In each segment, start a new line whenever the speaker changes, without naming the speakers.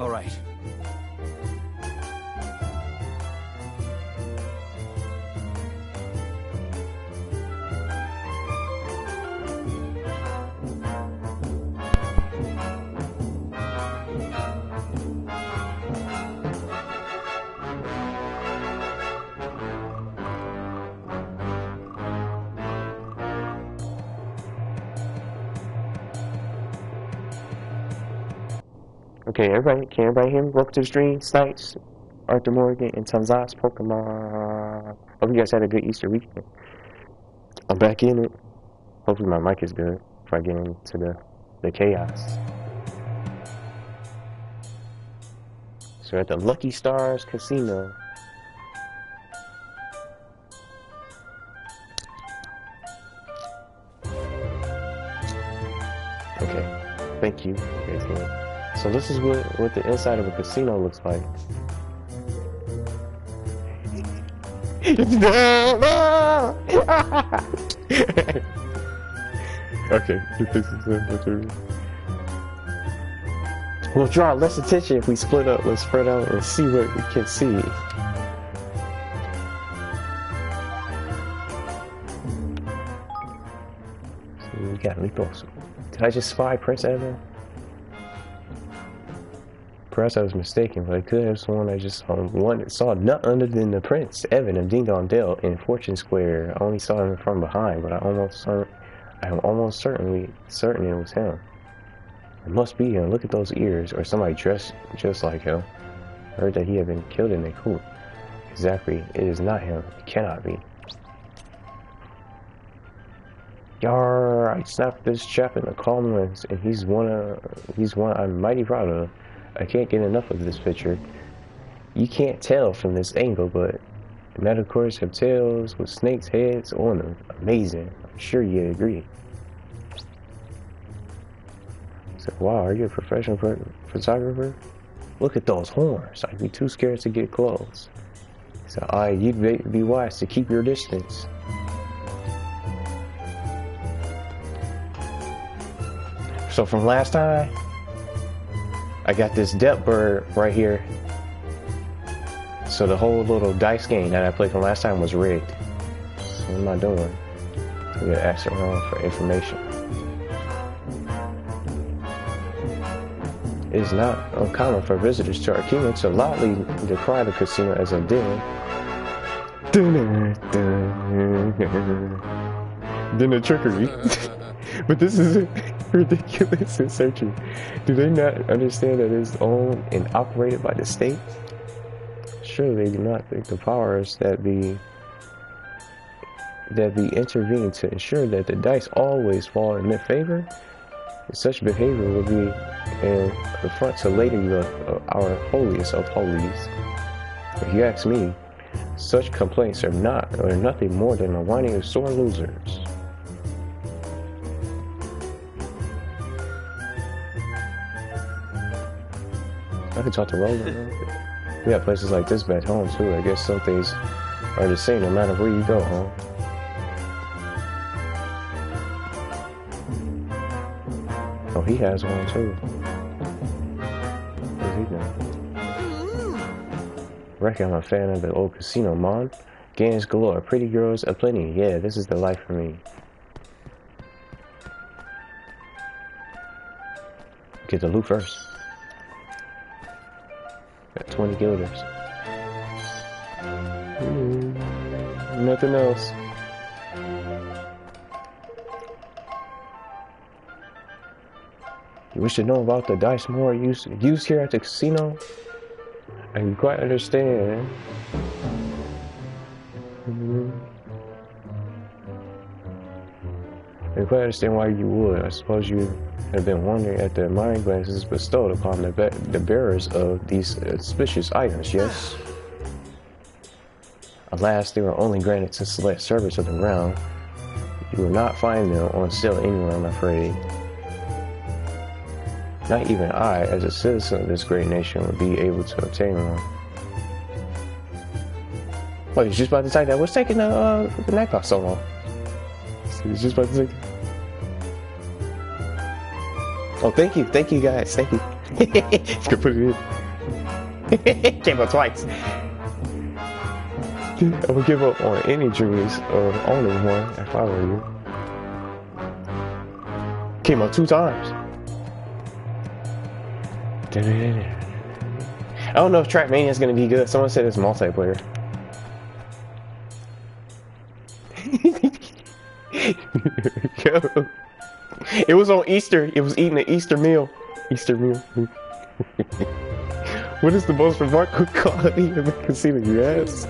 All right.
Okay, everybody, can everybody hear me? Welcome to the stream. Snipes, Arthur Morgan, and Tanzas Pokemon. Hope you guys had a good Easter weekend. I'm back in it. Hopefully my mic is good before I get into the chaos. So we're at the Lucky Stars Casino. Okay, thank you. So this is what the inside of a casino looks like. Okay, this is we'll draw less attention if we split up. Let's spread out and see what we can see. So we got lethal. Did I just spy Prince Evan? Perhaps I was mistaken, but I could have sworn I just saw none other than the Prince Evan of Ding Dong Dell in Fortune Square. I only saw him from behind, but I'm almost certain it was him. It must be him. Look at those ears, or somebody dressed just like him. I heard that he had been killed in a coup. Exactly, it is not him. It cannot be. Yar! I snapped this chap in the calm ones, and he's one I'm mighty proud of. I can't get enough of this picture. You can't tell from this angle, but metaphors have tails with snakes' heads on them. Amazing. I'm sure you'd agree. So, wow, are you a professional photographer? Look at those horns. I'd be too scared to get close. So, you'd be wise to keep your distance. So from last time, I got this depth bird right here. So the whole little dice game that I played from last time was rigged. So what am I doing? I'm gonna ask around for information. It is not uncommon for visitors to our kingdom to loudly decry the casino as a den. Dinner trickery. But this is ridiculous and searching. Do they not understand that it is owned and operated by the state? Surely they do not think the powers that be intervening to ensure that the dice always fall in their favor. Such behavior will be an affront to Lady of our holiest of holies. If you ask me, such complaints are nothing more than a whining of sore losers. I can talk to Roland. We have places like this back home too. I guess some things are the same no matter where you go, huh? Oh, he has one too. What's he doing? Reckon I'm a fan of the old casino, Mon. Games galore, pretty girls aplenty. Yeah, this is the life for me. Get the loot first. Got 20 guilders. Nothing else. You wish to know about the dice more used here at the casino? I can quite understand. I can quite understand why you would. I suppose you have been wondering at the mind glances bestowed upon the bearers of these auspicious items, yes? Alas, they were only granted to select servants of the realm. You will not find them on sale anywhere, I'm afraid. Not even I, as a citizen of this great nation, would be able to obtain one. Oh, he's just about to take that. What's taking the knife off so long? He's just about to take it. Oh, thank you guys, thank you. Let's go put it in. Came up twice. I would give up on any dreams of only one if I were you. Came up 2 times. I don't know if Trackmania is gonna be good. Someone said it's multiplayer. It was on Easter. It was eating an Easter meal. Easter meal. What is the most remarkable quality of a casino? You ask.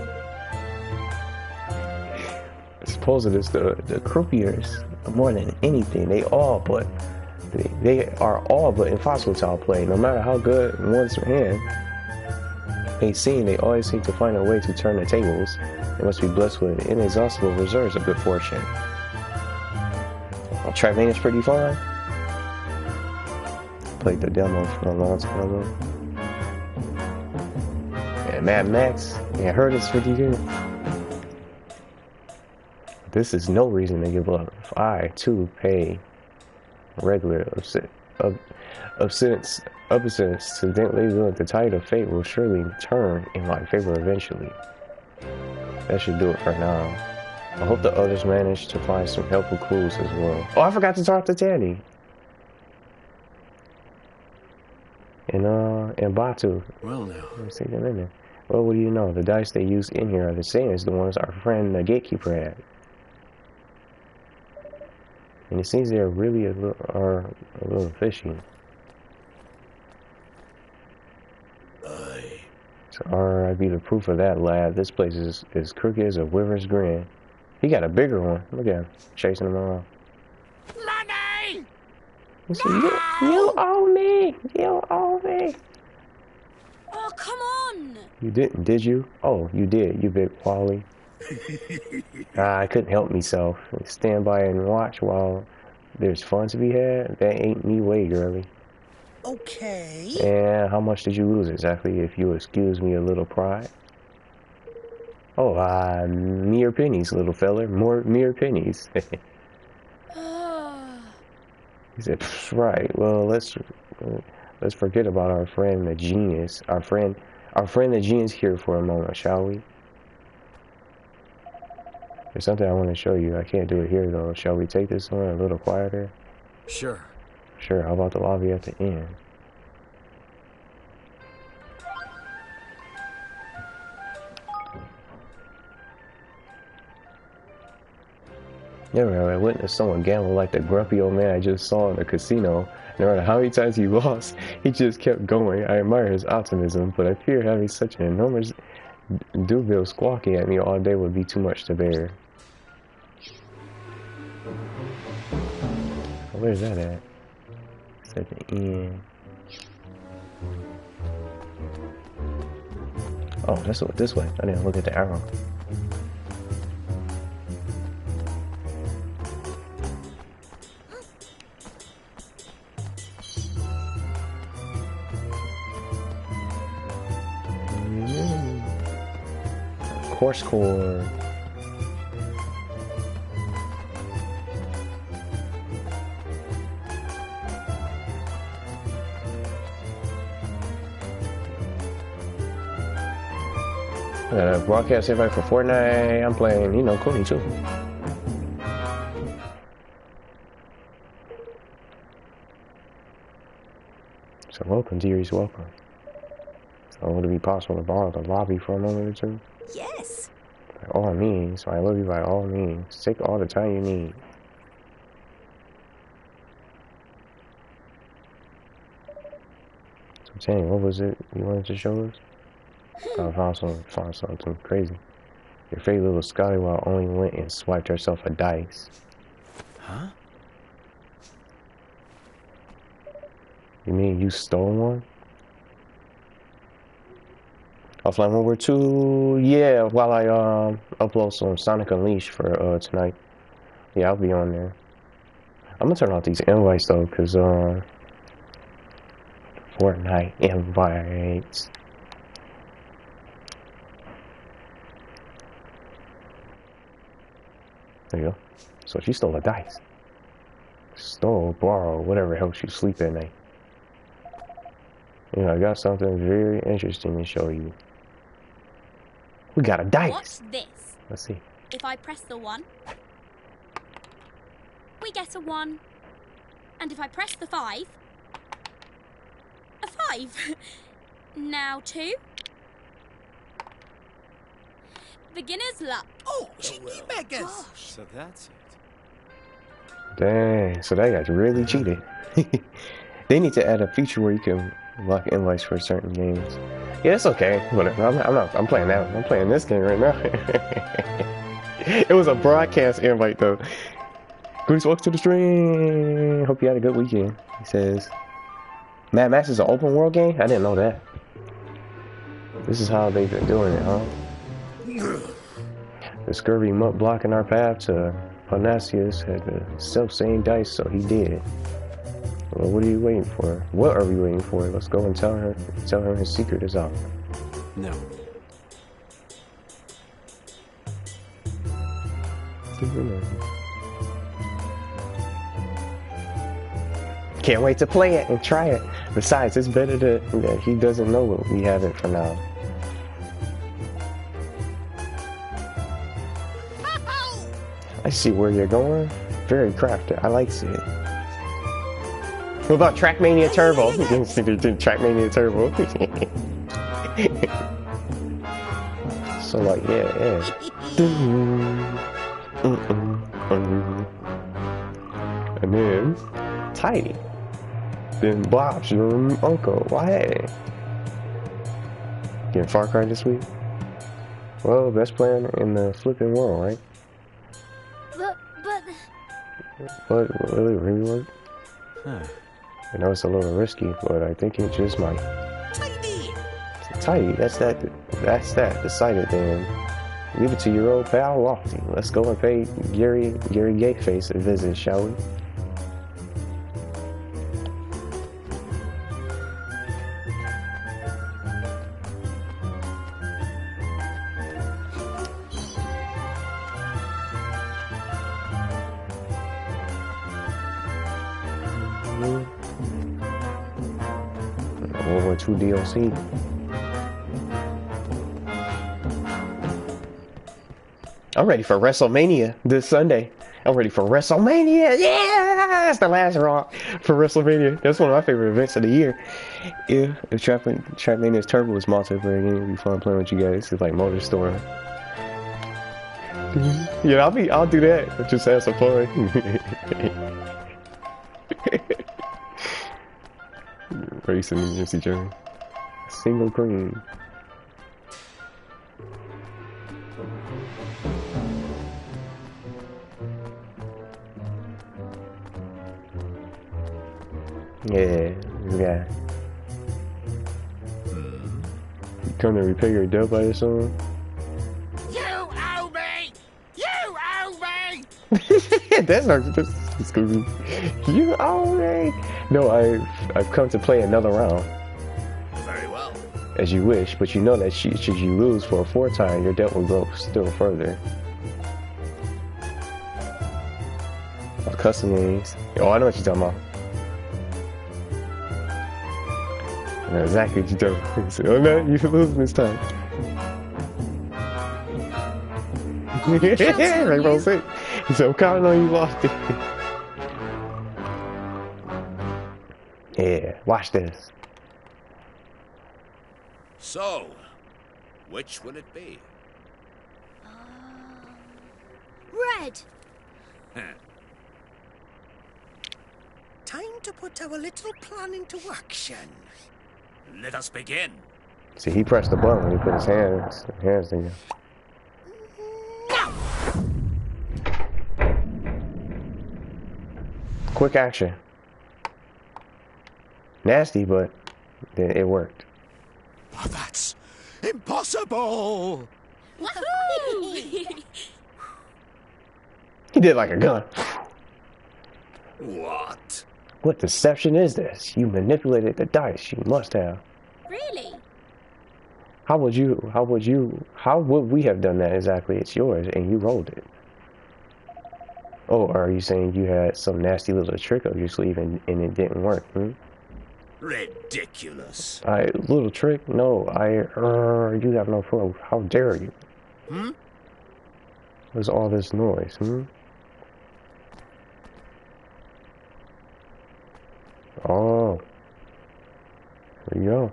I suppose it is the croupiers more than anything. They are all but impossible to outplay. No matter how good one's hand may seem, they always seem to find a way to turn the tables. They must be blessed with inexhaustible reserves of good fortune. Trackmania is pretty fun. Played the demo from a long time ago. And Mad Max, yeah, I heard it's pretty good. This is no reason to give up. If I too pay regular obscenence accidentally, the tide of fate will surely turn in my favor eventually. That should do it for now. I hope the others manage to find some helpful clues as well. Oh, I forgot to talk to Tanny. And Batu. Well now. Let me see them in there. Well, what do you know? The dice they use in here are the same as the ones our friend the gatekeeper had. And it seems they're really a little fishy. So alright, be the proof of that, lad. This place is crooked as a wyvern's grin. He got a bigger one. Look at him, chasing him around. Money! He said, you owe me! You owe me!
Oh, come on!
You didn't, did you? Oh, you did, you big Wally. I couldn't help myself. Stand by and watch while there's fun to be had? That ain't me way, girly.
Okay.
And how much did you lose exactly, if you excuse me a little pride? Oh, mere pennies, little feller. More mere pennies. He said, right. Well, let's forget about our friend the genius. Our friend the genius here for a moment, shall we? There's something I want to show you. I can't do it here though. Shall we take this one a little quieter?
Sure.
Sure. How about the lobby at the end? Never have I witnessed someone gamble like the grumpy old man I just saw in the casino. No matter how many times he lost, he just kept going. I admire his optimism, but I fear having such an enormous duville squawking at me all day would be too much to bear. Where's that at? It's at the end. Oh, that's this way. I didn't look at the arrow. Course core. Broadcast invite for Fortnite. I'm playing Ni No Kuni II. So welcome, dearies, welcome. So would it be possible to borrow the lobby for a moment or two?
Yes.
By all means. I love you by all means. Take all the time you need. So Tanny, what was it you wanted to show us? I found something crazy. Your favorite little Scallywag only went and swiped herself a dice.
Huh?
You mean you stole one? Offline World War II, yeah, while I upload some Sonic Unleashed for tonight. Yeah, I'll be on there. I'm gonna turn off these invites though, cause Fortnite invites. There you go. So she stole a dice. Stole, borrow, whatever helps you sleep at night. Yeah, I got something very interesting to show you. We got a dice.
What's this?
Let's see.
If I press the 1, we get a 1. And if I press the 5, a 5. Now 2. Beginner's luck.
Oh, cheeky beggars.
So that's it.
Dang, so that guy's really cheated. They need to add a feature where you can lock invites for certain games. Yeah, it's okay. Whatever. I'm playing that. I'm playing this game right now. It was a broadcast invite though. Greetings, welcome to the stream. Hope you had a good weekend. He says, Mad Max is an open world game? I didn't know that. This is how they've been doing it, huh? The scurvy mutt blocking our path to Parnassus had the self-same dice, so he did. Well, what are you waiting for? What are we waiting for? Let's go and tell her his secret is out.
No.
Can't wait to play it and try it. Besides, it's better that he doesn't know what we haven't for now. I see where you're going. Very crafty. I like it. What about Trackmania Turbo? Trackmania Turbo. So like, yeah. And then Tidy. Then Bob's your uncle. Why? Getting Far Cry this week? Well, best player in the flipping world, right? What? Really rework?
Huh.
I know it's a little risky, but I think it just might. Tidy. That's that. Decided then. Leave it to your old pal Lofty. Let's go and pay Gary Gateface a visit, shall we? World War II DLC. I'm ready for WrestleMania this Sunday. I'm ready for WrestleMania. Yeah, that's the last Raw for WrestleMania. That's one of my favorite events of the year. If Trackmania's Turbo is multiplayer game, it'll be fun playing with you guys. It's like Motor Storm. Yeah, I'll do that. Just have some fun. Racing against each other. Single green. Yeah, yeah. Come to repay your debt by your son.
You owe me! You owe me!
That's not just goofy. You owe me. No, I've come to play another round.
Very well.
As you wish, but you know that should you lose for a fourth time, your debt will go still further. Custom names. Oh, I know what you're talking about. I know exactly what you're talking about. You say, oh no, you lose this time. Rainbow Six. He said, I'm counting on you, lost it. Yeah, watch this.
So, which will it be?
Red.
Time to put our little plan into action. Let us begin.
See, he pressed the button when he put his hands together.
Now!
Quick action. Nasty, but it worked.
Oh, that's impossible!
He did like a gun.
What?
What deception is this? You manipulated the dice. You must have.
Really?
How would we have done that exactly? It's yours and you rolled it. Oh, are you saying you had some nasty little trick up your sleeve and it didn't work? Hmm?
Ridiculous.
Little trick? No, you have no proof. How dare you? What's all this noise, Oh. There you go.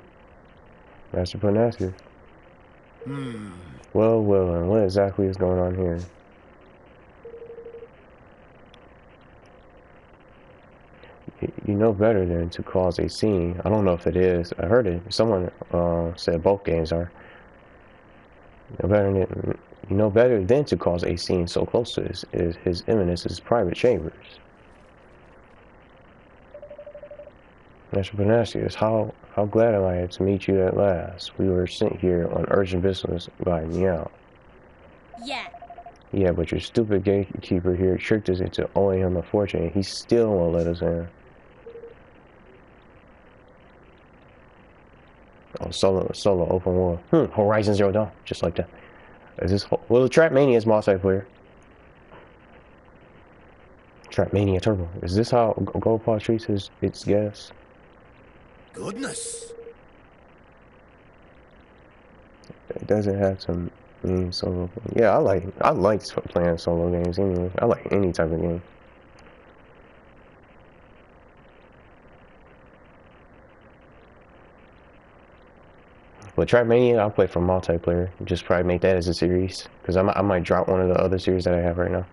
Master Parnassus. Well, and what exactly is going on here? You know better than to cause a scene. I don't know if it is. I heard it. Someone said both games are. You know better than to cause a scene so close to his eminence's private chambers. Master Parnassus, how glad am I to meet you at last. We were sent here on urgent business by Meow.
Yeah.
Yeah, but your stupid gatekeeper here tricked us into owing him a fortune, and he still won't let us in. Oh, solo open world. Horizon Zero Dawn, just like that. Is this well? The Trapmania is multiplayer. Trapmania Turbo. Is this how Goldpaw treats its guests?
Goodness.
It doesn't have to mean solo. Yeah, I like playing solo games anyway. I like any type of game. But Trapmania, I'll play for multiplayer. Just probably make that as a series, because I might drop one of the other series that I have right now.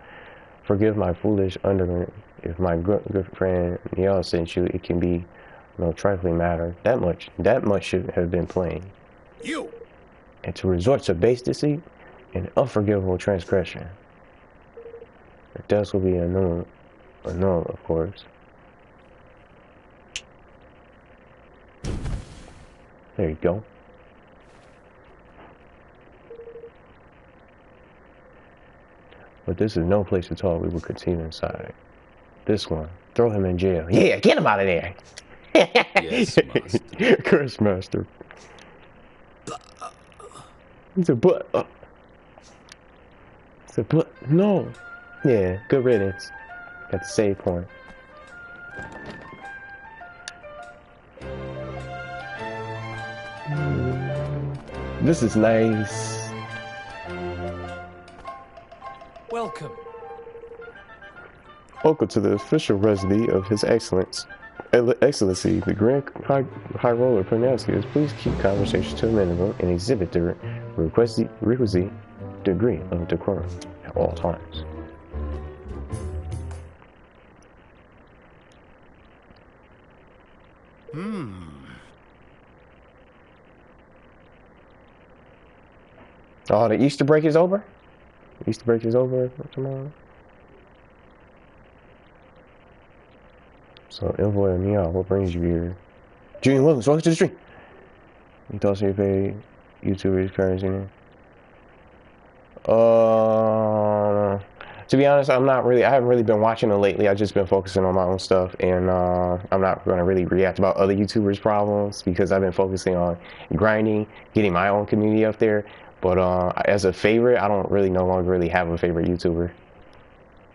Forgive my foolish underling. If my good friend Niall sent you, it can be no trifling matter. That much should have been plain.
You.
And to resort to base deceit and unforgivable transgression. The deaths will be unknown, of course. There you go. But this is no place to talk. We will continue inside. This one. Throw him in jail. Yeah, get him out of there.
Yes, master.
Curse master. He said, but. He said, but. No. Yeah, good riddance. Got the save point. This is nice.
Welcome.
Welcome to the official residence of His Excellency, the Grand High Roller Parnassus. Please keep conversation to a minimum and exhibit the requisite degree of decorum at all times. Oh, the Easter break is over? Easter break is over tomorrow? So, Envoy and Meow, what brings you here? Julian Williams, welcome to the stream! You thought you paid YouTubers currency now? To be honest, I haven't really been watching it lately. I've just been focusing on my own stuff, and I'm not going to really react about other YouTubers' problems because I've been focusing on grinding, getting my own community up there. But as a favorite, I don't really no longer really have a favorite YouTuber.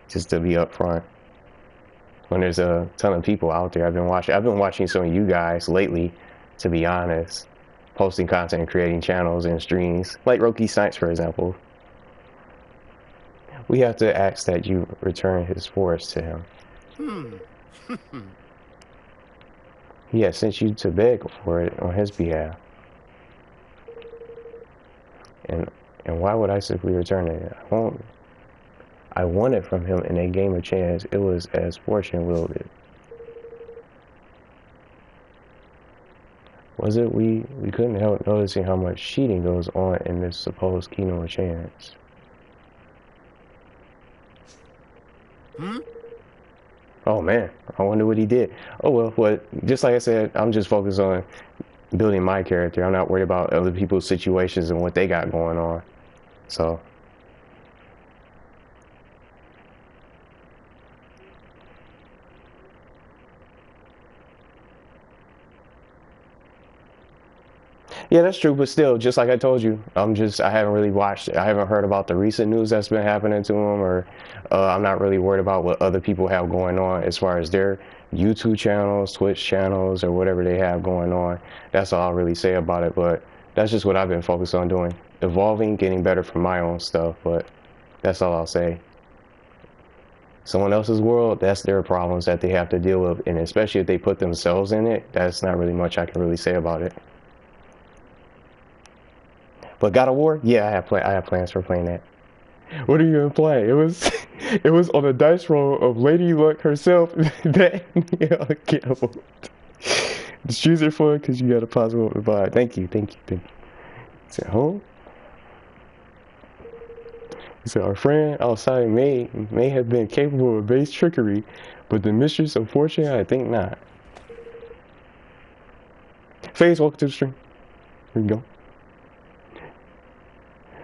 Just to be upfront, when there's a ton of people out there, I've been watching some of you guys lately. To be honest, posting content, and creating channels and streams, like Roki Science, for example. We have to ask that you return his forest to him. He has sent you to beg for it on his behalf. And why would I simply return it? I won it from him in a game of chance. It was as fortune willed it. Was it we couldn't help noticing how much cheating goes on in this supposed kingdom of chance. Oh man, I wonder what he did. Oh well, just like I said, I'm just focused on building my character. I'm not worried about other people's situations and what they got going on. So Yeah, that's true, but still, just like I told you, I haven't really watched it. I haven't heard about the recent news that's been happening to him, or I'm not really worried about what other people have going on as far as their YouTube channels, Twitch channels, or whatever they have going on. That's all I'll really say about it, but that's just what I've been focused on doing. Evolving, getting better from my own stuff, but that's all I'll say. Someone else's world, that's their problems that they have to deal with, and especially if they put themselves in it, that's not really much I can really say about it. But God of War, yeah, I have plans for playing that. What are you gonna play? It was on a dice roll of Lady Luck herself that gambled. Just choose your fun because you got a positive vibe. Thank you. Is it home? He said, our friend outside may have been capable of base trickery, but the mistress, unfortunately, I think not. FaZe, welcome to the stream. Here we go.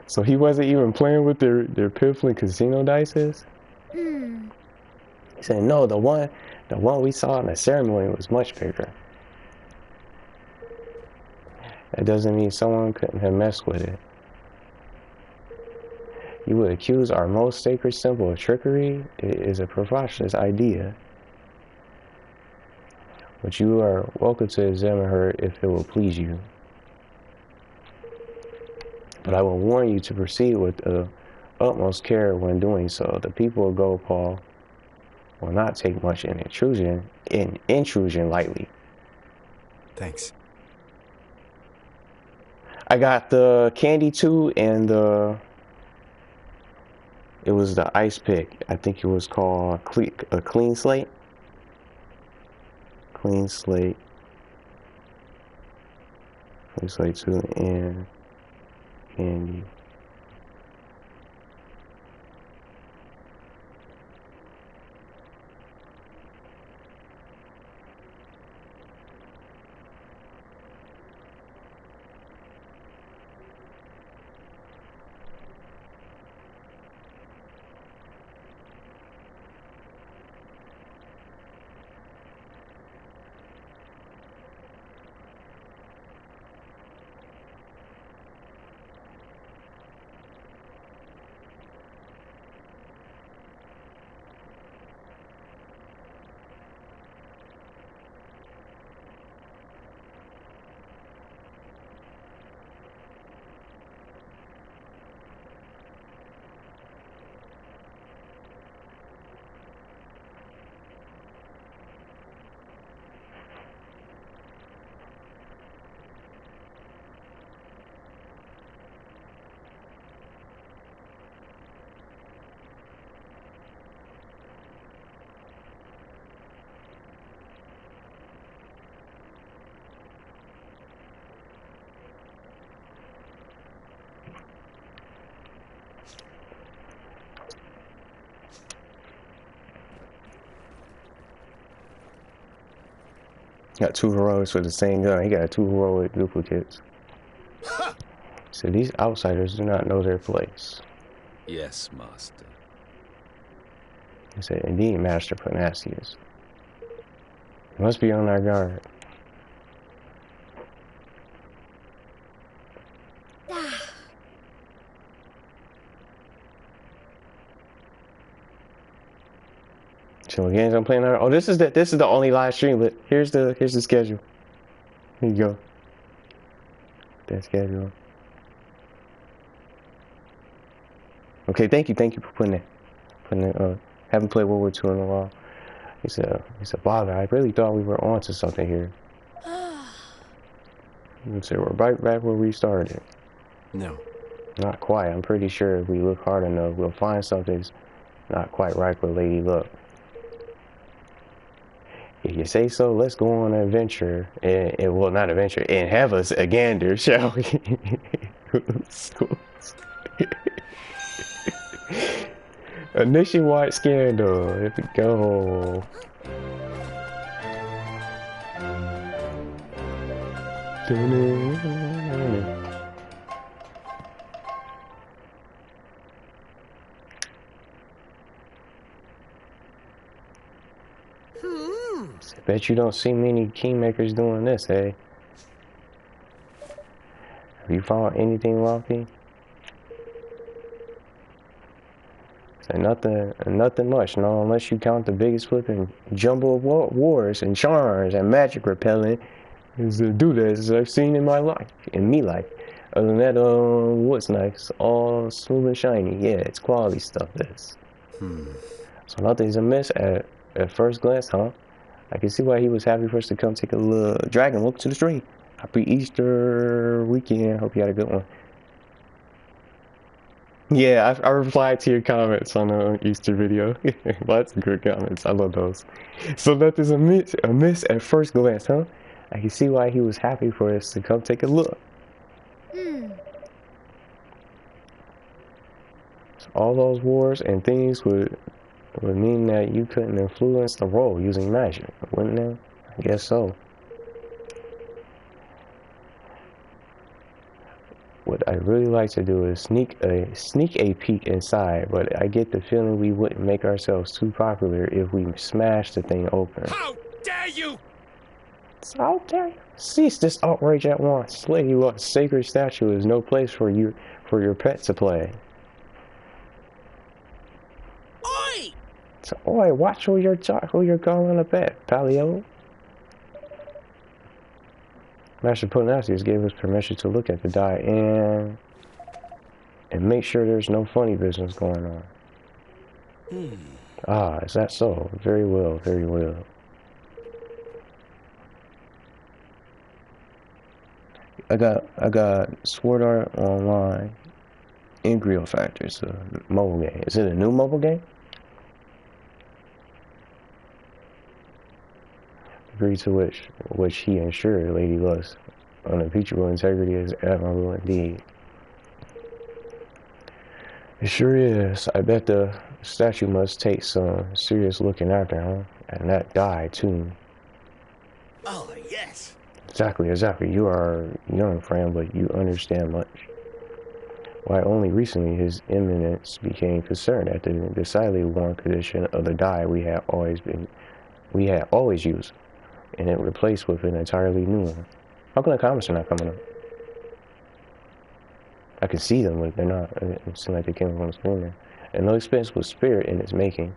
So he wasn't even playing with their piffling casino dices? He said, no, the one we saw in the ceremony was much bigger. That doesn't mean someone couldn't have messed with it. You would accuse our most sacred symbol of trickery? It is a preposterous idea. But you are welcome to examine her if it will please you. But I will warn you to proceed with the utmost care when doing so. The people of Gopal will not take much intrusion lightly.
Thanks.
I got the candy too, and it was the ice pick. I think it was called a clean slate. Clean slate 2 and candy. Got 2 heroics with the same gun. He got 2 heroic duplicates. So these outsiders do not know their place.
Yes, master.
He said, indeed, Master Panasius. We must be on our guard. So games I'm playing on. Oh, this is the only live stream, but here's the schedule. Here you go. That schedule. Okay, thank you for putting it. Haven't played World War II in a while. He said, Bother, I really thought we were onto something here. He said, we're right back where we started.
No.
Not quite. I'm pretty sure if we look hard enough, we'll find something's not quite right with Lady Luck. If you say so, let's go on an adventure, well, not adventure, and have us a gander, shall we? A nationwide scandal. Here we go. Bet you don't see many kingmakers doing this, eh? Have you found anything, Rocky? And nothing much, no, unless you count the biggest flipping jumble of wars and charms and magic repelling is the doodads I've seen in my life, Other than that, what's nice? All smooth and shiny. Yeah, it's quality stuff, this. So nothing's amiss at first glance, huh? I can see why he was happy for us to come take a look. Dragon, welcome to the stream. Happy Easter weekend. Hope you had a good one. Yeah, I replied to your comments on the Easter video. Lots of good comments. I love those. So nothing's amiss at first glance, huh? I can see why he was happy for us to come take a look. So all those wars and things would mean that you couldn't influence the role using magic, wouldn't they? I guess so. What I'd really like to do is sneak a peek inside, but I get the feeling we wouldn't make ourselves too popular if we smashed the thing open.
How dare you!
How dare you! Cease this outrage at once. Lady, what sacred statue is no place for your pet to play.
Oi!
So, oi, watch who you're calling a pet, Palio. Master Ponasius gave us permission to look at the die and make sure there's no funny business going on. Ah, is that so? Very well, very well. I got Sword Art Online in Grill Factor. It's a mobile game. Is it a new mobile game? Agree to which he ensured Lady Lust unimpeachable integrity is admirable indeed. It sure is. I bet the statue must take some serious looking after, huh? And that die too.
Oh, yes.
Exactly. You are young, friend, but you understand much. Why, only recently His Eminence became concerned at the decidedly worn condition of the die we had always used, and it replaced with an entirely new one. How come the comments are not coming up? I can see them, but they're not. It seems like they came from the screen there. And no expense was spared in its making.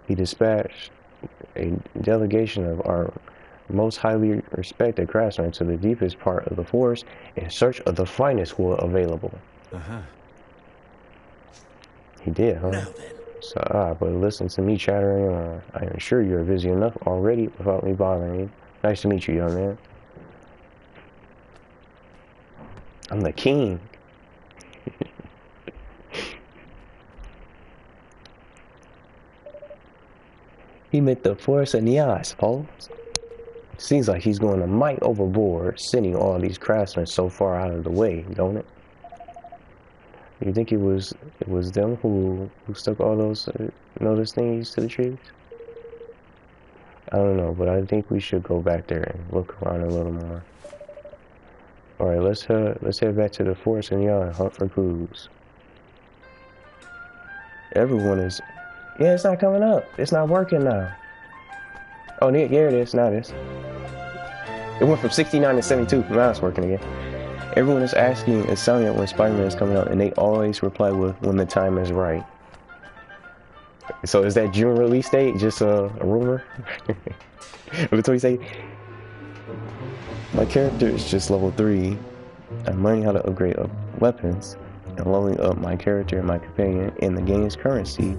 He dispatched a delegation of our most highly respected craftsmen to the deepest part of the forest in search of the finest wood available. He did, huh?
Now then.
So, but listen to me chattering on. I am sure you're busy enough already without me bothering you. Nice to meet you, young man. I'm the king. He meant the force in the eye, I suppose. Seems like he's going a mite overboard, sending all these craftsmen so far out of the way, don't it? You think it was them who stuck all those notice thingies to the trees? I don't know, but I think we should go back there and look around a little more. All right, let's head back to the forest and hunt for clues. Everyone is. Yeah, it's not coming up. It's not working now. Oh, yeah, it is. Now it is. It went from 69 to 72. Now it's working again. Everyone is asking Sonya when Spider-Man is coming out, and they always reply with when the time is right. So is that June release date just a rumor? That's what you say. My character is just level 3. I'm learning how to upgrade weapons and leveling up my character and my companion. And the game's currency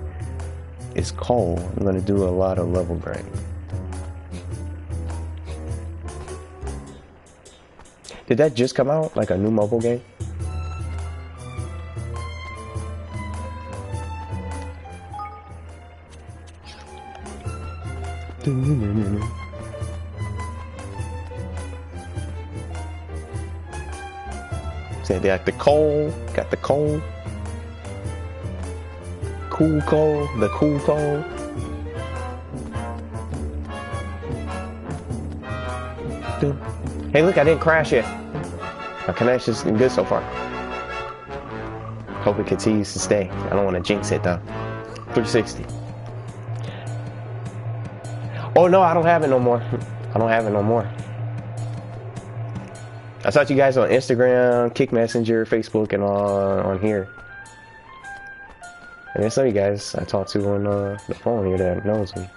is coal. I'm going to do a lot of level grade. Did that just come out? Like a new mobile game? Say they got the coal, cool coal, the cool coal. Hey, look, I didn't crash yet. My connection's good so far. Hope it continues to stay. I don't want to jinx it though. 360. Oh no, I don't have it no more. I don't have it no more. I saw you guys on Instagram, Kick Messenger, Facebook, and on here. And there's some of you guys I talked to on the phone here that knows me.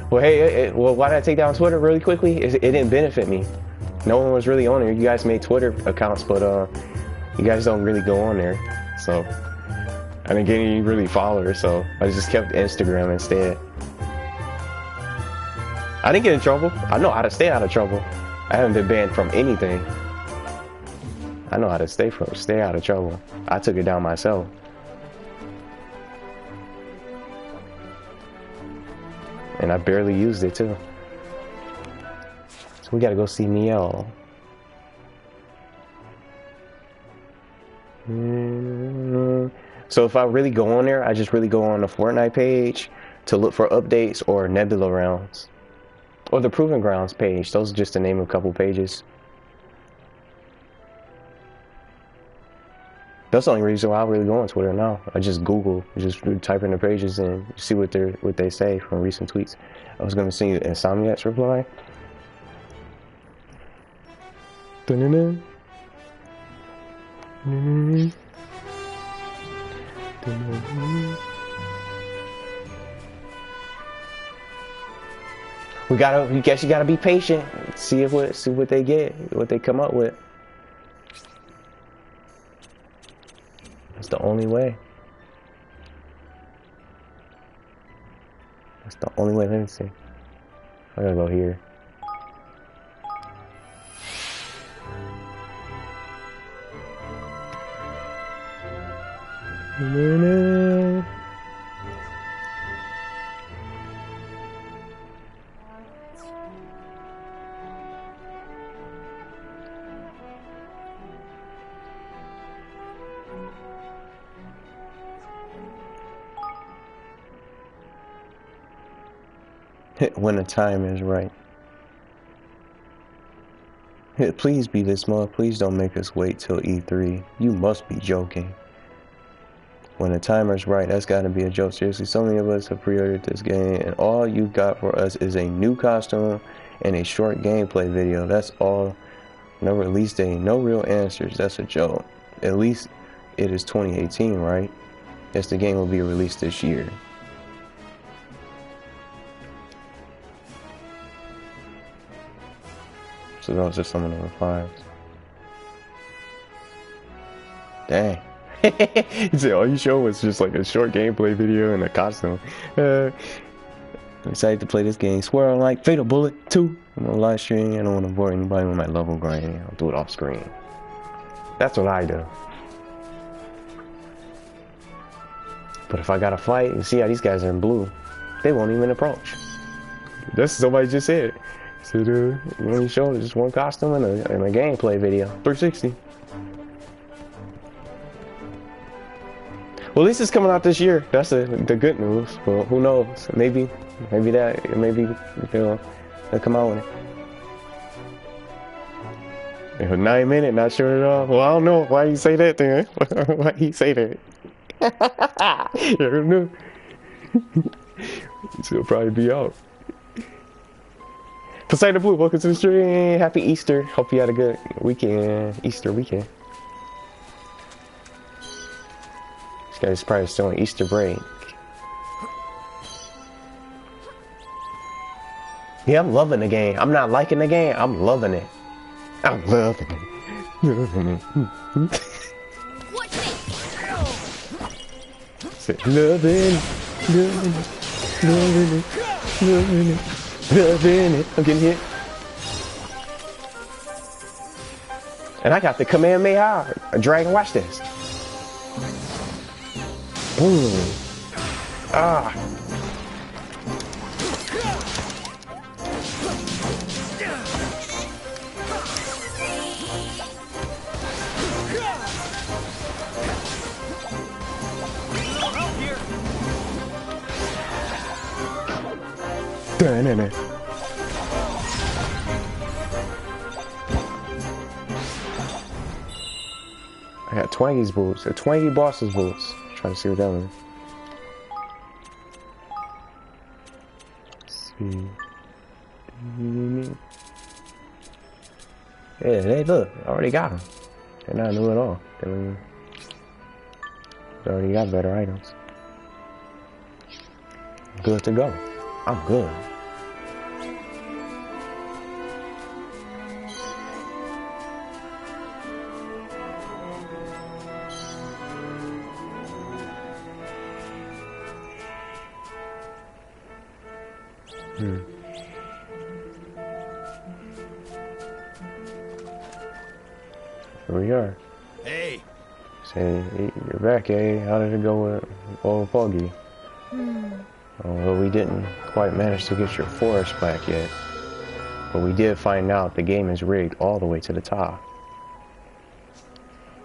Well, hey, well, why did I take down Twitter really quickly? It didn't benefit me. No one was really on there. You guys made Twitter accounts, but you guys don't really go on there. So I didn't get any really followers, so I just kept Instagram instead. I didn't get in trouble. I know how to stay out of trouble. I haven't been banned from anything. I know how to stay out of trouble. I took it down myself. And I barely used it too. So we gotta go see Niel. So if I really go on there, I just really go on the Fortnite page to look for updates or Nebula rounds. Or the Proving Grounds page. Those are just to name a couple pages. That's the only reason why I really go on Twitter now. I just Google, just type in the pages and see what they say from recent tweets. I was gonna send you Insomniac's reply. Dun-dun-dun. Dun-dun-dun. Dun-dun-dun. I guess you gotta be patient. See what they get, what they come up with. That's the only way. That's the only way. Let me see. I gotta go here. When the time is right. Please be this month. Please don't make us wait till E3. You must be joking. When the timer's right, that's gotta be a joke. Seriously, so many of us have pre-ordered this game, and all you got for us is a new costume and a short gameplay video. That's all. No release date, no real answers. That's a joke. At least it is 2018, right? Yes, the game will be released this year. So those are some of the replies. Dang. He said all you show was just like a short gameplay video and a costume. I'm excited to play this game. Swear on like Fatal Bullet 2. I'm on live stream. I don't want to bore anybody with my level grind. I'll do it off screen. That's what I do. But if I gotta fight, you see how these guys are in blue. They won't even approach. That's somebody just said. So you only show just one costume and a gameplay video. 360. Well, at least it's coming out this year. That's the good news. Well, who knows? Maybe they'll come out with it. 9 minutes, not sure at all. Well, I don't know why you say that then. Why you say that? I don't know. It'll probably be out. Poseidon Blue, welcome to the stream. Happy Easter. Hope you had a good weekend. Easter weekend. This guy's probably still on Easter break. Yeah, I'm loving the game. I'm not liking the game. I'm loving it. I'm loving it. Loving it.
What's it?
Loving it. I'm getting hit. And I got the Kamehameha. A dragon, watch this. Boom. Ah. Da-na-na. I got Twangy's boots. A Twangy boss's boots. Trying to see what that one. Yeah, hey, look, I already got them. They're not new at all. They already got better items. Good to go. I'm good. Here we are.
Hey,
Say, you're back, eh? How did it go with old Foggy? Well, we didn't quite manage to get your forest back yet. But we did find out the game is rigged all the way to the top.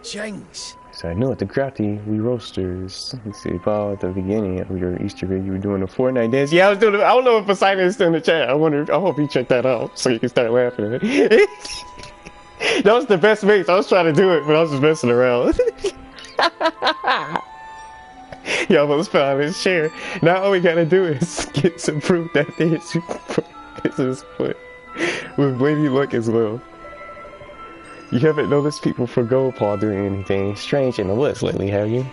Jinx.
So I knew it, the crafty, we roasters. You see, Paul, at the beginning of your Easter egg, you were doing the Fortnite dance. Yeah, I was doing it. I don't know if Poseidon is still in the chat. I hope you check that out so you can start laughing at it. That was the best mix. I was trying to do it, but I was just messing around. Yo, but let's put on his chair. Now all we gotta do is get some proof that this is foot with wavy luck as well. You haven't noticed people from Gold Paw doing anything strange in the woods lately, have you?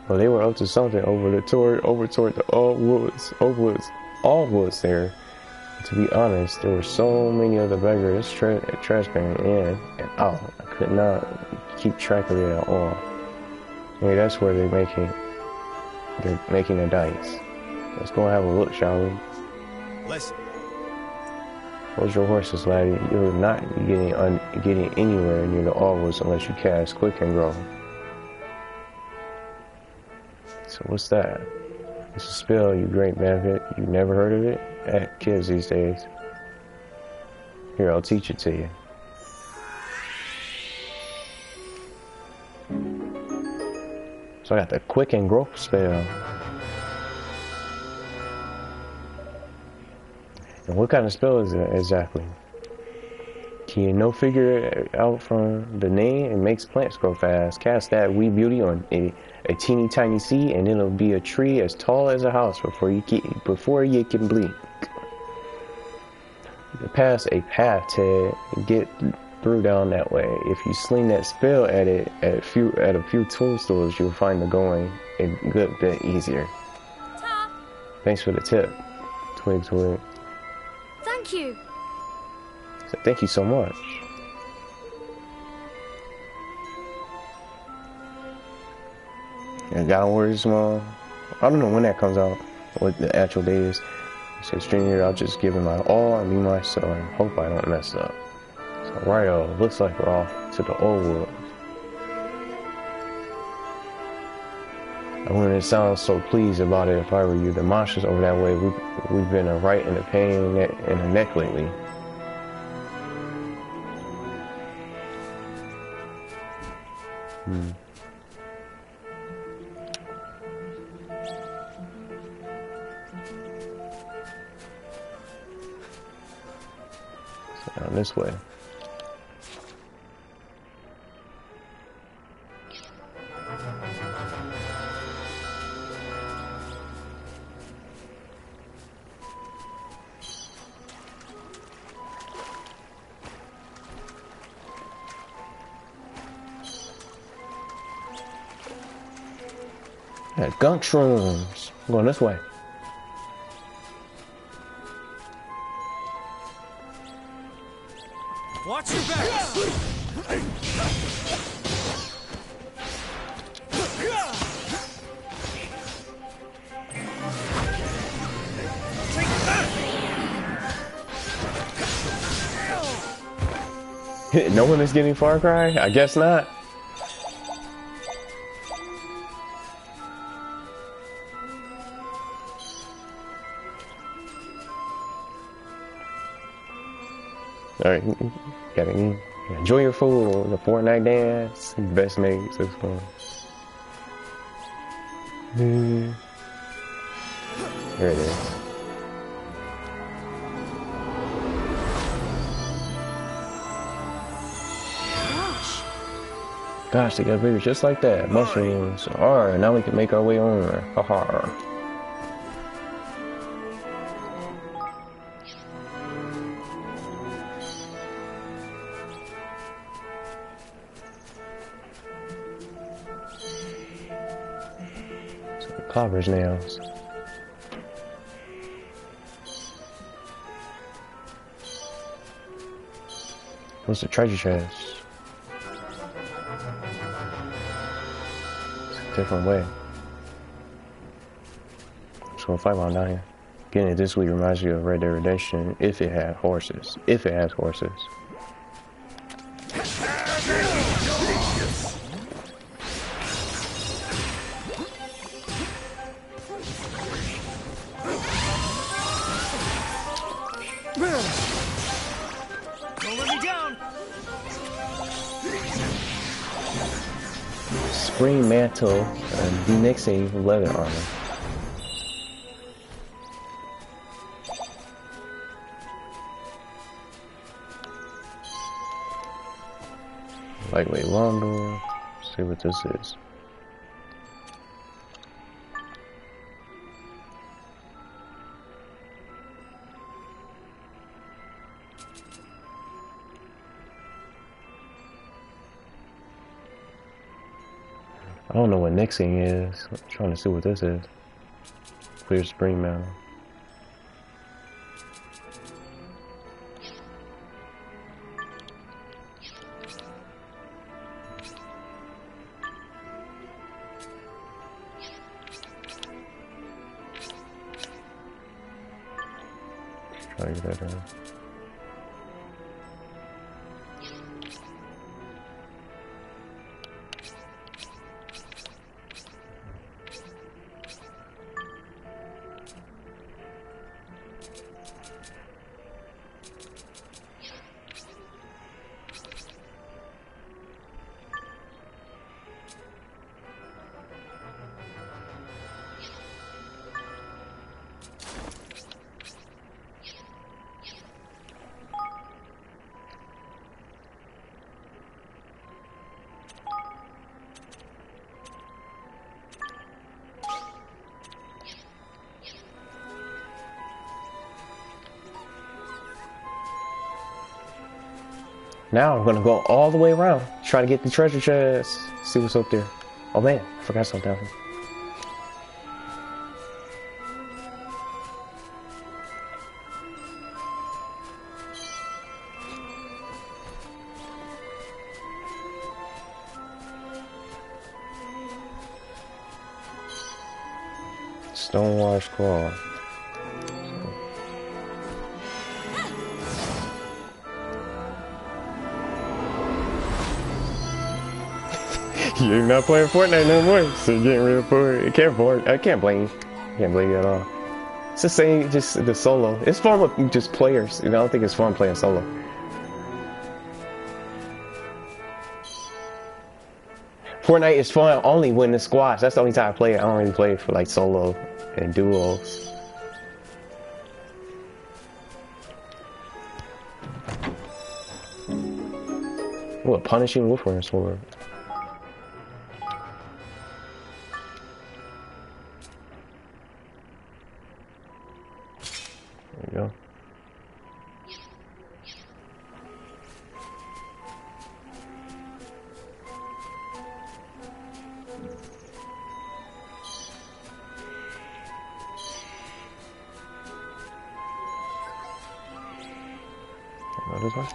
Well, they were up to something over toward the old woods there. To be honest, there were so many of the beggars trash can in and out. I could not keep track of it at all. Maybe that's where they're making the dice. Let's go have a look, shall we?
Listen.
Hold your horses, laddie. You're not getting anywhere near the Allwoods unless you cast Quick and Grow. So what's that? It's a spell, you great bandit. You never heard of it? Kids these days. Here, I'll teach it to you. So I got the Quick and Grow spell. And what kind of spell is it exactly? Can you figure it out from the name? It makes plants grow fast. Cast that wee beauty on a teeny tiny seed and it'll be a tree as tall as a house before you can blink. You pass a path to get through down that way. If you sling that spell at it at a few toadstools, you'll find the going a good bit easier.
Ta.
Thanks for the tip, Twig.
Thank you.
So thank you so much. And Gotta Warriors Small. I don't know when that comes out, what the actual date is. It says stream here, I'll just give it my all and be myself and hope I don't mess up. So righto, looks like we're off to the old world. I wouldn't sound so pleased about it if I were you. The monsters over that way, we've been right in the pain in the neck lately. So down this way. Yeah, gunk shrooms. I'm going this way.
Watch your back!
No one is getting Far Cry? I guess not. Alright, gotta enjoy your food, the Fortnite dance, best mates, it's fun. There it is. Gosh, they got bigger just like that. Mushrooms. Alright, now we can make our way on. Haha. Clobber's nails. What's the treasure chest? It's a different way. Let's go fight while down here. Getting it this week reminds you of Red Dead Redemption if it had horses. If it has horses.
Don't let me down.
Spring mantle and demixing leather armor. Lightweight lawnmower. Let's see what this is. I don't know what nixing is. I'm trying to see what this is. Clear spring mountain. Try to get that done. Now I'm gonna go all the way around, try to get the treasure chest, see what's up there. Oh man, I forgot something down here. Stonewash claw. You're not playing Fortnite no more, so you're getting rid of it. I can't blame you. I can't blame you at all. It's the same, just the solo. It's fun with just players. You know, I don't think it's fun playing solo. Fortnite is fun only when it's squads. That's the only time I play it. I don't really play it for like solo and duos. What, punishing Wolfram sword? There you go. What is that?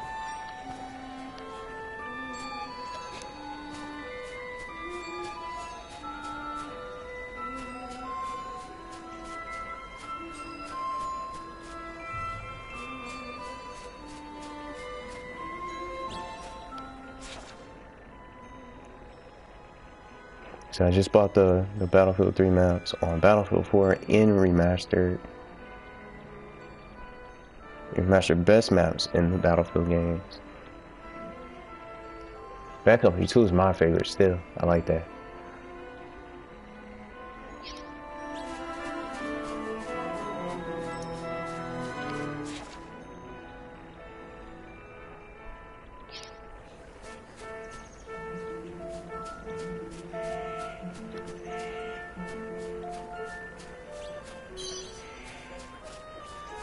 So I just bought the Battlefield 3 maps on Battlefield 4 in remastered. Remastered best maps in the Battlefield games. Bad Company 2 is my favorite still. I like that.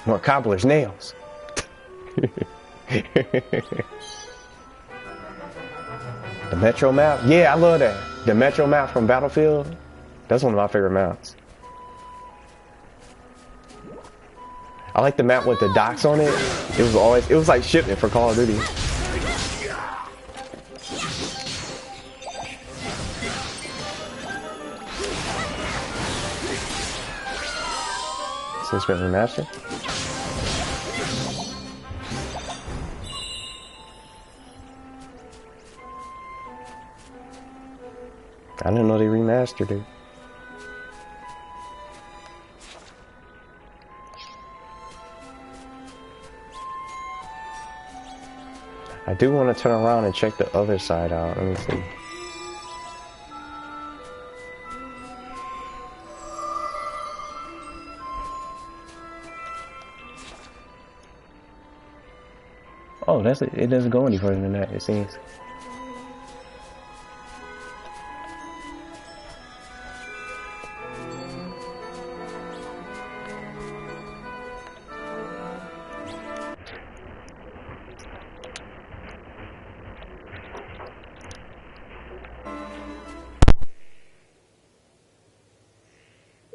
More cobbler's nails. The Metro map? Yeah, I love that. The Metro map from Battlefield. That's one of my favorite maps. I like the map with the docks on it. It was like shipping for Call of Duty. So it's been remastered. I didn't know they remastered it. I do want to turn around and check the other side out. Let me see. Oh, that's it. It doesn't go any further than that, it seems.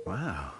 Wow.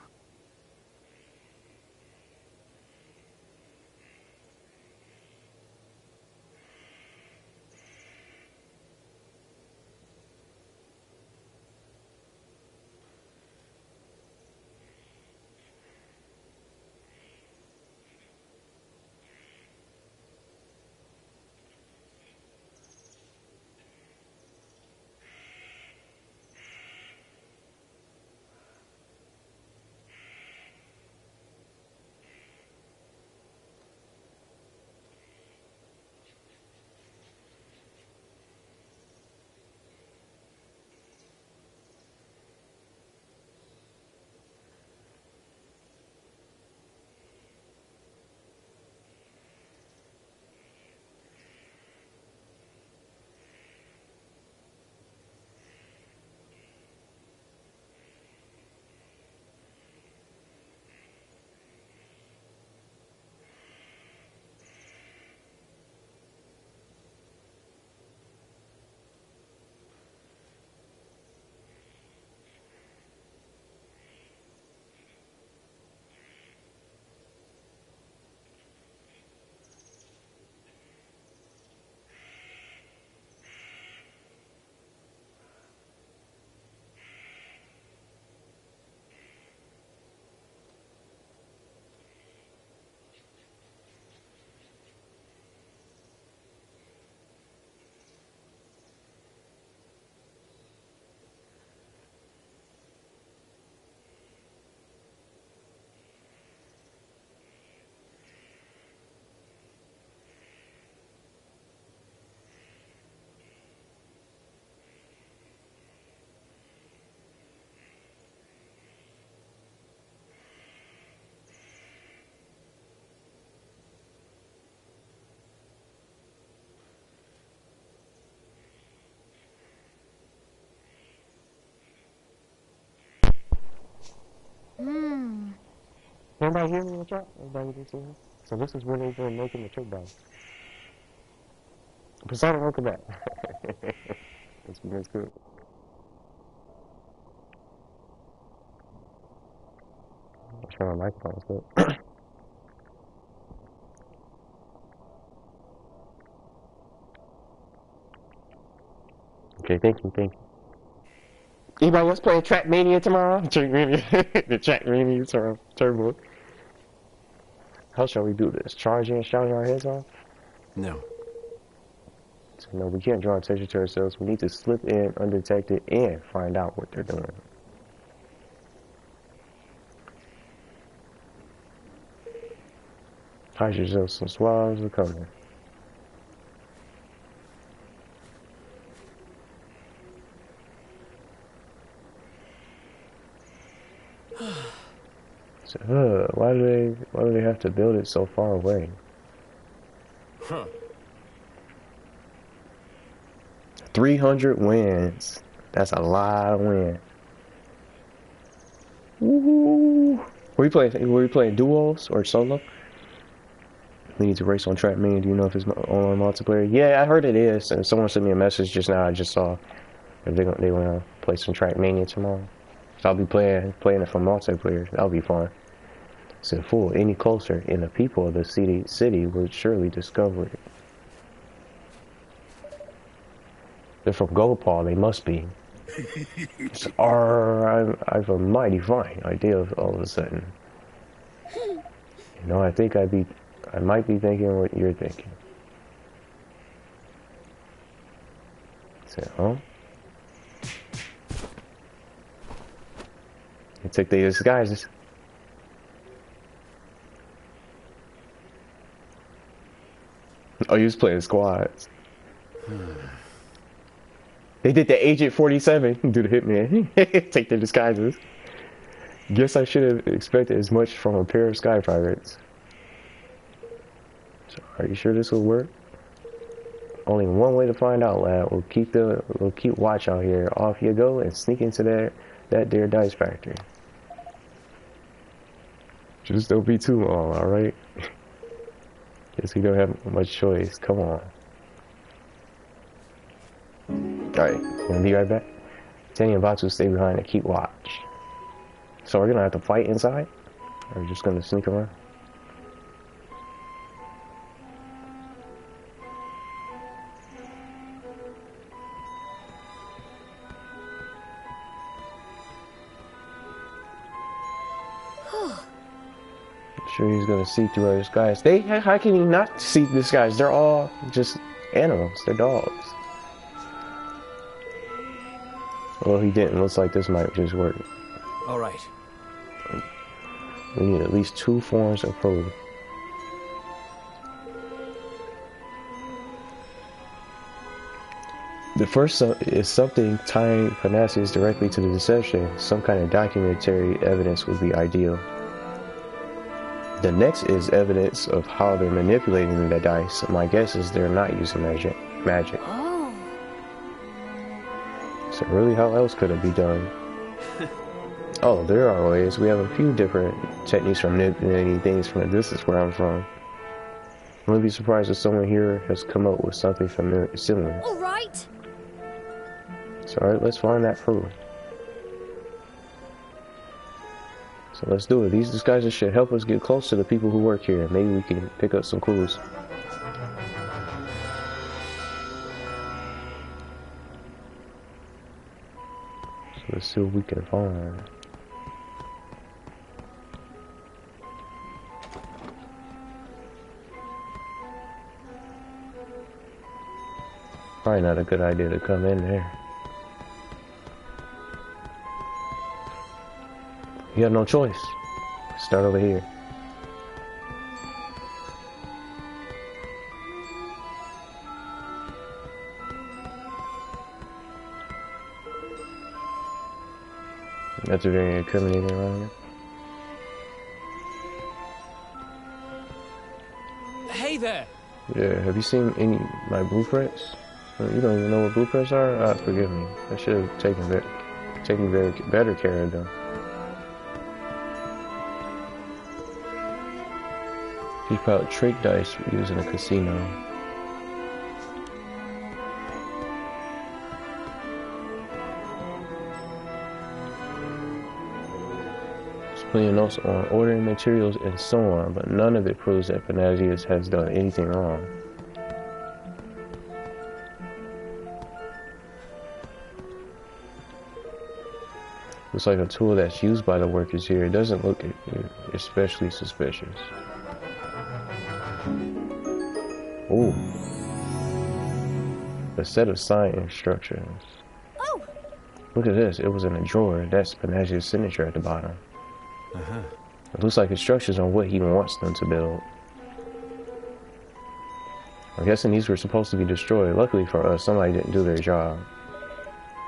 Everybody hear me in the chat? Everybody can see me? So this is when they're making the trick bag. Poseidon, welcome back. That's good. I'm sure my microphone's good. Okay, thank you. Anybody else playing Trackmania tomorrow? Trackmania, the Trackmania Turbo. How shall we do this? Charging and shouting our heads off?
No.
So, no, we can't draw attention to ourselves. We need to slip in undetected and find out what they're doing. Hide yourself some swabs are coming. So, why do they have to build it so far away?
Huh.
300 wins. That's a lot of wins. Woohoo! Were you playing duos or solo? We need to race on Trackmania. Do you know if it's on multiplayer? Yeah, I heard it is. And someone sent me a message just now. I just saw if they want to play some Trackmania tomorrow. So I'll be playing it for multiplayer. That'll be fun. So fool any closer, and the people of the city would surely discover it. They're from Gopal, they must be. I've a mighty fine idea all of a sudden. You know, I think I might be thinking what you're thinking. Say, huh? They took their disguises. Oh, you was playing squads. They did the Agent 47, do the hitman. Take their disguises. Guess I should have expected as much from a pair of sky pirates. So, are you sure this will work? Only one way to find out, lad. We'll keep watch out here. Off you go and sneak into that there dice factory. Just don't be too long, alright? Guess we don't have much choice. Come on. Alright, gonna be right back. Tenny and Batu stay behind and keep watch. So we're gonna have to fight inside? Or are we just gonna sneak around? I'm sure he's gonna see through our disguise. How can he not see this guys? They're all just animals. They're dogs. Well, he didn't. Looks like this might just work.
All right.
We need at least 2 forms of probe. The first is something tying Panacea directly to the deception. Some kind of documentary evidence would be ideal. The next is evidence of how they're manipulating the dice. My guess is they're not using magic.
Oh.
So really, how else could it be done? Oh, there are ways. We have a few different techniques for manipulating things from a distance where I'm from. I wouldn't be surprised if someone here has come up with something similar.
All right.
So alright, let's find that proof. So let's do it. These disguises should help us get close to the people who work here. Maybe we can pick up some clues. So let's see what we can find. Probably not a good idea to come in there. You have no choice. Start over here. That's a very incriminating around here.
Hey there.
Yeah, have you seen any of my blueprints? You don't even know what blueprints are? Forgive me. I should have taken better care of them. Keep out trick dice used in a casino. There's plenty of notes on ordering materials and so on, but none of it proves that Panasius has done anything wrong. Looks like a tool that's used by the workers here. It doesn't look especially suspicious. Ooh. A set of sign instructions.
Oh.
Look at this. It was in a drawer. That's Panasia's signature at the bottom. It looks like instructions on what he wants them to build. I'm guessing these were supposed to be destroyed. Luckily for us, somebody didn't do their job.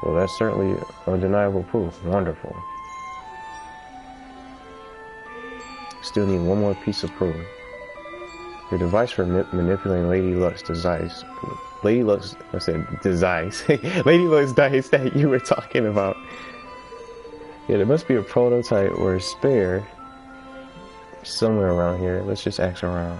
Well, that's certainly undeniable proof. Wonderful. Still need one more piece of proof. Your device for manipulating Lady Luck's device. Lady Luck's, I said device. Lady Luck's dice that you were talking about. Yeah, there must be a prototype or a spare somewhere around here. Let's just ask around.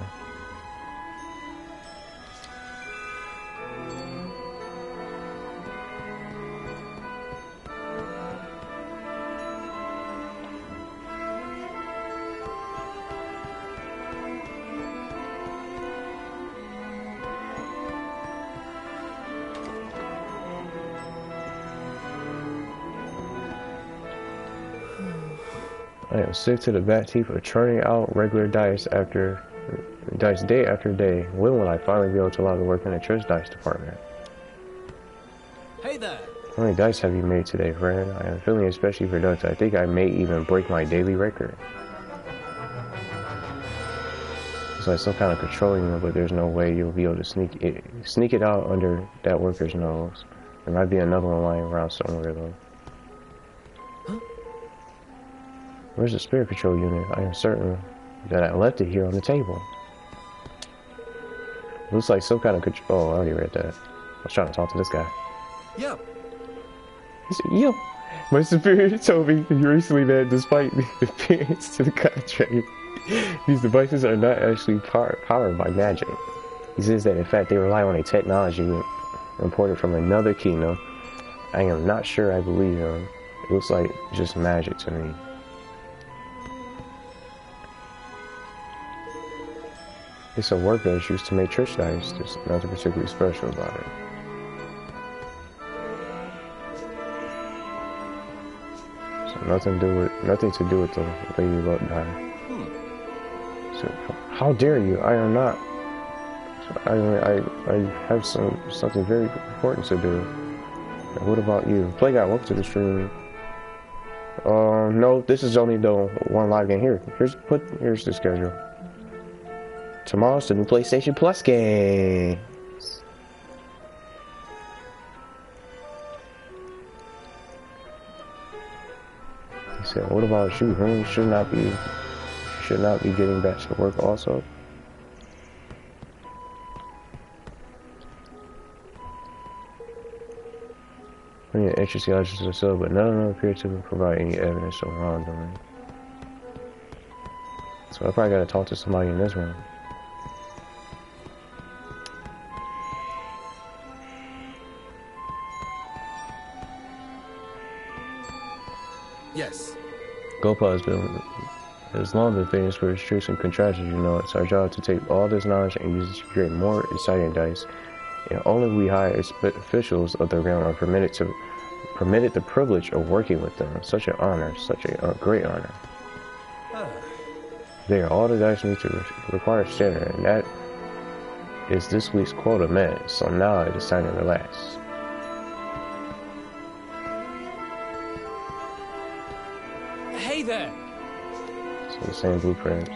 I am sick to the back teeth of churning out regular dice day after day. When will I finally be able to allow to work in the church dice department?
Hey there.
How many dice have you made today, friend? I am feeling especially productive. I think I may even break my daily record. It's like some kind of controlling you, but there's no way you'll be able to sneak it out under that worker's nose. There might be another one lying around somewhere though.
Huh?
Where's the spirit control unit? I am certain that I left it here on the table. Looks like some kind of control. Oh, I already read that. I was trying to talk to this guy.
Yep.
He said, "Yo, my superior told me recently that despite the appearance to the contract, these devices are not actually powered by magic. He says that in fact they rely on a technology imported from another kingdom. I am not sure I believe him. It looks like just magic to me." It's a workbench used to make church dice. There's nothing particularly special about it. So nothing to do with the Lady Luck die. So how dare you? I am not. I have something very important to do. And what about you? Play guy, welcome to the stream. No, this is only the one live game. Here's the schedule. Tomorrow's the new PlayStation Plus game. He said, "What about you? You should not be getting back to work also." Bring an interesting objects to the cell, but none of them appear to provide any evidence of wrongdoing. So I probably gotta talk to somebody in this room.
Yes.
Gopa has long been famous for its tricks and contraptions, you know. It's our job to take all this knowledge and use it to create more exciting dice. And only we high officials of the realm are permitted the privilege of working with them. Such an honor, such a great honor. There, all the dice need to require standard, and that is this week's quota met. So now it is time to relax.
Hey there.
So the same blueprints.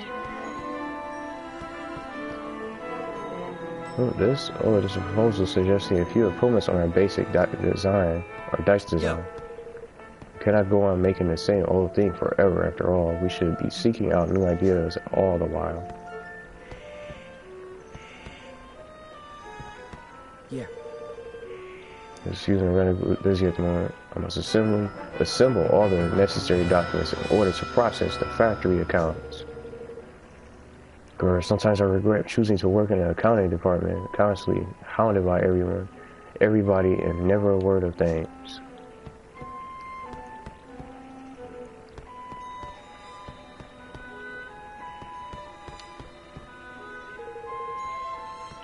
This is a proposal suggesting a few improvements on our basic dice design. We cannot go on making the same old thing forever. After all, we should be seeking out new ideas all the while.
Yeah.
Excuse me, I'm really busy at the moment. I must assemble all the necessary documents in order to process the factory accounts. Girl, sometimes I regret choosing to work in an accounting department, constantly hounded by everybody, and never a word of thanks.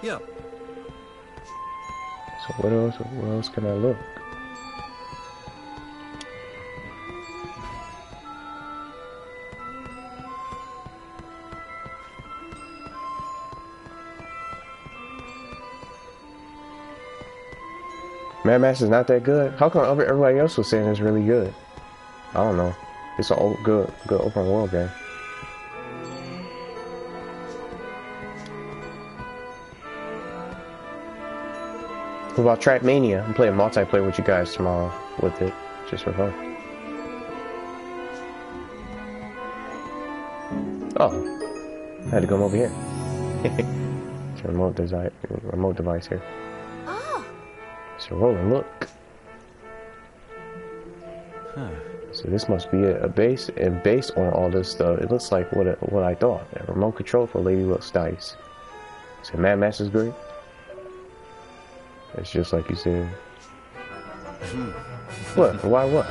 Yeah.
So where else can I look? Mad Max is not that good? How come everybody else was saying it's really good? I don't know. It's a good open world game. What about Trackmania? I'm playing multiplayer with you guys tomorrow with it, just for fun. Oh, I had to come over here. It's a remote device here.
Oh,
It's a rolling look.
Huh.
So this must be a base, and based on all this stuff, it looks like what I thought. A remote control for Lady Luck's dice. So Mad Max is great. It's just like you said. What? Why what?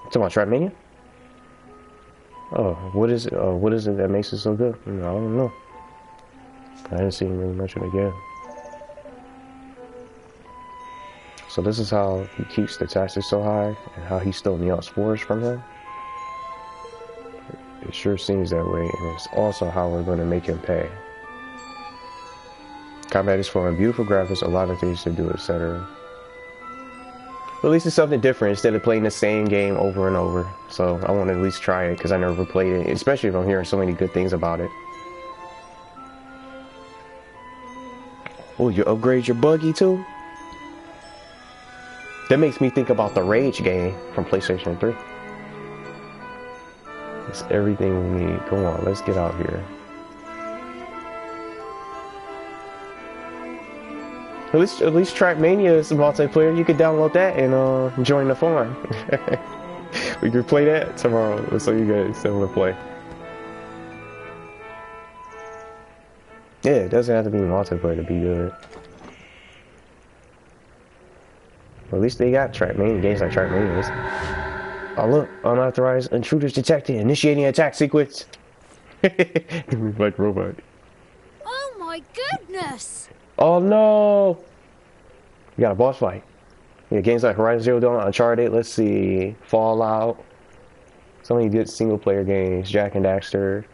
Talking about Trackmania? Oh, what is it? What is it that makes it so good? I don't know. I didn't see him really much of it again. So this is how he keeps the taxes so high and how he's stealing the spores from him. It sure seems that way, and it's also how we're going to make him pay. Combat is for beautiful graphics, a lot of things to do, etc. But at least it's something different instead of playing the same game over and over. So I want to at least try it because I never played it, especially if I'm hearing so many good things about it. Oh, you upgrade your buggy too? That makes me think about the Rage game from PlayStation 3. It's everything we need. Come on, let's get out here. At least Trackmania is multiplayer. You could download that and join the fun. We could play that tomorrow. Let's show you guys still want to play. Yeah, it doesn't have to be multiplayer to be good. Well, at least they got Trackmania games like Trackmania. Oh look, unauthorized intruders detected. Initiating attack sequence. Like robot.
Oh my goodness!
Oh no! We got a boss fight. Yeah, games like Horizon Zero Dawn, Uncharted, let's see, Fallout. So many good single player games, Jak and Daxter.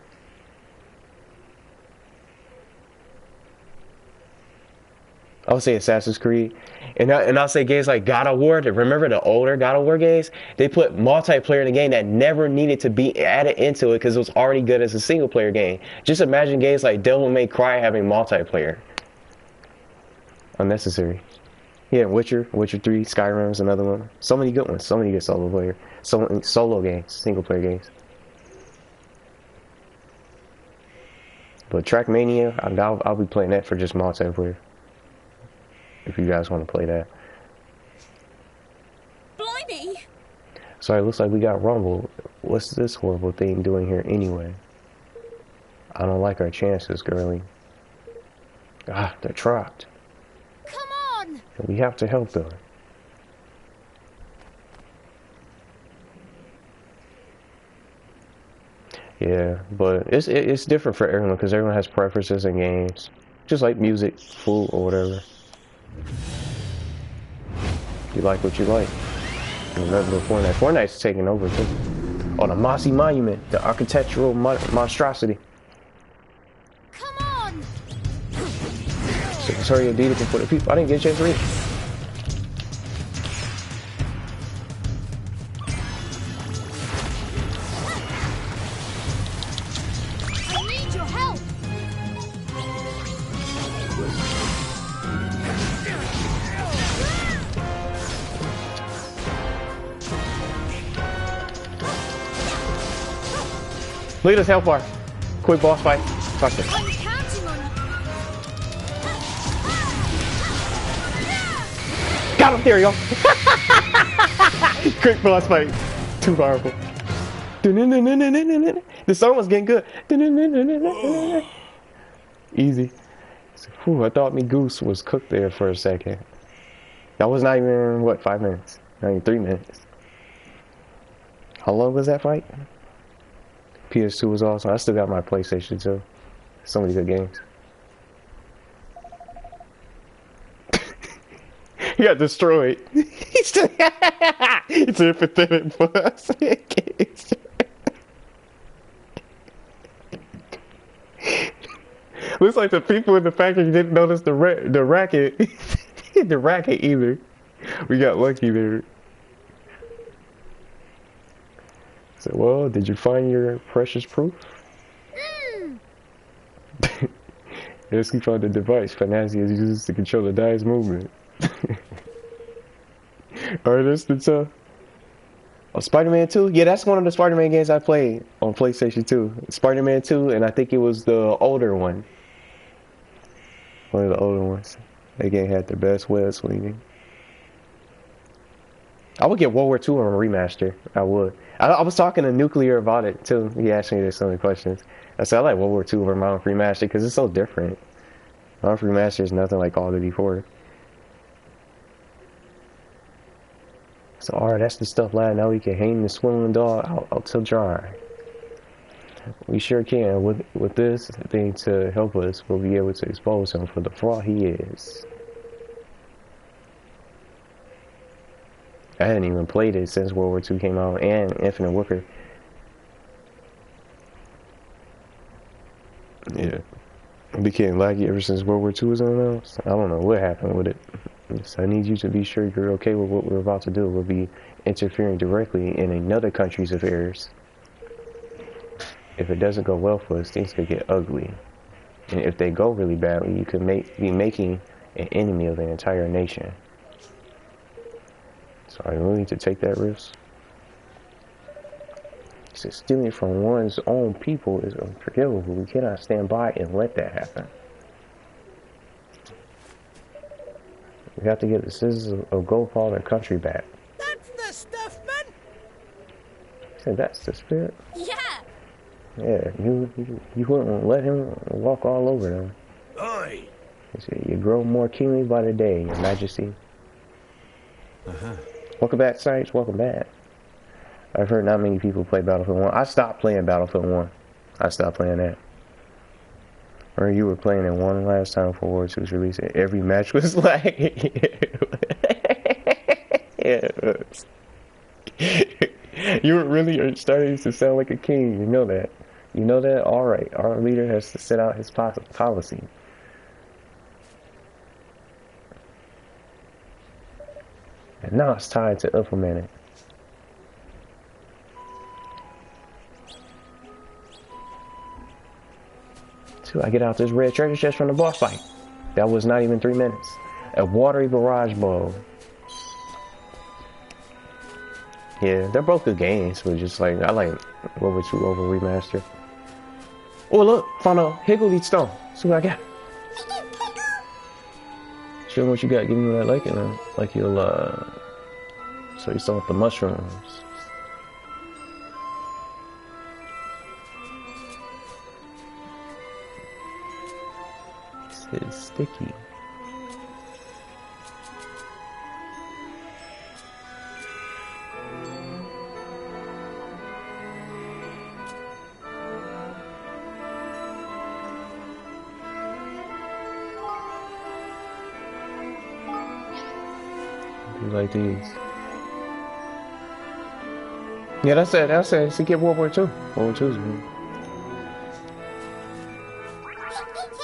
I would say Assassin's Creed. And I'll say games like God of War. Remember the older God of War games? They put multiplayer in the game that never needed to be added into it because it was already good as a single player game. Just imagine games like Devil May Cry having multiplayer. Unnecessary. Yeah, Witcher 3, Skyrim is another one. So many good ones. So many good solo player. Solo games, single player games. But Trackmania, I'll be playing that for just multiplayer. If you guys want to play that.
Blimey!
Sorry, it looks like we got Rumble. What's this horrible thing doing here anyway? I don't like our chances, girlie. Ah, they're trapped.
Come on!
We have to help them. Yeah, but it's different for everyone because everyone has preferences in games. Just like music, food, or whatever. You like what you like. And nothing but Fortnite. Fortnite's taking over too. Oh, the Mossy Monument, the architectural monstrosity.
Come on!
Secretary of Deed for the people. I didn't get a chance to read it.
I need your help!
Look at this health bar. Quick boss fight. Fuck this.
I'm counting on you.
Got him. There you go. Quick boss fight. Too powerful. The song was getting good. Easy. Whew, I thought me goose was cooked there for a second. That was not even, what, 5 minutes? Not even 3 minutes. How long was that fight? PS2 was awesome. I still got my PlayStation 2. So many good games. He got destroyed. It's a pathetic boss. Looks like the people in the factory didn't notice the racket. The racket either. We got lucky there. So, well, did you find your precious proof? Let's keep on the device. Fantasy is used to control the die's movement. Alright, that's the Oh, Spider-Man 2? Yeah, that's one of the Spider-Man games I played on PlayStation 2. Spider-Man 2, and I think it was the older one. One of the older ones. That game had the best web swinging. I would get World War II on a remaster. I would. I was talking to Nuclear about it too. He asked me so many questions. I said I like World War II over Modern Remaster because it's so different. Modern Remaster is nothing like Call of Duty 4. So alright, that's the stuff, lad. Now we can hang the swimming dog out till dry. We sure can. With this thing to help us, we'll be able to expose him for the fraud he is. I hadn't even played it since World War II came out, and Infinite Wicker. Yeah. It became laggy ever since World War II was announced. I don't know what happened with it. So I need you to be sure you're okay with what we're about to do. We'll be interfering directly in another country's affairs. If it doesn't go well for us, things could get ugly. And if they go really badly, you could be making an enemy of an entire nation. So are you willing to take that risk? He said, stealing from one's own people is unforgivable. We cannot stand by and let that happen. We have to get the citizens of Goldfall their country back.
That's the stuff, man.
He said, that's the spirit.
Yeah.
Yeah, you wouldn't let him walk all over them.
Aye.
He said, you grow more keenly by the day, Your Majesty. Welcome back, Science. Welcome back. I've heard not many people play Battlefield 1. I stopped playing Battlefield 1. I stopped playing that. Or you were playing it 1 last time for War 2's release, and every match was like... Yeah. You were really starting to sound like a king. You know that. You know that? Alright. Our leader has to set out his policy. And now it's time to implement it. So I get out this red treasure chest from the boss fight. That was not even 3 minutes. A watery barrage bow. Yeah, they're both good games, but just like, I like World War II over Remastered. Oh look, found a Higgledy stone. See what I got. Show me what you got. Give me what I like, and like you'll so you start with the mushrooms. It's sticky. Like these. Yeah, that's it. That's it. To get World War II. World War II's good.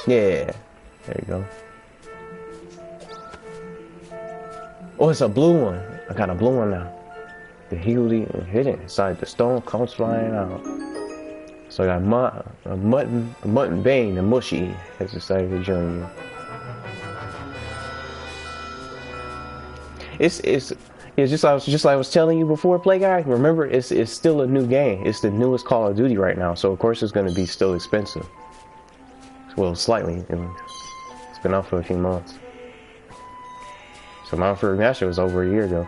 Yeah. There you go. Oh, it's a blue one. I got a blue one now. The Higgledy hidden inside the stone comes flying out. So I got a mutton vein, a mushy, has decided to join you. It's just like I was telling you before, Play Guy. Remember, it's still a new game. It's the newest Call of Duty right now, so of course it's going to be still expensive. Well, slightly. It's been out for a few months. So my first remaster was over a year ago.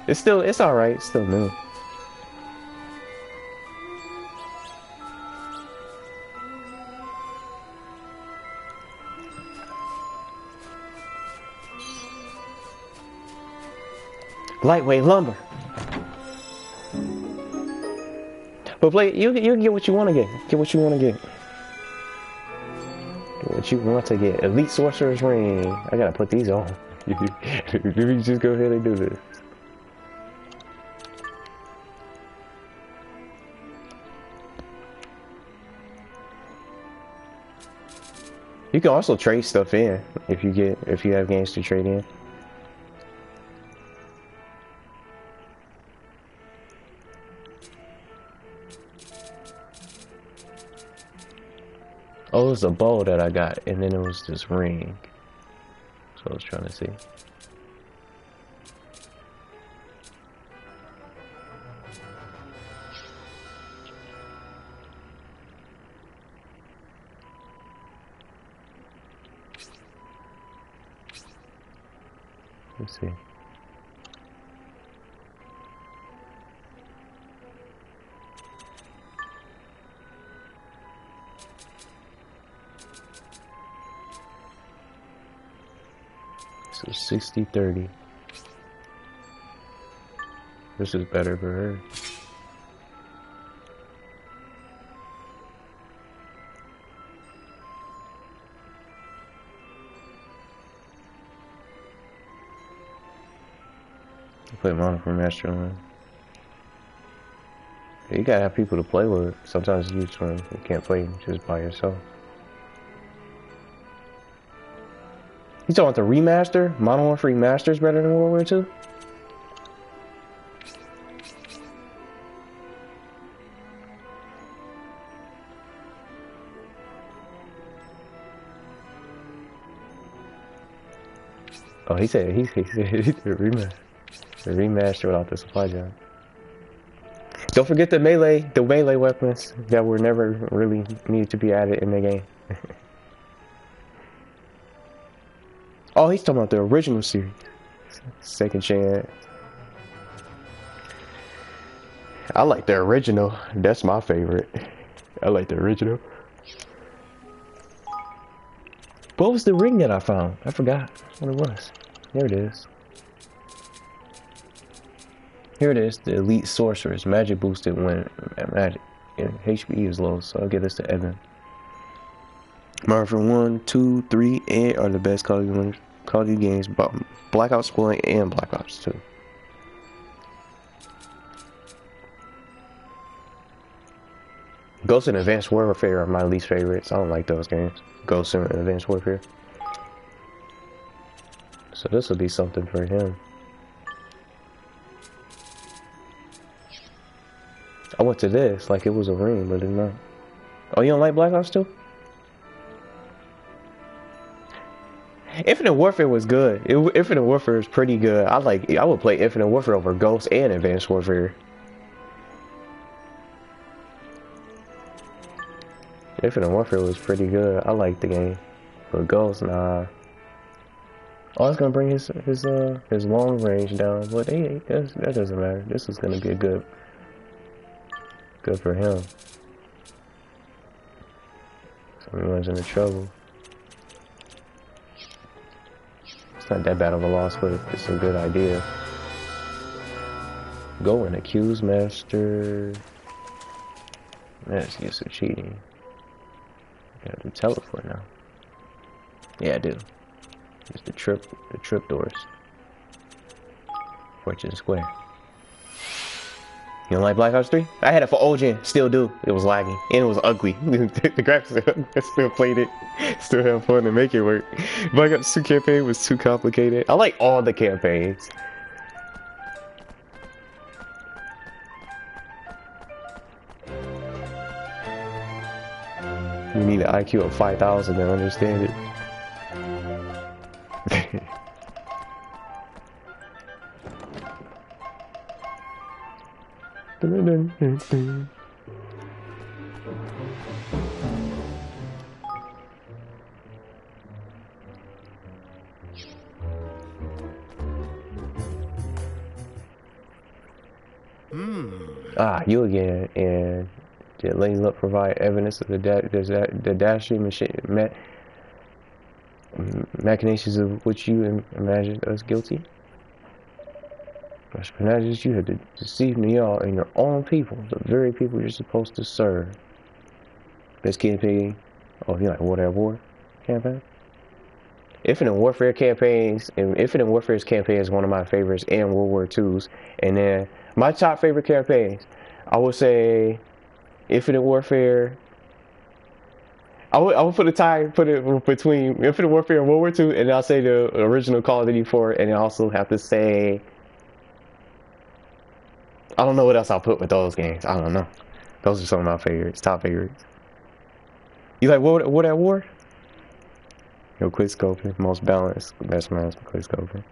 It's alright. It's still new. Lightweight lumber. But Play, you get what you want to get. Get what you want to get. Get what you want to get. Elite Sorcerer's Ring. I gotta put these on. Let me just go ahead and do this. You can also trade stuff in if you have games to trade in. Oh, it was a bow that I got, and then it was this ring. So I was trying to see. Let's see. So 60-30. This is better for her. Put Modern Warfare Master on. You gotta have people to play with. Sometimes you can't play just by yourself. You talking about the remaster? Modern Warfare Remaster is better than World War II? Oh, he said he did the remaster without the supply drop. Don't forget the melee weapons that were never really needed to be added in the game. Oh, he's talking about the original series. Second Chance. I like the original. That's my favorite. I like the original. What was the ring that I found? I forgot what it was. There it is. Here it is, the Elite Sorceress. Magic boosted when magic and HP is low, so I'll give this to Evan. Marvel 1, 2, 3, and are the best Call of Duty games, but Black Ops 1 and Black Ops 2. Ghost and Advanced Warfare are my least favorites. I don't like those games. Ghost and Advanced Warfare. So this will be something for him. I went to this like it was a ring, but it's not. Oh, you don't like Black Ops 2? Infinite Warfare was good. Infinite Warfare is pretty good. I would play Infinite Warfare over Ghost and Advanced Warfare. Infinite Warfare was pretty good. I liked the game. But Ghost, nah. Oh, it's gonna bring his long range down, but hey, that doesn't matter. This is gonna be a good for him. So he runs into trouble. It's not that bad of a loss, but it's a good idea. Go and accuse Master. Let's get some cheating. Gotta do teleport now. Yeah, I do. It's the trip doors. Fortune Square. You don't like Black Ops 3? I had it for OGen, still do. It was laggy, and it was ugly. The graphics, I still played it. Still have fun to make it work. Black Ops 2 campaign was too complicated. I like all the campaigns. You need an IQ of 5,000 to understand it. You again, and did Lady Luck provide evidence of the dastardly machinations of which you imagined us guilty? Machinations you had deceived me all and your own people, the very people you're supposed to serve. Best campaign. Oh, you like World at War campaign? Infinite Warfare campaigns, and Infinite Warfare's campaign is one of my favorites, and World War II's. And then my top favorite campaigns, I would say Infinite Warfare. I would put it between Infinite Warfare and World War II, and I'll say the original Call of Duty 4, and I also have to say, I don't know what else I'll put with those games. I don't know. Those are some of my favorites, top favorites. You like World at War? No, quick scoping, most balanced, best man's quick scoping.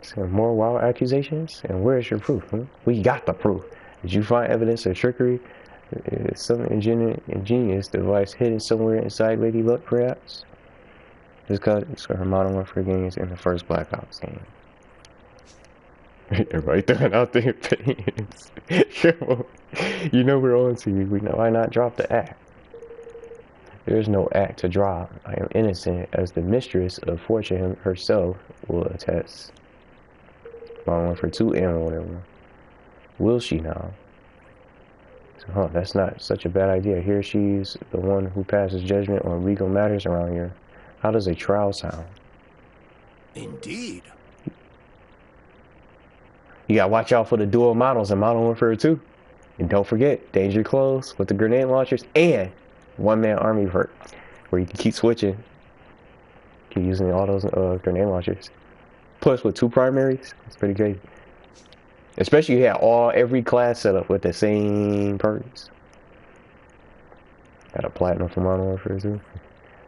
So more wild accusations? And where is your proof? We got the proof. Did you find evidence of trickery? Some ingenious device hidden somewhere inside Lady Luck, perhaps? This cause her Modern Warfare games in the first Black Ops game. Everybody throwing out their opinions. You know we're on to you. We know why not drop the act. There is no act to drop. I am innocent, as the mistress of fortune herself will attest. Modern Warfare 2 and whatever. Will she now? So, huh, that's not such a bad idea. Here she's the one who passes judgment on legal matters around here. How does a trial sound?
Indeed.
You gotta watch out for the dual models in Modern Warfare 2. And don't forget, danger close with the grenade launchers and one-man army vert, where you can keep switching. Keep using all those grenade launchers. Plus with 2 primaries, it's pretty great. Especially you have every class set up with the same perks. Got a platinum for Modern Warfare 2.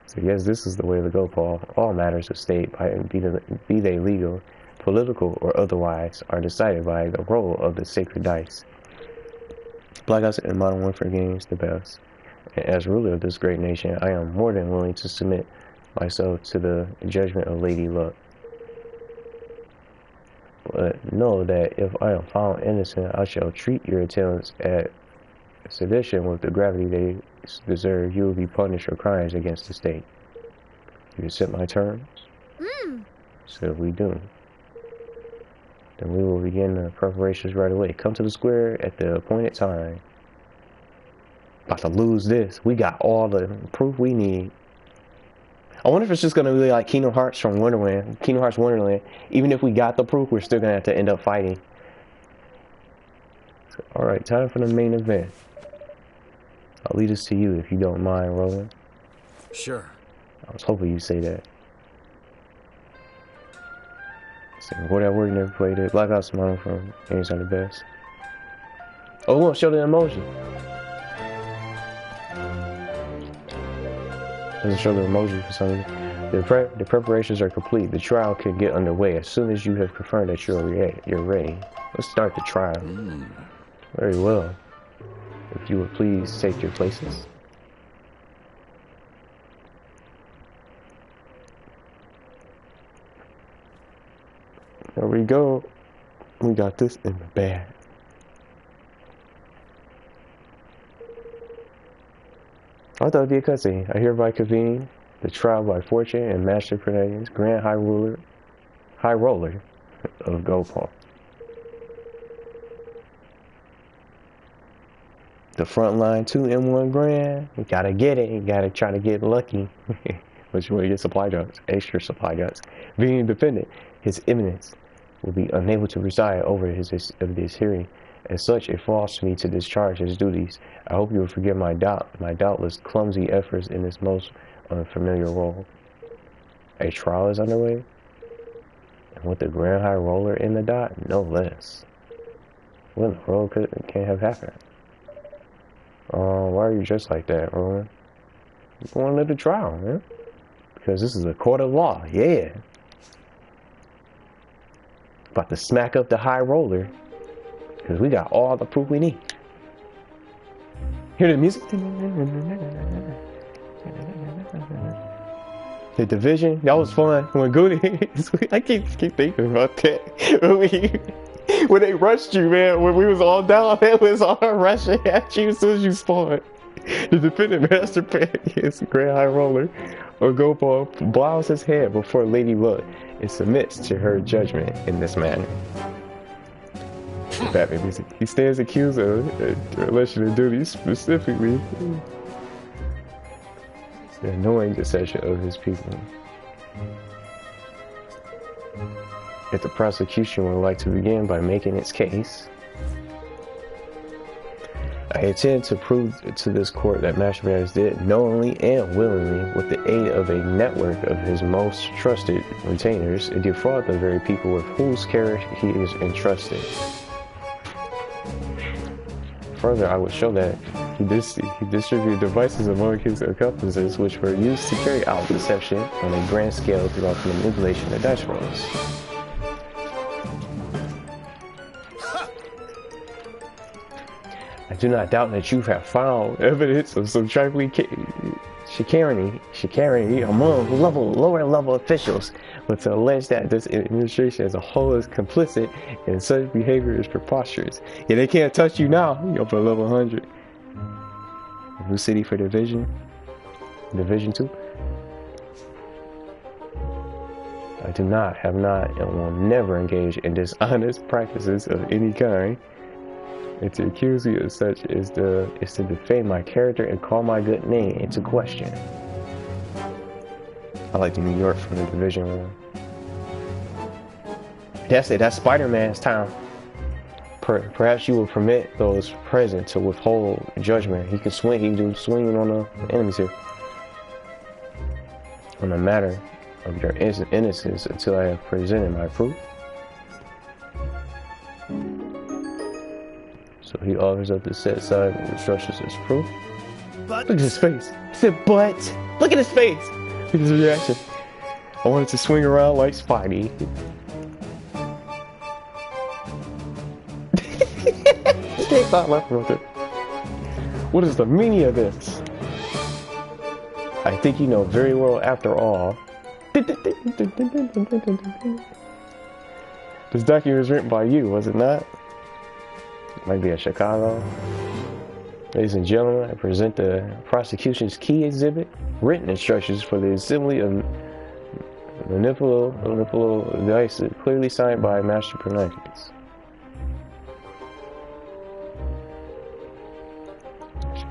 So yes, this is the way to go, Paul. All matters of state, be they legal, political, or otherwise, are decided by the roll of the sacred dice. Black Ops and Modern Warfare games the best. And as ruler of this great nation, I am more than willing to submit myself to the judgment of Lady Luck. But know that if I am found innocent, I shall treat your attempts at sedition with the gravity they deserve. You will be punished for crimes against the state. You accept my terms? So if we do, then we will begin the preparations right away. Come to the square at the appointed time. About to lose this. We got all the proof we need. I wonder if it's just going to be like Kingdom Hearts from Wonderland. Kingdom Hearts Wonderland. Even if we got the proof, we're still going to have to end up fighting. So, alright, time for the main event. I'll lead us to you if you don't mind, Roland.
Sure.
I was hoping you'd say that. So, what that word never played it. Black Ops Modern from games are the best. Oh, we won't show the emoji. Doesn't show the emoji for some reason. The preparations are complete. The trial can get underway as soon as you have confirmed that you're ready. Let's start the trial. Very well. If you would please take your places. There we go. We got this in the bag. I thought it'd be a cutscene. I hereby convene the trial by fortune and master protagonist, Grand High Roller of Gopal. The front line 2 M1 Grand. You gotta get it. You gotta try to get lucky. But you want to get supply drops, extra supply drops. Being independent, His Eminence will be unable to preside over this hearing. As such, it falls to me to discharge his duties. I hope you will forgive my doubtless clumsy efforts in this most unfamiliar role. A trial is underway, and with the Grand High Roller in the dot, no less. What in the world can't have happened? Why are you dressed like that, Roland? You're going to the trial, man. Because this is a court of law, yeah. About to smack up the High Roller. Because we got all the proof we need. Hear the music? The Division, that was fun. When Goonies, I keep thinking about that. When they rushed you, man, when we was all down, it was all rushing at you as soon as you spawned. The defendant master is Grand High Roller, or Gopal, bows his head before Lady Luck and submits to her judgment in this manner. Batman music. He stands accused of relation to duty, specifically the annoying deception of his people. If the prosecution would like to begin by making its case, I intend to prove to this court that Master Barris did knowingly and willingly, with the aid of a network of his most trusted retainers, defraud the very people with whose care he is entrusted. Further, I would show that he distributed devices among his accomplices which were used to carry out deception on a grand scale throughout the manipulation of dice rolls. I do not doubt that you have found evidence of some trifling chicanery among lower level officials, but to allege that this administration as a whole is complicit in such behavior is preposterous. Yeah, they can't touch you now. You're up at level 100. New city for Division 2. I have not, and will never engage in dishonest practices of any kind. And to accuse you of such is to defame my character and call my good name into question. I like the New York from the Division Room. That's it. That's Spider-Man's town. Perhaps you will permit those present to withhold judgment. He can swing. He can do swinging on the enemies here. On the matter of your innocence until I have presented my proof. So he offers up the set side instructions as proof.
But
Look at his face. He said, but look at his face. Look at his reaction. I wanted to swing around like Spidey. Can't stop laughing with it. What is the meaning of this? I think you know very well after all. This document was written by you, was it not? Might be a Chicago. Ladies and gentlemen, I present the prosecution's key exhibit, written instructions for the assembly of manipulable devices, clearly signed by Master Pernicious.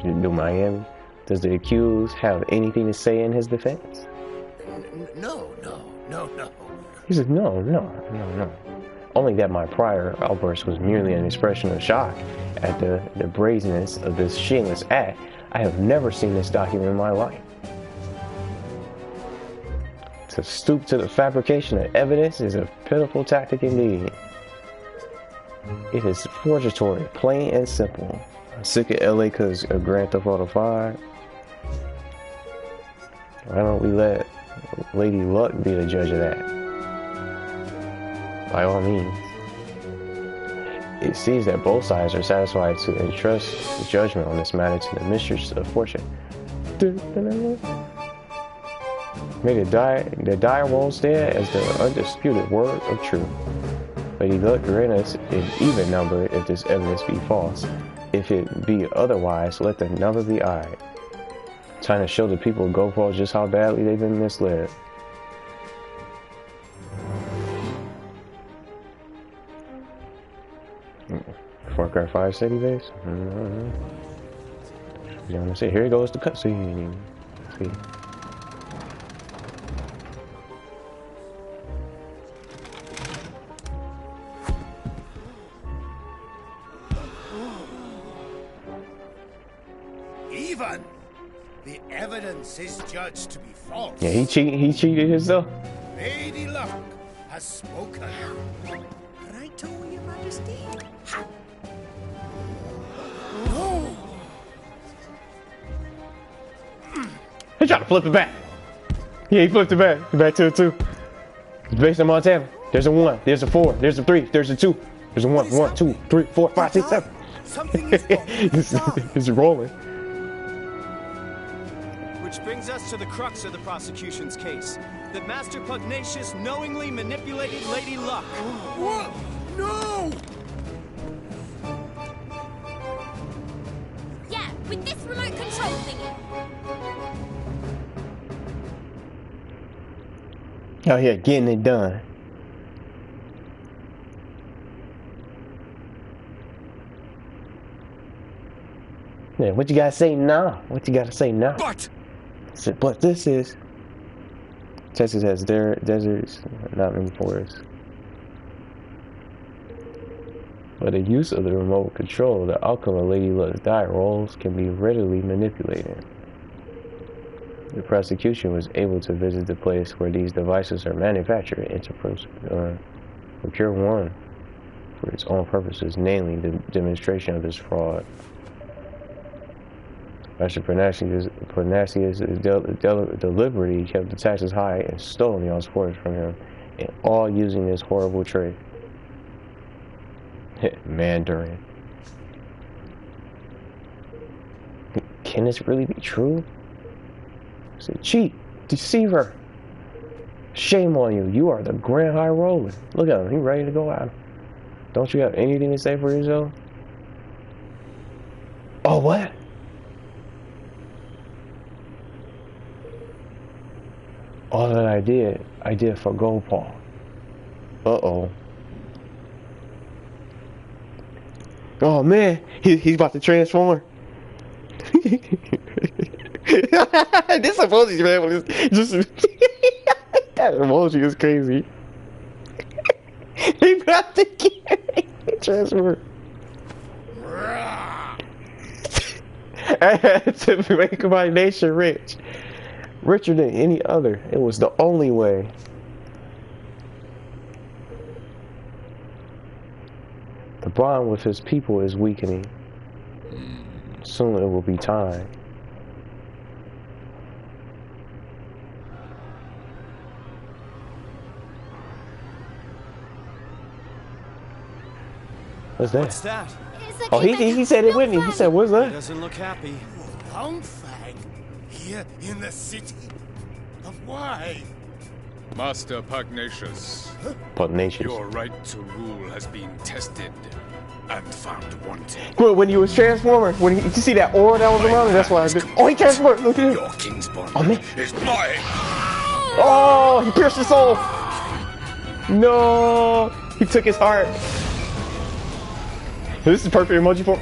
Do Miami? Does the accused have anything to say in his defense?
no.
He said, no. Only that my prior outburst was merely an expression of shock at the brazenness of this shameless act. I have never seen this document in my life. To stoop to the fabrication of evidence is a pitiful tactic indeed. It is forgitory, plain and simple. I'm sick of LA because of Grand Theft Auto 5. Why don't we let Lady Luck be the judge of that? By all means. It seems that both sides are satisfied to entrust the judgment on this matter to the mistress of fortune. May the dire won't stand as the undisputed word of truth. Lady Luck grant us an even number if this evidence be false. If it be otherwise, let the number be odd. Trying to show the people of GoPro just how badly they've been misled. Far Cry 5 city base? You know what I'm saying? Here goes the cutscene. See.
Even the evidence is judged to be false.
Yeah, he cheated himself.
Lady Luck has spoken. Right, Your Majesty? No!
He tried to flip it back. Yeah, he flipped it back. Back to a 2. It's based in Montana. There's a 1, there's a 4, there's a 3, there's a 2. There's a 1, 2, 3, 4, 5, 6, 7.
Something is wrong.
It's rolling.
Which brings us to the crux of the prosecution's case. That Master Pugnacious knowingly manipulated Lady Luck.
What? No!
Yeah, with this remote control thingy.
Oh yeah, getting it done. Yeah, what you gotta say now? What you gotta say now? But this is Texas has deserts, not many forests. By the use of the remote control, the outcome of Lady Luck's die rolls can be readily manipulated. The prosecution was able to visit the place where these devices are manufactured and to procure one for its own purposes, namely the demonstration of this fraud. Master Pernicious deliberately kept the taxes high and stole the sports from him, and all using this horrible trade. Mandarin. Can this really be true? Say, cheat, deceiver. Shame on you. You are the Grand High Roller. Look at him. He's ready to go out. Don't you have anything to say for yourself? Oh, what? All that I did for Gold Paul. Uh-oh. Oh man, he's about to transform. This emoji, man, was just that emoji is crazy. He about to get transform. I had to make my nation rich, richer than any other. It was the only way. The bond with his people is weakening. Soon it will be time. What's that?
What's that?
It's a
Oh, he said it with me. He said, "What's
He
that?"
doesn't look happy.
Longfang? Here in the city? Of why?
Master Pugnacious,
Pugnacious.
your right to rule has been tested and found wanting.
Well, when he was transforming, when you see that aura that was around him, that's why I did. Oh, he transformed. Look at him.
Your king's bond
Oh man.
is mine.
Oh, he pierced his soul. No, he took his heart. This is perfect emoji for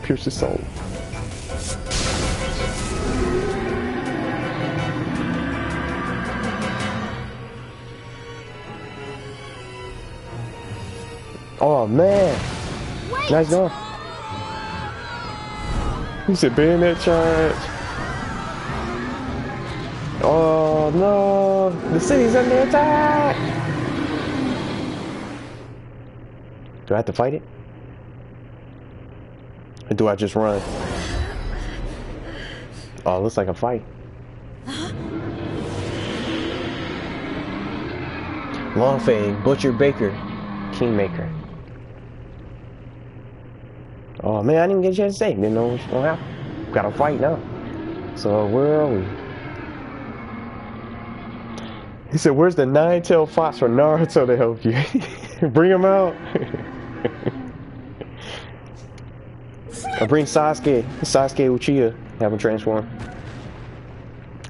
pierce his soul. Oh man,
Wait.
nice going. He said bayonet charge. Oh no, the city's under attack. Do I have to fight it? Or do I just run? Oh, it looks like a fight. Longfang, Butcher Baker, Kingmaker. Oh man, I didn't even get a chance to say. Didn't know what's gonna happen. Gotta fight now. So where are we? He said, "Where's the nine-tailed fox for Naruto to help you? Bring him out." I bring Sasuke Uchiha, have him transform.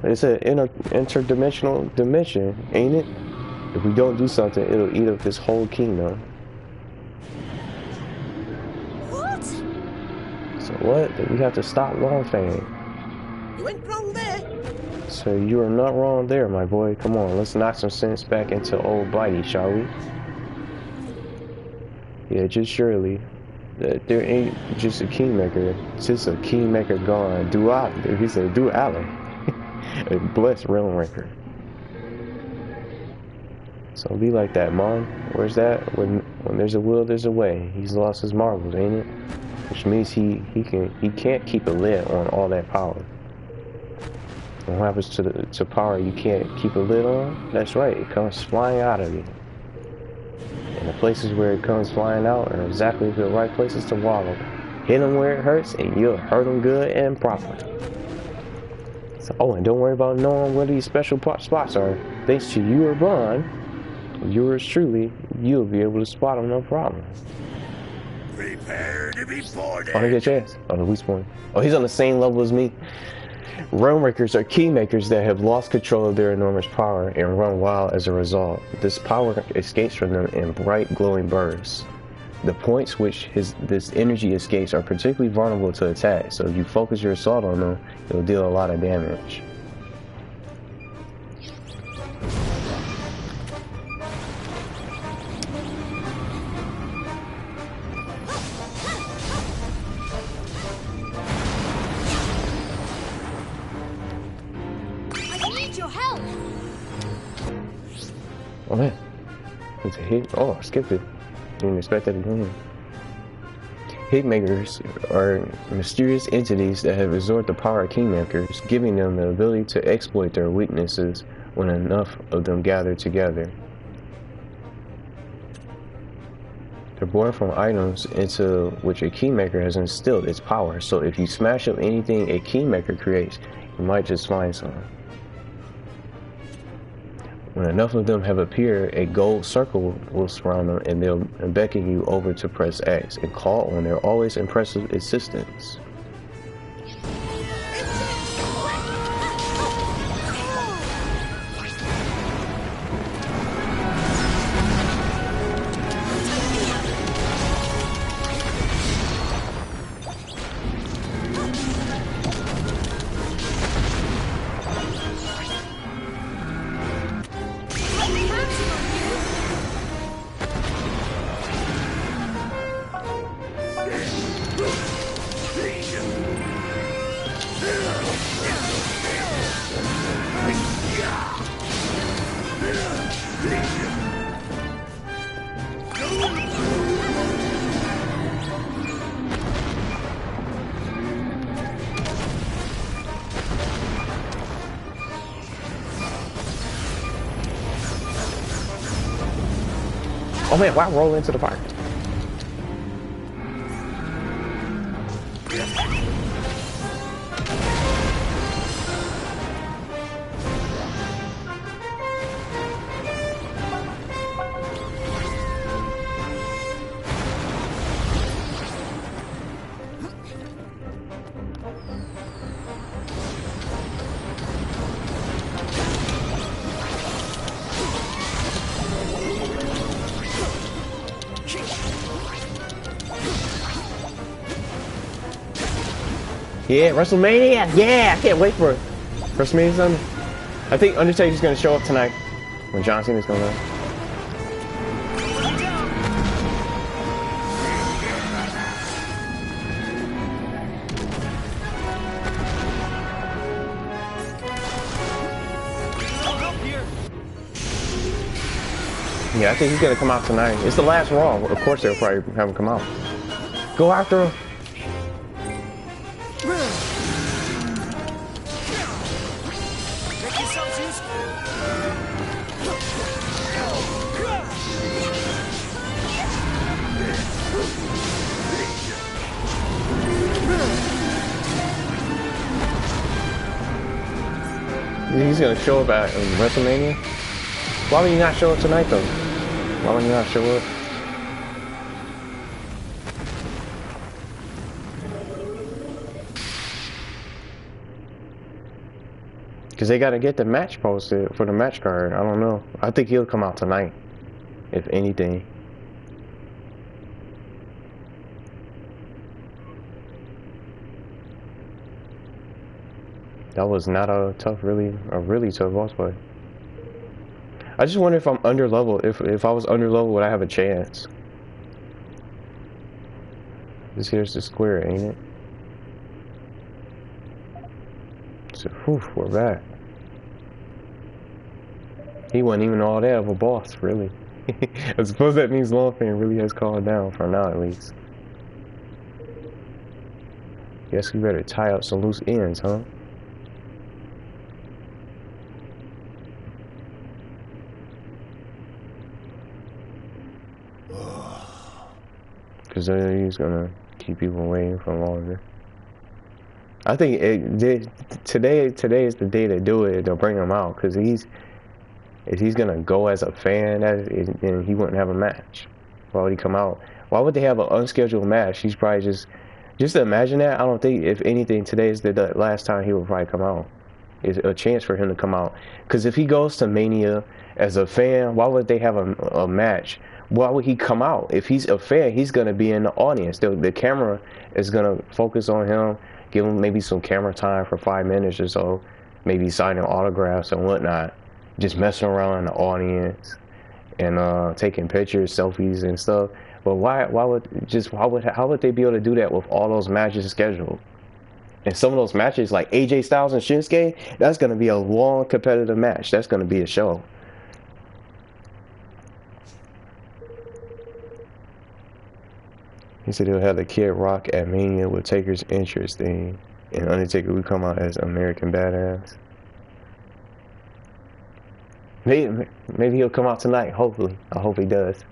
It's an interdimensional dimension, ain't it? If we don't do something, it'll eat up this whole kingdom.
What?
So what? We have to stop Longfang.
You went wrong there.
So you are not wrong there, my boy. Come on, let's knock some sense back into old Bitey, shall we? Yeah, just surely. There ain't just a kingmaker, it's just a kingmaker gone. He said, do Allah. A blessed realm ranker. So be like that, Mom. Where's that? When there's a will, there's a way. He's lost his marbles, ain't it? Which means he can't keep a lid on all that power. What happens to power you can't keep a lid on? That's right, it comes flying out of you. And the places where it comes flying out are exactly the right places to wallow. Hit them where it hurts, and you'll hurt them good and proper. So, oh, and don't worry about knowing where these special spots are. Thanks to you or Bond, yours truly, you'll be able to spot them no problem.
Prepare to be boarded.
Oh, I get a chance. Oh, the weak point. Oh, he's on the same level as me. Realm Breakers are keymakers that have lost control of their enormous power and run wild as a result. This power escapes from them in bright, glowing bursts. The points which this energy escapes are particularly vulnerable to attack, so if you focus your assault on them, it'll deal a lot of damage. Oh man, it's a hit. Oh, I skipped it. Didn't expect that again. Hitmakers are mysterious entities that have absorbed the power of kingmakers, giving them the ability to exploit their weaknesses when enough of them gather together. They're born from items into which a kingmaker has instilled its power, so if you smash up anything a kingmaker creates, you might just find some. When enough of them have appeared, a gold circle will surround them and they'll beckon you over to press X and call on their always impressive assistance. Oh man, why roll into the fire? Yeah, WrestleMania! Yeah, I can't wait for it. WrestleMania Sunday. I think Undertaker's gonna show up tonight when John Cena's going on. Yeah, I think he's gonna come out tonight. It's the last Raw. Of course, they'll probably have him come out. Go after him. He's gonna show up at WrestleMania. Why would he not show up tonight though? Why would he not show up? Because they gotta get the match posted for the match card. I don't know. I think he'll come out tonight, if anything. That was not a really tough boss fight. I just wonder if I'm under level. If I was under level, would I have a chance? This here's the square, ain't it? So, whew, we're back. He wasn't even all that of a boss, really. I suppose that means Longfang really has calmed down, for now at least. Guess we better tie up some loose ends, huh? Because he's gonna keep people waiting for longer. I think today is the day to do it. They'll bring him out because if he's gonna go as a fan, then he wouldn't have a match. Why would he come out? Why would they have an unscheduled match? He's probably just to imagine that. I don't think, if anything, today is the last time he will probably come out. It's a chance for him to come out. Because if he goes to Mania as a fan, why would they have a match? Why would he come out? If he's a fan, he's gonna be in the audience. The camera is gonna focus on him. Give him maybe some camera time for 5 minutes or so. Maybe signing autographs and whatnot. Just messing around in the audience and taking pictures, selfies and stuff. But how would they be able to do that with all those matches scheduled? And some of those matches, like AJ Styles and Shinsuke, that's gonna be a long competitive match. That's gonna be a show. He said he'll have the Kid Rock at Mania with Taker's interest thing, and Undertaker would come out as American Badass. Maybe he'll come out tonight, hopefully. I hope he does.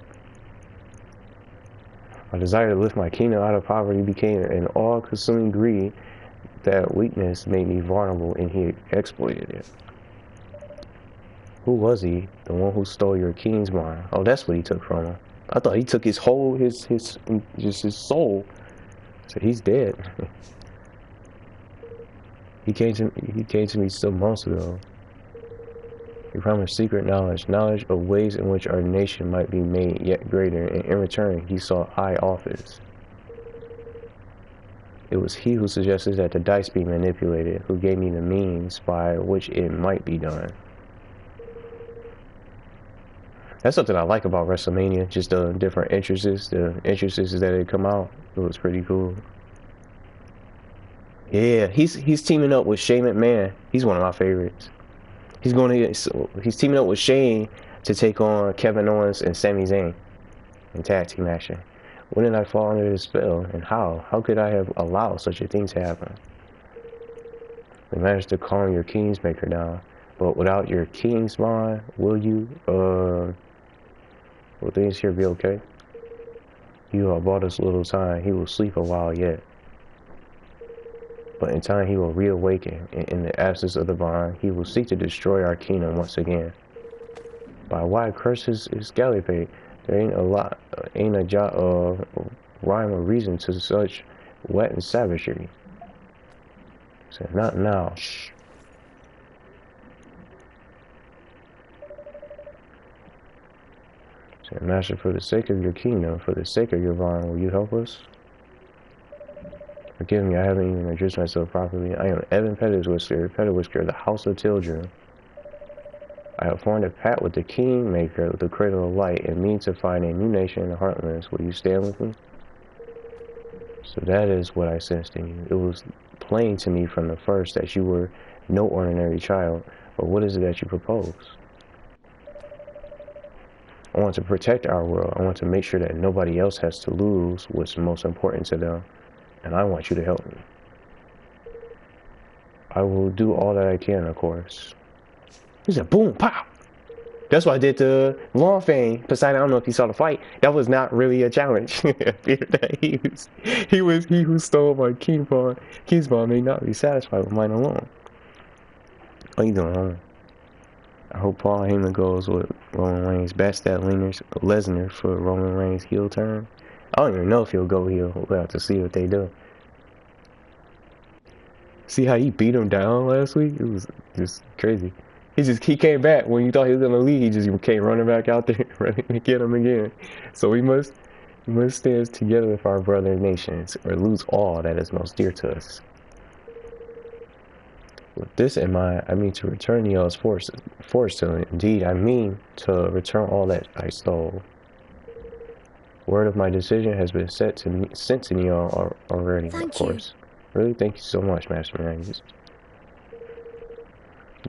My desire to lift my kingdom out of poverty became an all-consuming greed. That weakness made me vulnerable, and he exploited it. Who was he? The one who stole your king's mind. Oh, that's what he took from him. I thought he took his whole, his soul. So he's dead. He came to me some months ago. He promised secret knowledge of ways in which our nation might be made yet greater, and in return he sought high office. It was he who suggested that the dice be manipulated, who gave me the means by which it might be done. That's something I like about WrestleMania, just the different entrances, that they come out. It was pretty cool. Yeah, he's teaming up with Shane McMahon. He's one of my favorites. He's teaming up with Shane to take on Kevin Owens and Sami Zayn. and tag team action. When did I fall under this spell, and how? How could I have allowed such a thing to happen? We managed to calm your Kingsmaker down, but without your King's bond, will things here be okay? You have bought us a little time. He will sleep a while yet. But in time he will reawaken, and in the absence of the bond, he will seek to destroy our kingdom once again. By why curses is Gallifrey? There ain't a jot of rhyme or reason to such wet and savagery. So not now. Shh. So, Master, for the sake of your kingdom, for the sake of your bond, will you help us? Forgive me, I haven't even addressed myself properly. I am Evan Pettiwhisker of the House of Tildrum. I have formed a pact with the Kingmaker of the Cradle of Light and mean to find a new nation in the Heartlands. Will you stand with me? So that is what I sensed in you. It was plain to me from the first that you were no ordinary child. But what is it that you propose? I want to protect our world. I want to make sure that nobody else has to lose what's most important to them. And I want you to help me. I will do all that I can, of course. He said, boom, pop. That's what I did to Longfang. Poseidon, I don't know if you saw the fight. That was not really a challenge. he who stole my King's bond may not be satisfied with mine alone. What are you doing, homie? I hope Paul Heyman goes with Roman Reigns. Backstab Lesnar for Roman Reigns heel turn. I don't even know if he'll go heel. We'll have to see what they do. See how he beat him down last week? It was just crazy. He came back when you thought he was gonna leave. He just came running back out there, running to get him again. So we must stand together with our brother nations, or lose all that is most dear to us. With this in mind, I mean to return y'all's force to it. Indeed, I mean to return all that I stole. Word of my decision has been sent to y'all already, of course. Really, thank you so much, Master Magnus.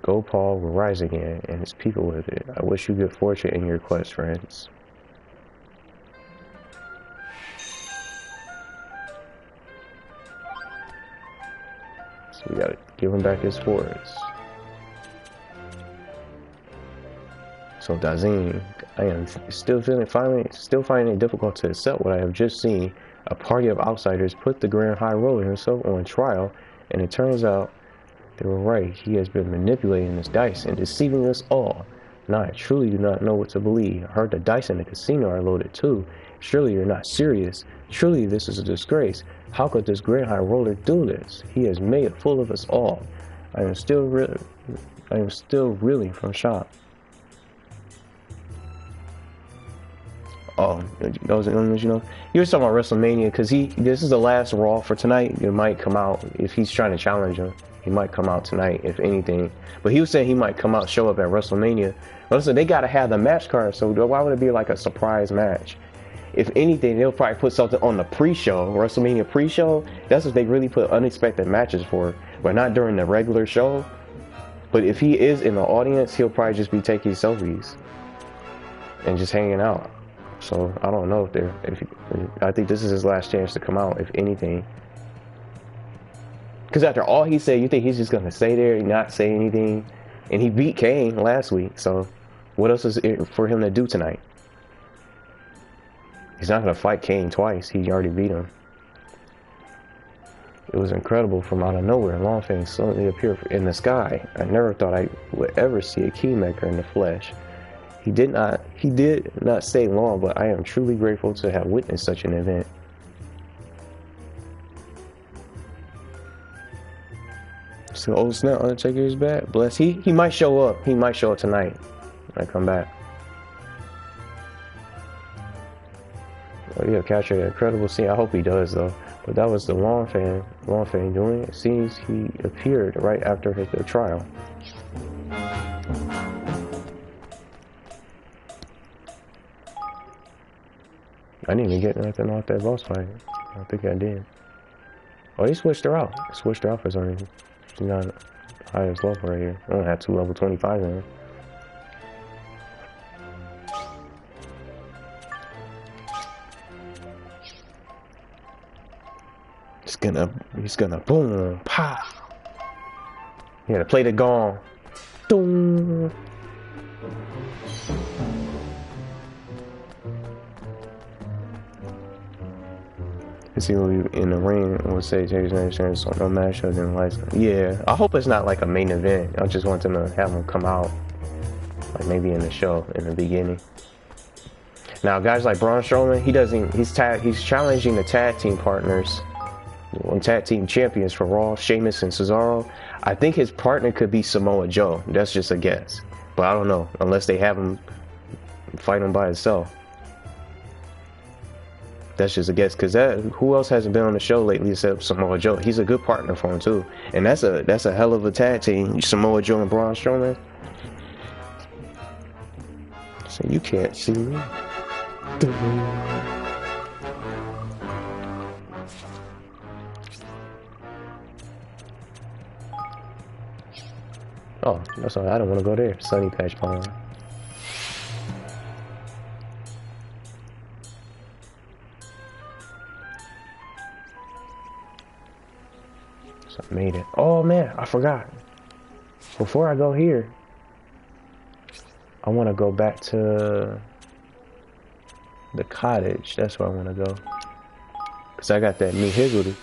Go Paul will rise again, and his people with it. I wish you good fortune in your quest, friends. So we gotta give him back his force. So Dazine, I am still finding it difficult to accept what I have just seen. A party of outsiders put the Grand High Roller himself on trial, and it turns out they were right. He has been manipulating his dice and deceiving us all. Now I truly do not know what to believe. I heard the dice in the casino are loaded too. Surely you're not serious. Truly this is a disgrace. How could this Grand High Roller do this? He has made a fool of us all. I am still reeling from shock. Oh, those you know. He was talking about WrestleMania because this is the last Raw for tonight. It might come out if he's trying to challenge him. He might come out tonight, if anything. But he was saying he might come out, show up at WrestleMania. But listen, they gotta have the match card, so why would it be like a surprise match? If anything, they'll probably put something on the pre-show, WrestleMania pre-show. That's what they really put unexpected matches for, but not during the regular show. But if he is in the audience, he'll probably just be taking selfies and just hanging out. So I don't know I think this is his last chance to come out, if anything. Because after all he said, you think he's just gonna stay there and not say anything? And he beat Kane last week, so what else is it for him to do tonight? He's not gonna fight Kane twice. He already beat him. It was incredible. From out of nowhere, Longfang suddenly appeared in the sky. I never thought I would ever see a Kingmaker in the flesh. He did not stay long, but I am truly grateful to have witnessed such an event. So old snap, Undertaker is back. Bless. He might show up. He might show up tonight when I come back. Oh yeah, capture an incredible scene. I hope he does though. But that was the Longfang doing it. It seems he appeared right after the trial. I didn't even get nothing off that boss fight. I don't think I did. Oh, he switched her out. He switched her out for some reason. She's not highest level right here. I don't have 2 level 25 in her. He's gonna boom, pop. You gotta play the gong. Doom. Is he in the ring and would say Jay's name so no matchup then lights. Yeah, I hope it's not like a main event. I just want them to have him come out like maybe in the show in the beginning. Now guys like Braun Strowman, he's challenging the tag team partners, tag team champions for Raw, Sheamus and Cesaro. I think his partner could be Samoa Joe. That's just a guess, but I don't know unless they have him fight him by himself. That's just a guess, because who else hasn't been on the show lately except Samoa Joe? He's a good partner for him too, and that's a hell of a tag team. Samoa Joe and Braun Strowman. So you can't see me. Oh, that's all. I don't want to go there. Sunny Patch Pond. So I made it. Oh man, I forgot. Before I go here, I want to go back to the cottage. That's where I want to go. Because I got that new Higgledy.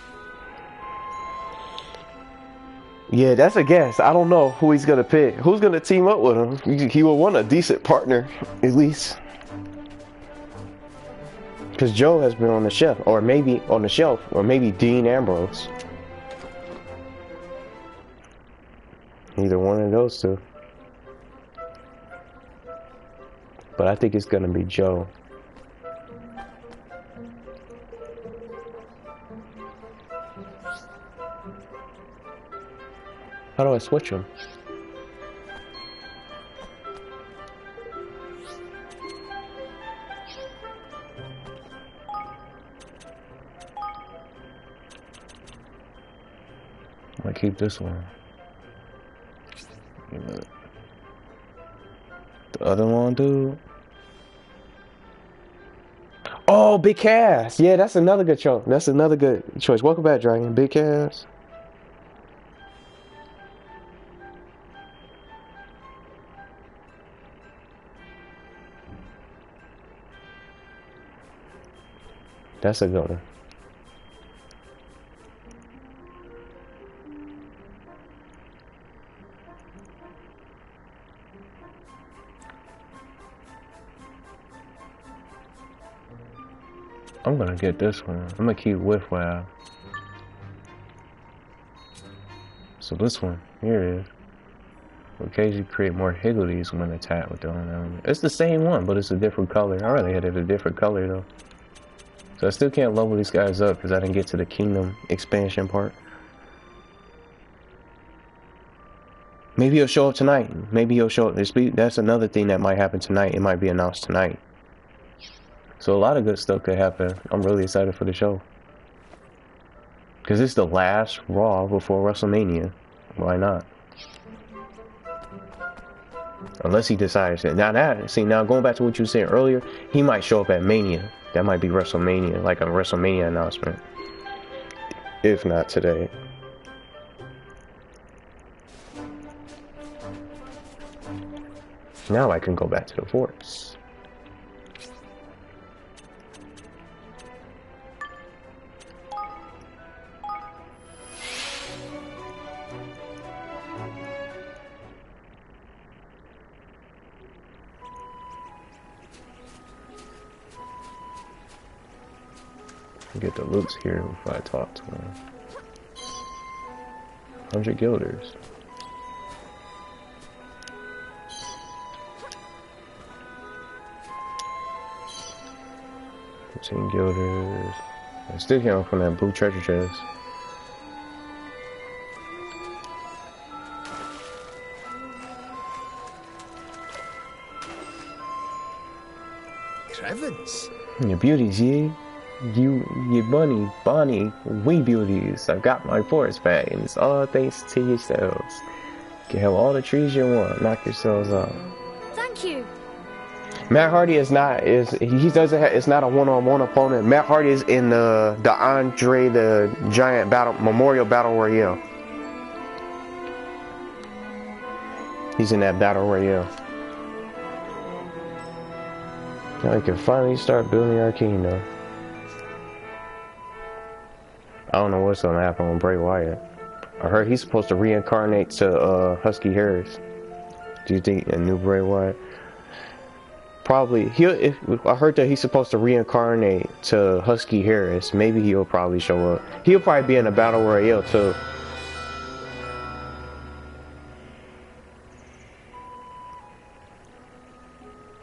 Yeah, that's a guess. I don't know who he's going to pick. Who's going to team up with him? He will want a decent partner, at least. Because Joe has been on the shelf. Or maybe on the shelf. Or maybe Dean Ambrose. Either one of those two. But I think it's going to be Joe. How do I switch them? I keep this one. The other one, dude. Oh, Big Cass. Yeah, that's another good choice. That's another good choice. Welcome back, Dragon. Big Cass. That's a good one. I'm gonna get this one. I'm gonna keep with Wow. So this one, here it is. Will occasionally create more Higgledies when attacked with their own element. It's the same one, but it's a different color. I really had it a different color though. So I still can't level these guys up because I didn't get to the Kingdom expansion part. Maybe he'll show up tonight. Maybe he'll show up. That's another thing that might happen tonight. It might be announced tonight. So a lot of good stuff could happen. I'm really excited for the show. Because it's the last Raw before WrestleMania. Why not? Unless he decides that. Now going back to what you were saying earlier, he might show up at Mania. That might be WrestleMania, like a WrestleMania announcement. If not today. Now I can go back to the forts. Get the loops here before I talk to him. 100 guilders. 15 guilders. I still can't from that blue treasure chest.
Crevens.
Your beauties, yeah. You Bonnie, we beauties. I've got my forest back, and it's all thanks to yourselves. You can have all the trees you want. Knock yourselves out.
Thank you.
Matt Hardy is not he doesn't have, it's not a one-on-one opponent. Matt Hardy is in the Andre the Giant battle Memorial Battle Royale. He's in that battle royale. Now we can finally start building our kingdom. I don't know what's gonna happen with Bray Wyatt. I heard he's supposed to reincarnate to Husky Harris. Do you think a new Bray Wyatt? Probably. I heard that he's supposed to reincarnate to Husky Harris. Maybe he'll probably show up. He'll probably be in a battle royale too.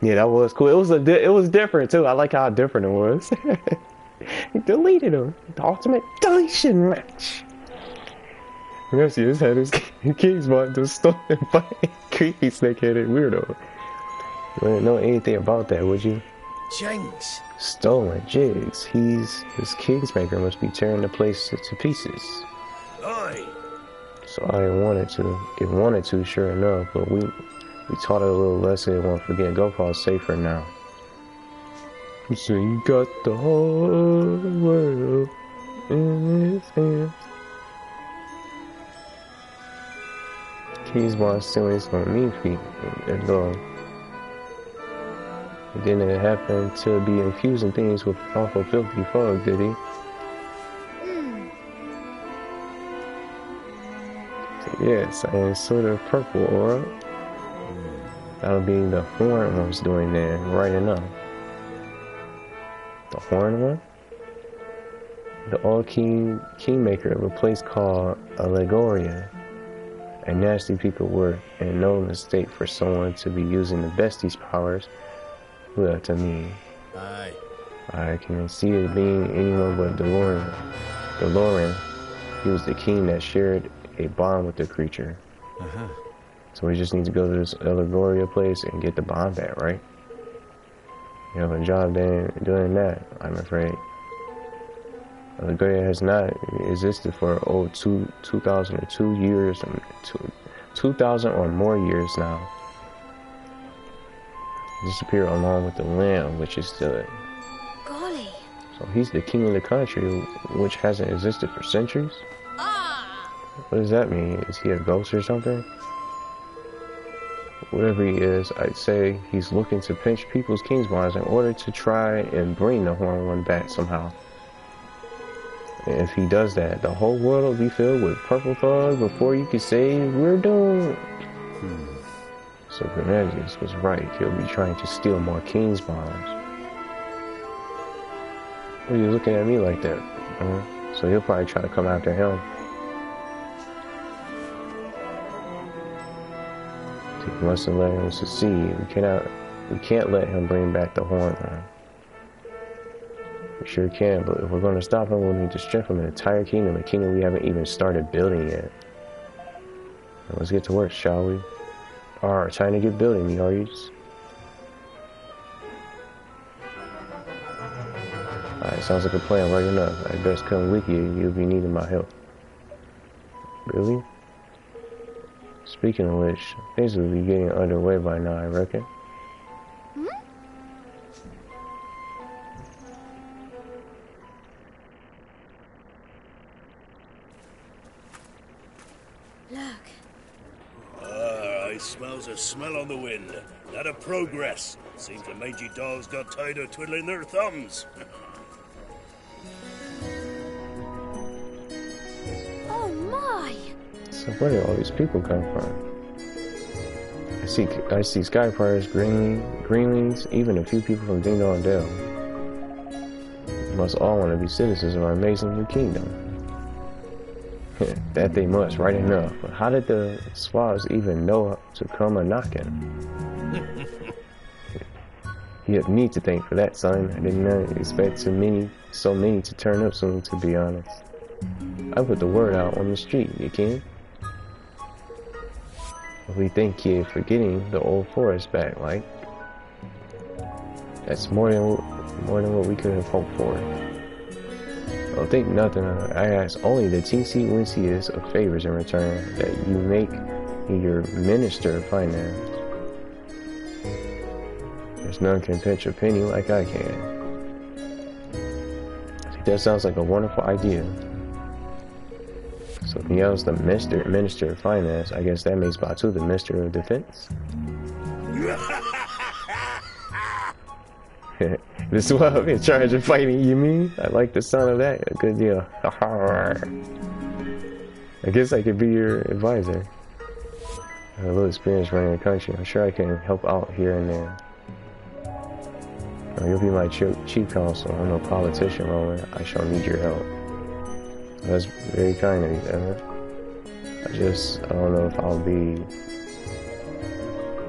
Yeah, that was cool. It was different too. I like how different it was. He deleted him. The ultimate deletion match. Mercy his head is Kingsman just stolen by creepy snake-headed weirdo. You wouldn't know anything about that, would you?
Jinx.
Stolen jigs. His Kingsmaker must be tearing the place to pieces.
Aye.
So I wanted to, sure enough, but we taught it a little lesson and won't forget. GoPro's safer now. So you got the whole world in his hands. Kingsman still is on me feet. He didn't happen to be infusing things with awful filthy fog, did he? So yes, and sort of purple aura. That'll be the horn one's doing there, right enough. The horn one? The old kingmaker of a place called Allegoria. A nasty people were in no mistake for someone to be using the bestie's powers. Well, to me.
Aye.
I can see it being anyone but DeLorean. He was the king that shared a bond with the creature. So we just need to go to this Allegoria place and get the bond back, right? You have a job doing that, I'm afraid. Allegoria has not existed for 2,002 years, 2,000 or more years now. Disappear along with the land, which is still.
Golly.
So he's the king of the country, which hasn't existed for centuries? What does that mean? Is he a ghost or something? Whatever he is, I'd say he's looking to pinch people's Kingsmans in order to try and bring the Horn One back somehow. And if he does that, the whole world will be filled with purple fog before you can say we're doomed. So Grenadius was right. He'll be trying to steal more Kingsmans. What are you looking at me like that? So he'll probably try to come after him. He must have let him succeed. We can't let him bring back the Horn One. We sure can, but if we're going to stop him, we'll need to strengthen an entire kingdom, a kingdom we haven't even started building yet. Now let's get to work, shall we? Alright, time to get building, me Argus. Alright, sounds like a plan, right enough. I best come with you, you'll be needing my help. Really? Speaking of which, things will be getting underway by now, I reckon.
I smells a smell on the wind. That of progress. Seems the mangy dogs got tired of twiddling their thumbs.
Oh my!
So where do all these people come from? I see Skyfires, Greenlings, even a few people from Ding Dong Dell. They must all want to be citizens of our amazing new kingdom. That they must, right enough. But how did the swabs even know to come a-knocking? You have me to thank for that, son. I did not expect so many to turn up soon, to be honest. I put the word out on the street, you king. We think you're forgetting the old forest back, like. That's more than what we could have hoped for. Don't think nothing of it. I ask only the teensy-winsiest of favors in return, that you make me your minister of finance. There's none can pinch a penny like I can. I think that sounds like a wonderful idea. So if he else the Minister of Finance, I guess that makes Batu the Minister of Defense. This is what I'm in charge of fighting, you mean? I like the sound of that. A good deal. I guess I could be your advisor. I have a little experience running a country. I'm sure I can help out here and there. You'll be my chief counsel. I'm no politician, Roland. I shall need your help. That's very kind of you, Evan. I don't know if I'll be...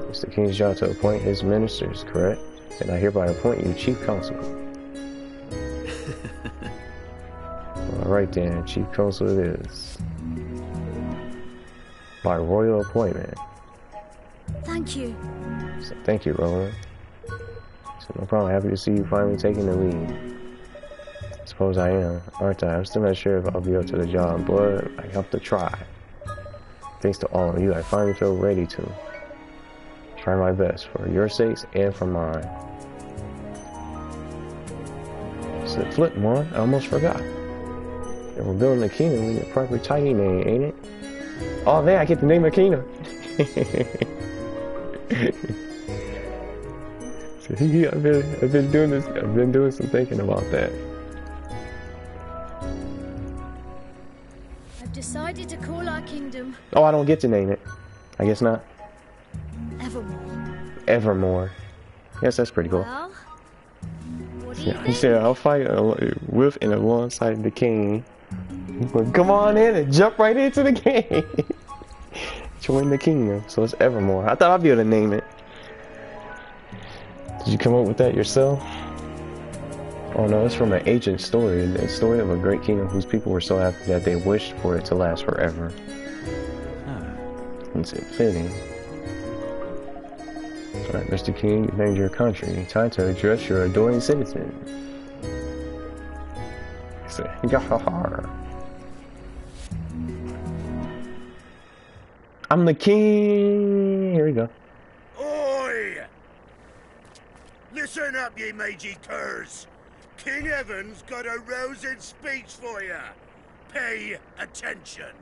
It's the king's job to appoint his ministers, correct? And I hereby appoint you chief counsel. Alright then, chief counsel it is. By royal appointment.
Thank you.
So thank you, Roland. So no problem, happy to see you finally taking the lead. I suppose I am, aren't I? I'm still not sure if I'll be up to the job, but I have to try. Thanks to all of you, I finally feel ready to. Try my best, for your sakes and for mine. So flip, man, I almost forgot. And we're building a kingdom with a proper tiny name, ain't it? Oh man, I get to name a kingdom. So I've been doing this. I've been doing some thinking about that.
I've decided to call our kingdom
Oh, I don't get to name it. I guess not.
Evermore.
Evermore. Yes, that's pretty cool.
Well, what do you
Yeah, he
think?
said, I'll fight with and alongside the king. But come on in and jump right into the game. Join the kingdom. So it's Evermore. I thought I'd be able to name it. Did you come up with that yourself? Oh no, it's from an ancient story. The story of a great kingdom whose people were so happy that they wished for it to last forever. It's fitting. Alright, Mr. King, you've named your country. Time to address your adoring citizens. Say, Yahar. I'm the king. Here we go.
Oi! Listen up, ye mangy curs. King Evan's got a rousing speech for you. Pay attention.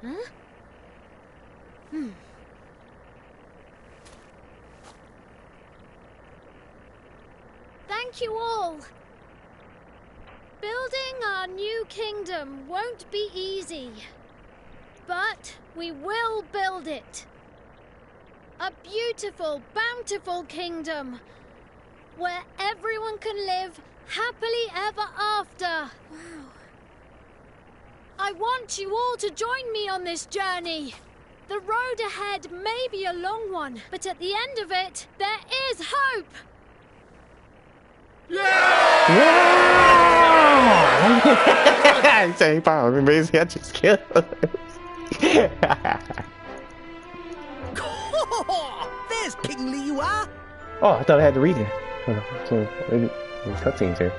Huh? Thank you all. Building our new kingdom won't be easy, but we will build it. A beautiful, bountiful kingdom where everyone can live happily ever after. Wow. I want you all to join me on this journey. The road ahead may be a long one, but at the end of it, there is hope.
I say, "Power, amazing! I just killed."
There's Kingly you are!
Oh, I thought I had to read it. So, cutscenes here.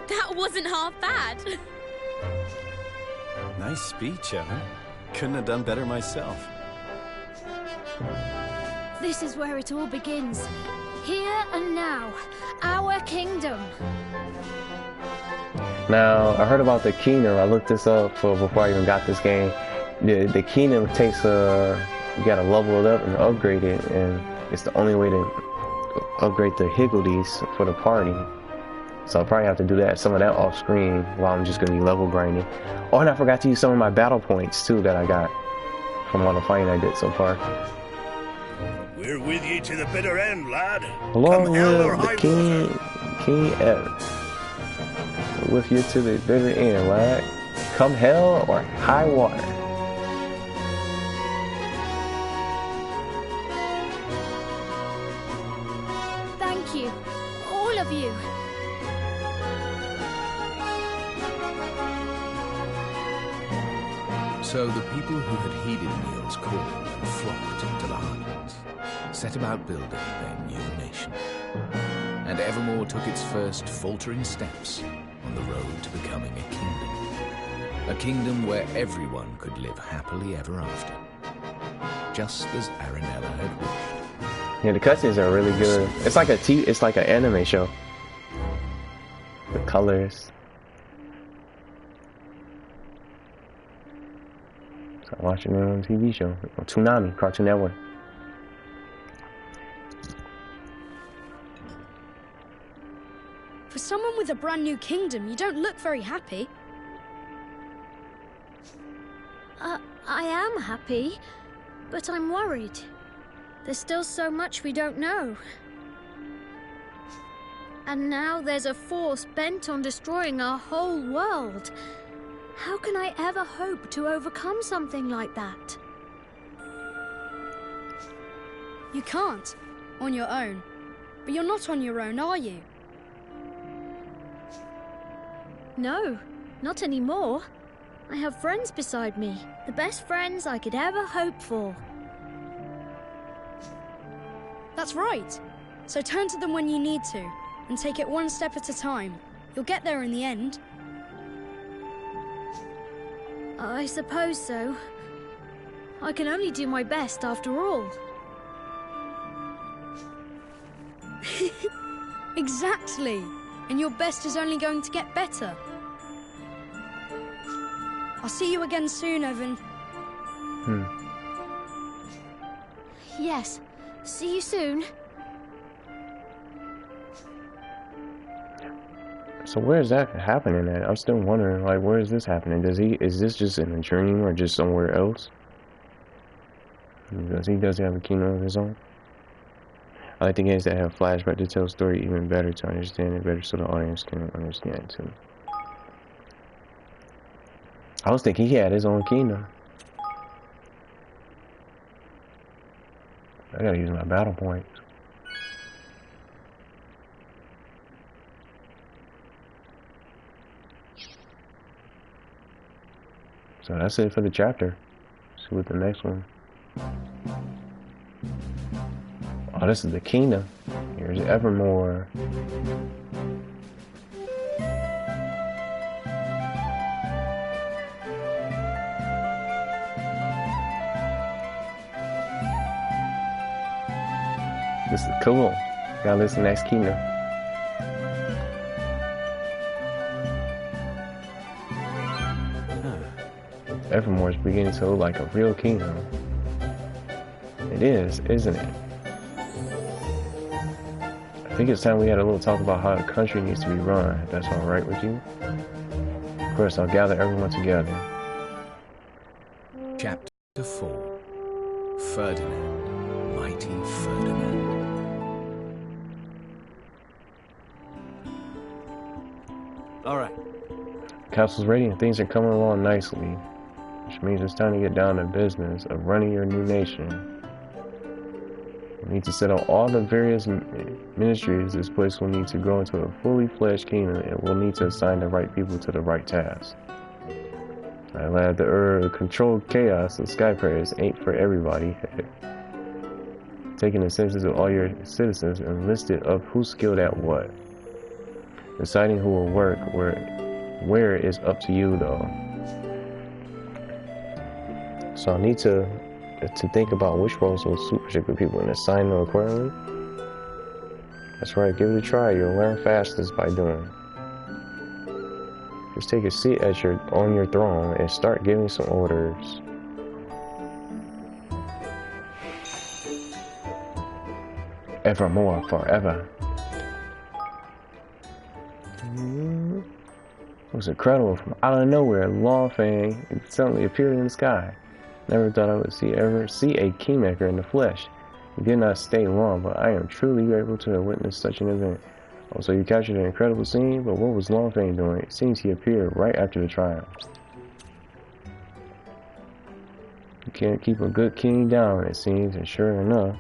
That wasn't half bad.
Nice speech, Evan. Couldn't have done better myself.
This is where it all begins. Here and now, our kingdom.
Now, I heard about the kingdom. I looked this up before I even got this game. The kingdom takes you gotta level it up and upgrade it, and it's the only way to upgrade the higgledies for the party. So I'll probably have to do that, some of that off screen while I'm just gonna be level grinding. Oh, and I forgot to use some of my battle points too that I got from all the fighting I did so far.
We're with you to the bitter end, lad.
Along
Come hell or
with the
high
King Evan. With you to the bitter end, lad. Come hell or high water.
Thank you, all of you.
So the people who had heeded Neil's call and flocked to the Heartlands set about building their new nation. And Evermore took its first faltering steps on the road to becoming a kingdom. A kingdom where everyone could live happily ever after. Just as Aranella had wished.
Yeah, the cutscenes are really good. It's like it's like an anime show. The colors. So I'm watching it on TV show. On Toonami, Cartoon Network.
For someone with a brand new kingdom, you don't look very happy.
I am happy, but I'm worried. There's still so much we don't know. And now there's a force bent on destroying our whole world. How can I ever hope to overcome something like that?
You can't, on your own. But you're not on your own, are you?
No, not anymore. I have friends beside me, the best friends I could ever hope for.
That's right. So turn to them when you need to, and take it one step at a time. You'll get there in the end.
I suppose so. I can only do my best after all.
Exactly. And your best is only going to get better. I'll see you again soon, Evan.
Yes. See you soon.
So where is that happening at? I'm still wondering, like, where is this happening? Is this just in a dream or just somewhere else? Because does he have a kingdom of his own? I like the games that have flashback to tell the story even better, to understand it better, so the audience can understand it too. I was thinking he had his own kingdom. I gotta use my battle points. So that's it for the chapter. See what the next one. Oh, this is the kingdom. Here's Evermore. This is cool. Now this is the next kingdom. Evermore is beginning to look like a real kingdom. It is, isn't it? I think it's time we had a little talk about how the country needs to be run, if that's alright with you. Of course, I'll gather everyone together.
Chapter 4. Ferdinand, Mighty Ferdinand.
Alright.
Castle's ready and things are coming along nicely, which means it's time to get down to business of running your new nation. We need to set up all the various ministries. This place will need to grow into a fully fledged kingdom, and we'll need to assign the right people to the right tasks. I'll add the controlled chaos of Skyprayers ain't for everybody. Taking the census of all your citizens and listed of who's skilled at what. Deciding who will work where is up to you though. So I need to think about which roles will suit particular people and assign them accordingly. That's right, give it a try. You'll learn fastest by doing. Just take a seat at on your throne and start giving some orders. Evermore, forever. It was incredible. From out of nowhere, Longfang suddenly appeared in the sky. Never thought I would ever see a kingmaker in the flesh. He did not stay long, but I am truly grateful to have witnessed such an event. Also, you captured an incredible scene, but what was Longfang doing? It seems he appeared right after the trial. You can't keep a good king down, it seems, and sure enough,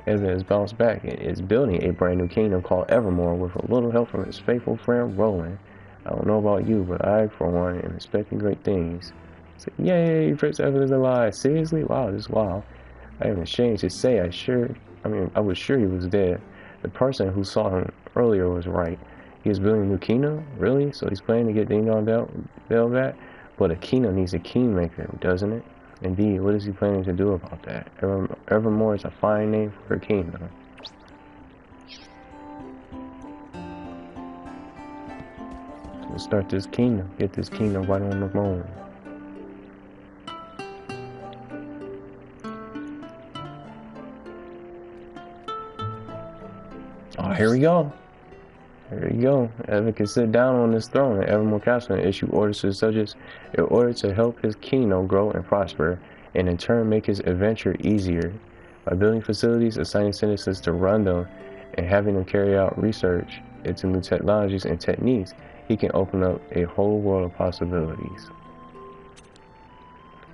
Evan has bounced back and is building a brand new kingdom called Evermore with a little help from his faithful friend Roland. I don't know about you, but I, for one, am expecting great things. So, yay, Prince Evan is alive. Seriously? Wow, this is wild. I am ashamed to say I was sure he was dead. The person who saw him earlier was right. He is building a new kingdom? Really? So he's planning to get Ding Dong Bell back? But a kingdom needs a kingmaker, doesn't it? Indeed, what is he planning to do about that? Evermore is a fine name for a kingdom. Let's start this kingdom. Get this kingdom right on the roll. Oh, here we go. There you go. Evan can sit down on this throne at Evermore Castle and issue orders to his subjects in order to help his kingdom grow and prosper, and in turn make his adventure easier. By building facilities, assigning citizens to run them, and having them carry out research into new technologies and techniques, he can open up a whole world of possibilities.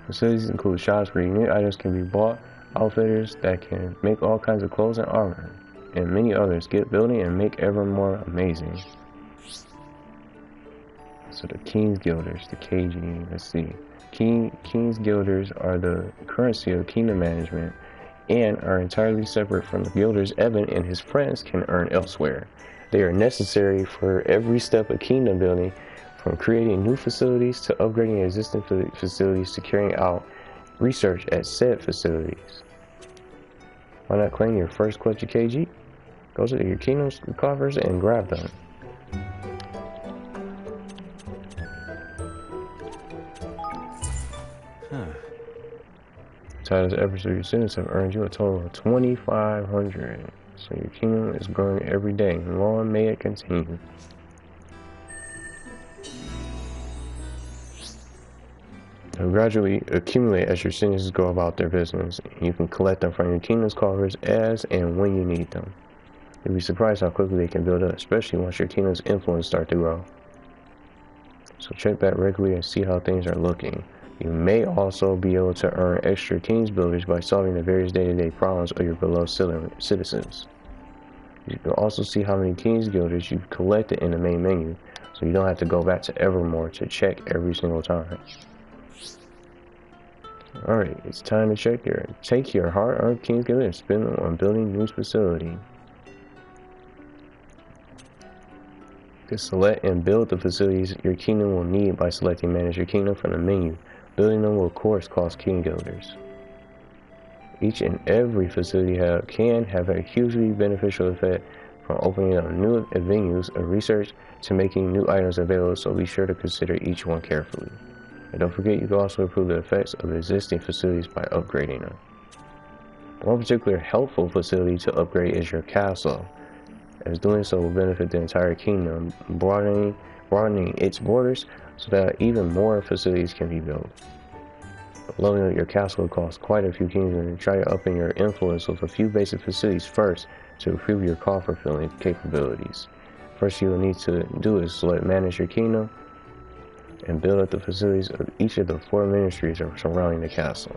Facilities include shops where unique items can be bought, outfitters that can make all kinds of clothes and armor, and many others. Get building and make Evermore amazing. So the King's Guilders, the KG, let's see. King's Guilders are the currency of kingdom management and are entirely separate from the guilders Evan and his friends can earn elsewhere. They are necessary for every step of kingdom building, from creating new facilities to upgrading existing facilities to carrying out research at said facilities. Why not claim your first clutch of KG? Go to your kingdom's coffers and grab them. Titles efforts of your students have earned you a total of 2,500. So your kingdom is growing every day. Long may it continue. They'll gradually accumulate as your citizens go about their business. You can collect them from your kingdom's coffers as and when you need them. You'll be surprised how quickly they can build up, especially once your kingdom's influence starts to grow. So check back regularly and see how things are looking. You may also be able to earn extra King's Builders by solving the various day-to-day problems of your beloved citizens. You can also see how many King's Guilders you've collected in the main menu, so you don't have to go back to Evermore to check every single time. Alright, it's time to take your hard-earned King's Guild and spend them on building new facility. To select and build the facilities your kingdom will need by selecting Manage Your Kingdom from the menu. Building them will of course cost King Guilders. Each and every facility can have a hugely beneficial effect, from opening up new venues of research to making new items available, so be sure to consider each one carefully. And don't forget, you can also improve the effects of existing facilities by upgrading them. One particular helpful facility to upgrade is your castle, as doing so will benefit the entire kingdom, broadening its borders so that even more facilities can be built. Leveling up your castle will cost quite a few kingdoms, and try upping your influence with a few basic facilities first to improve your coffer filling capabilities. First you will need to do is select Manage Your Kingdom and build up the facilities of each of the 4 ministries surrounding the castle.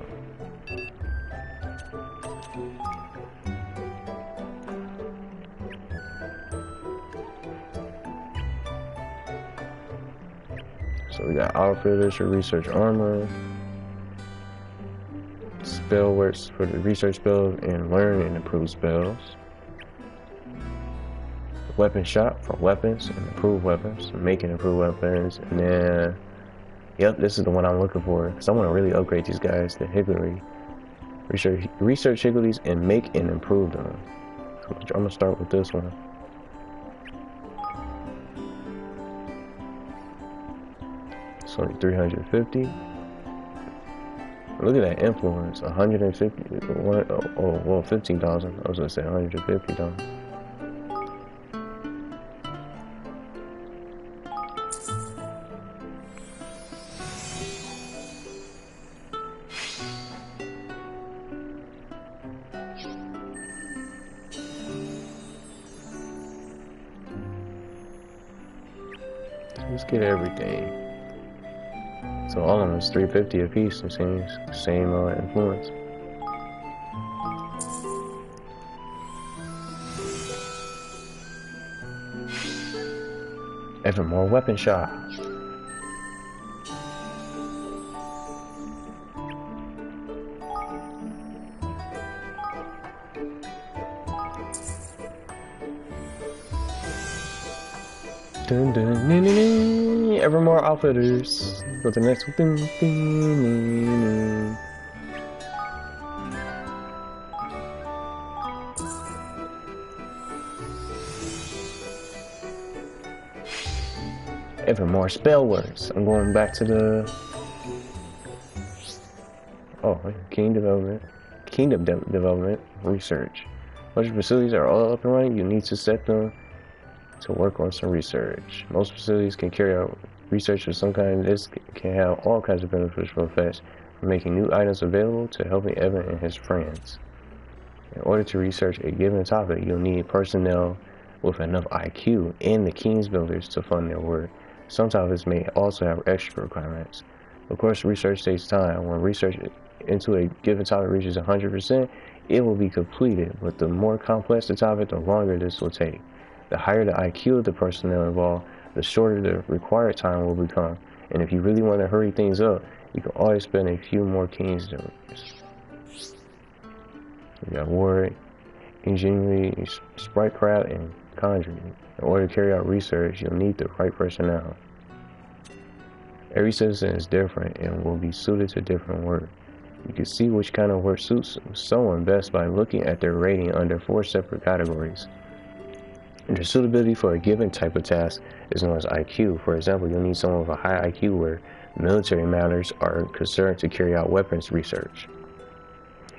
So we got outfitters for research armor, spell works for the research spells and learn and improve spells, weapon shop for weapons and improve weapons, make and improve weapons, and then, yep, this is the one I'm looking for, because I want to really upgrade these guys, the Higgledy. Research Higgledies and make and improve them. So I'm going to start with this one. It's only 350. Look at that influence, 150, well, 15,000. I was gonna say 150,000. Let's get everything. So all of them is 350 apiece, it seems. Same influence. Evermore weapon shop. Dun, dun, dun, dun, dun. Evermore outfitters. Go to the next one. Dun, dun, dun, dun. Even more spell words. I'm going back to the kingdom development research. Once your facilities are all up and running, you need to set them to work on some research. Most facilities can carry out research of some kind. This can have all kinds of beneficial effects, from making new items available to helping Evan and his friends. In order to research a given topic, you'll need personnel with enough IQ and the King's Builders to fund their work. Some topics may also have extra requirements. Of course, research takes time. When research into a given topic reaches 100%, it will be completed, but the more complex the topic, the longer this will take. The higher the IQ of the personnel involved, the shorter the required time will become. And if you really want to hurry things up, you can always spend a few more King's Builders. We got Ward, Ingenuity, Spritecraft, and Conjuring. In order to carry out research, you'll need the right personnel. Every citizen is different and will be suited to different work. You can see which kind of work suits someone best by looking at their rating under 4 separate categories. Their suitability for a given type of task is known as IQ. For example, you'll need someone with a high IQ where military matters are concerned to carry out weapons research.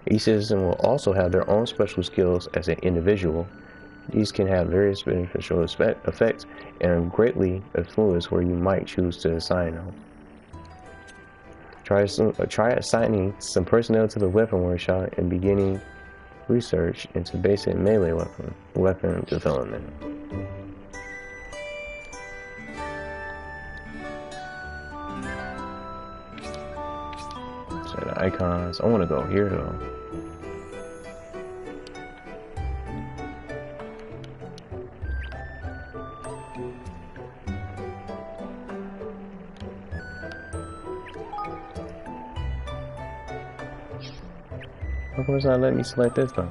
Each citizen will also have their own special skills as an individual. These can have various beneficial effects and greatly influence where you might choose to assign them. Try assigning some personnel to the weapon workshop and beginning research into basic melee weapon development. So the icons, I want to go here though. Of course, not letting me select this though.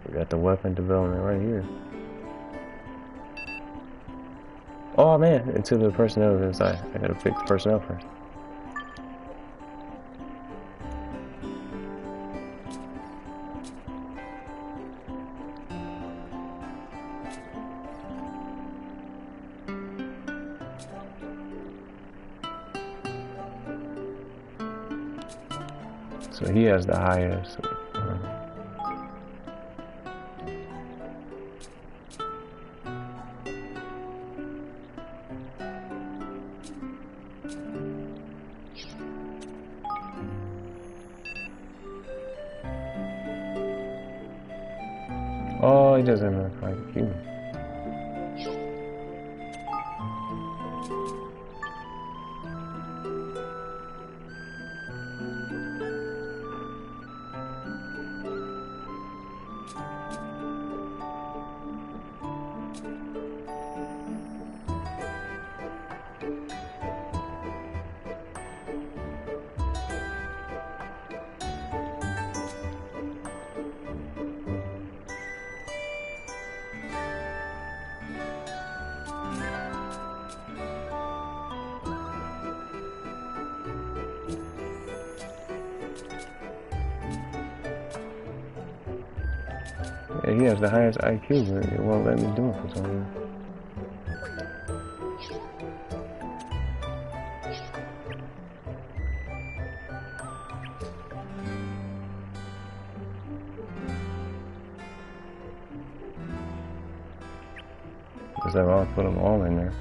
We got the weapon development right here. Oh man, into the personnel inside. I gotta pick the personnel first. So he has the highest. Oh, he doesn't have enough IQ. Yeah, he has the highest IQ, but it won't let me do it for some reason. Because I'll put them all in there.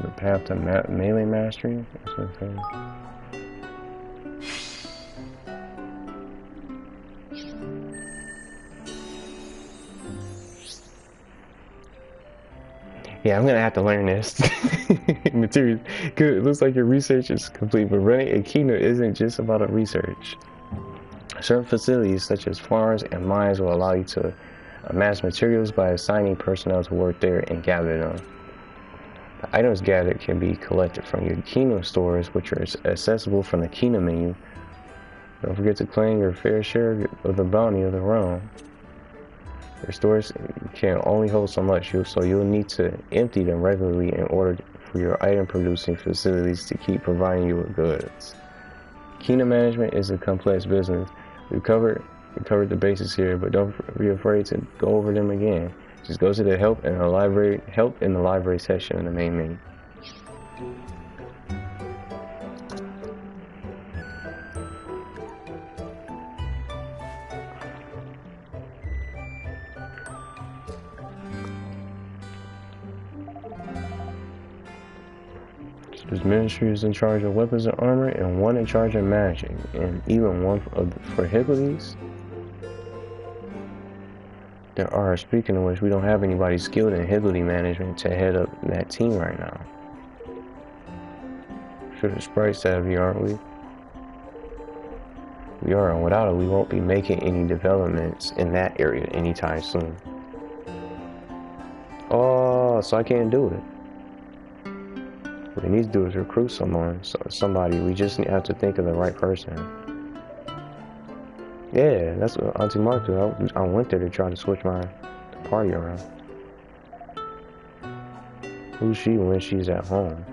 The path to melee mastery. That's what it says. Yeah, I'm gonna have to learn this. Materials. Good. It looks like your research is complete, but running a kingdom isn't just about a research. Certain facilities, such as farms and mines, will allow you to amass materials by assigning personnel to work there and gather them. The items gathered can be collected from your kingdom stores, which are accessible from the kingdom menu. Don't forget to claim your fair share of the bounty of the realm. Your stores can only hold so much, so you'll need to empty them regularly in order for your item producing facilities to keep providing you with goods. Kingdom management is a complex business. We covered the basics here, but don't be afraid to go over them again. Just go to the help in the library section in the main menu. This ministry is in charge of weapons and armor, and one in charge of magic, and even one for Hippolytes. There are, speaking of which, we don't have anybody skilled in Hippolyte management to head up that team right now. Sure, the sprite savvy, aren't we? We are, and without it, we won't be making any developments in that area anytime soon. Oh, so I can't do it. What we need to do is recruit somebody. We just have to think of the right person. Yeah, that's what Auntie Mark did. I went there to try to switch the party around. Who's she when she's at home?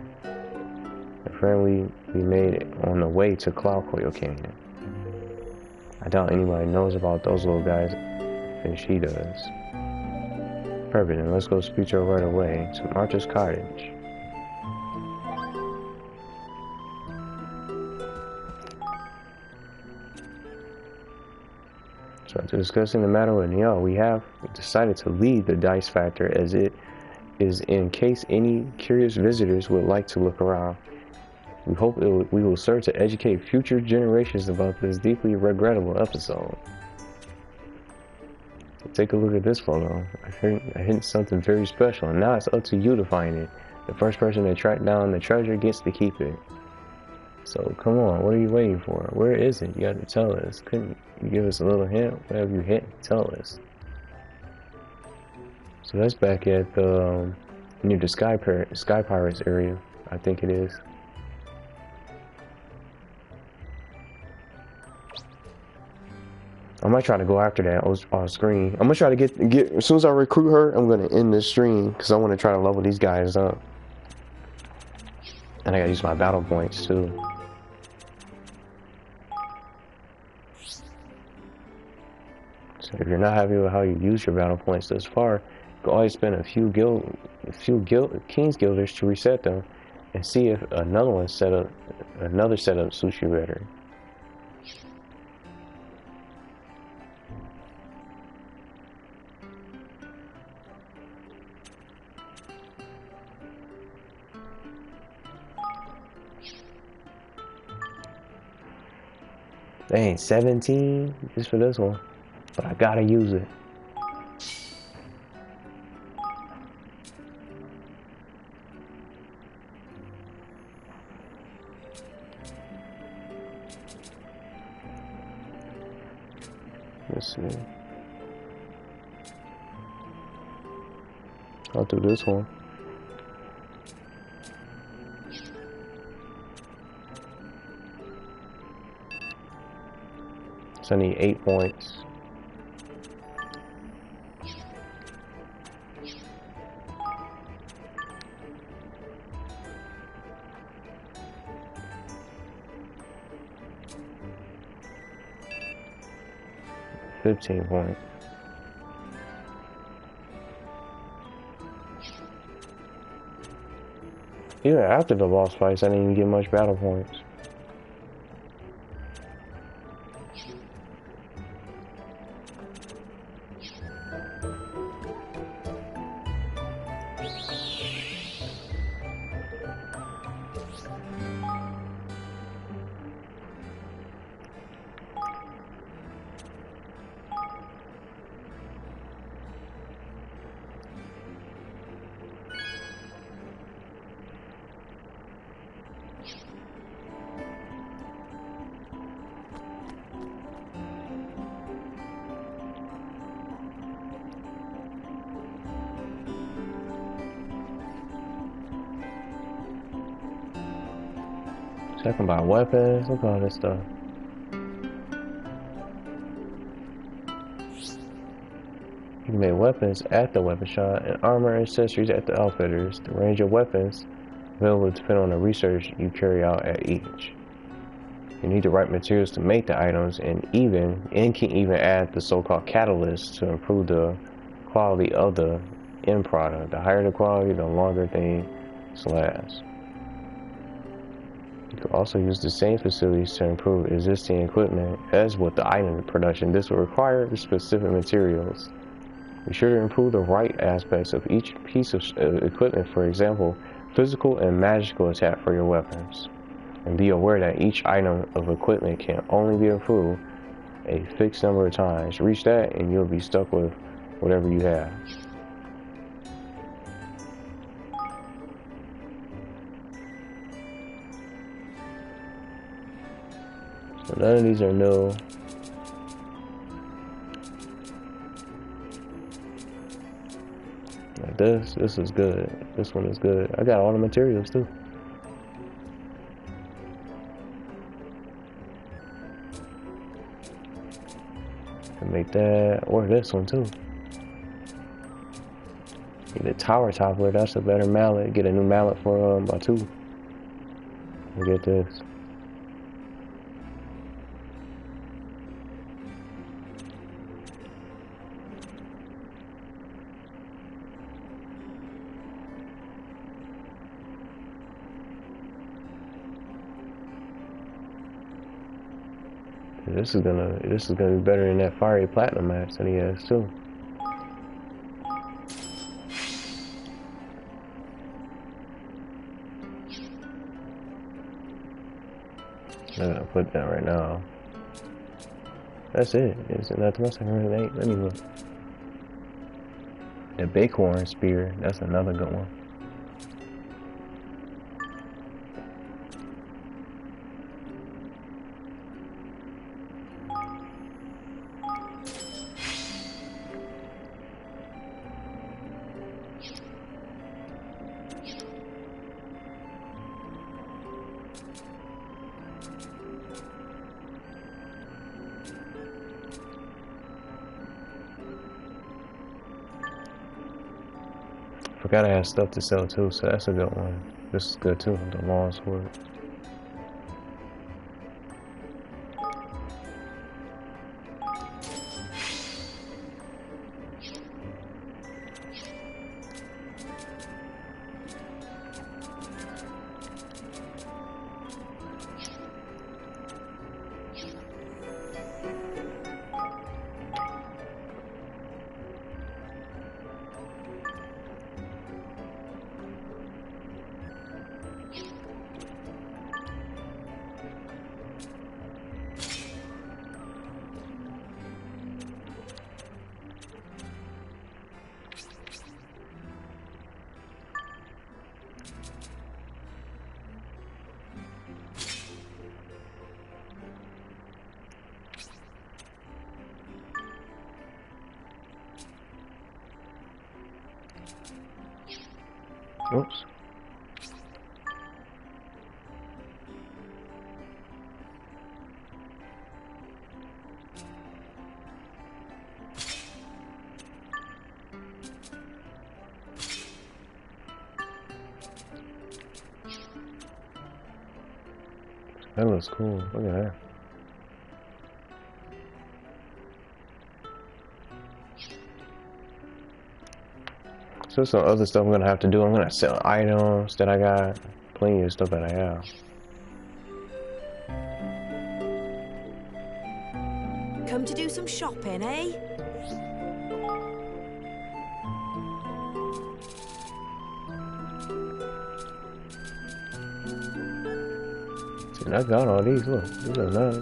The friend we made on the way to Cloud Coil Canyon. I doubt anybody knows about those little guys, and she does. Perfect, then let's go speak to her right away to Martha's cottage. So after discussing the matter with Neil, we have decided to leave the dice factor as it is in case any curious visitors would like to look around. We hope we will serve to educate future generations about this deeply regrettable episode. Take a look at this photo. I hidden something very special, and now it's up to you to find it. The first person to track down the treasure gets to keep it. So come on, what are you waiting for? Where is it? You got to tell us. Couldn't you give us a little hint? Whatever you hit, tell us. So that's back at the near the Sky Pirates area, I think it is. I might try to go after that on screen. I'm gonna try to get as soon as I recruit her, I'm gonna end this stream because I want to try to level these guys up. And I gotta use my battle points too. So if you're not happy with how you use your battle points thus far, you can always spend a few King's Guilders to reset them and see if another setup suits you better. Dang, 17 just for this one, but I gotta use it. Let's see. I'll do this one. So I need 8 points. $15 points. Even after the boss fights, I didn't even get much battle points. I can buy weapons. Look at all this stuff. You can make weapons at the weapon shop and armor and accessories at the outfitters. The range of weapons available depend on the research you carry out at each. You need the right materials to make the items and can even add the so-called catalyst to improve the quality of the end product. The higher the quality, the longer things last. You can also use the same facilities to improve existing equipment as with the item production. This will require specific materials. Be sure to improve the right aspects of each piece of equipment, for example, physical and magical attack for your weapons. And be aware that each item of equipment can only be improved a fixed number of times. Reach that and you'll be stuck with whatever you have. So none of these are new. Like this is good. This one is good. I got all the materials too. Can make that, or this one too. Get a tower toppler. That's a better mallet. Get a new mallet for my 2. And get this. This is gonna be better than that fiery platinum axe that he has too. I'm gonna put that right now. That's it. Is it nothing else? I really ain't. Let me look. The bighorn spear. That's another good one. Forgot I had stuff to sell too, so that's a good one. This is good too, the long sword. Oops. That looks cool. Look at that. So some other stuff I'm gonna have to do. I'm gonna sell items that I got. Plenty of stuff that I have.
Come to do some shopping, eh?
See, I got all these. Look, these are not,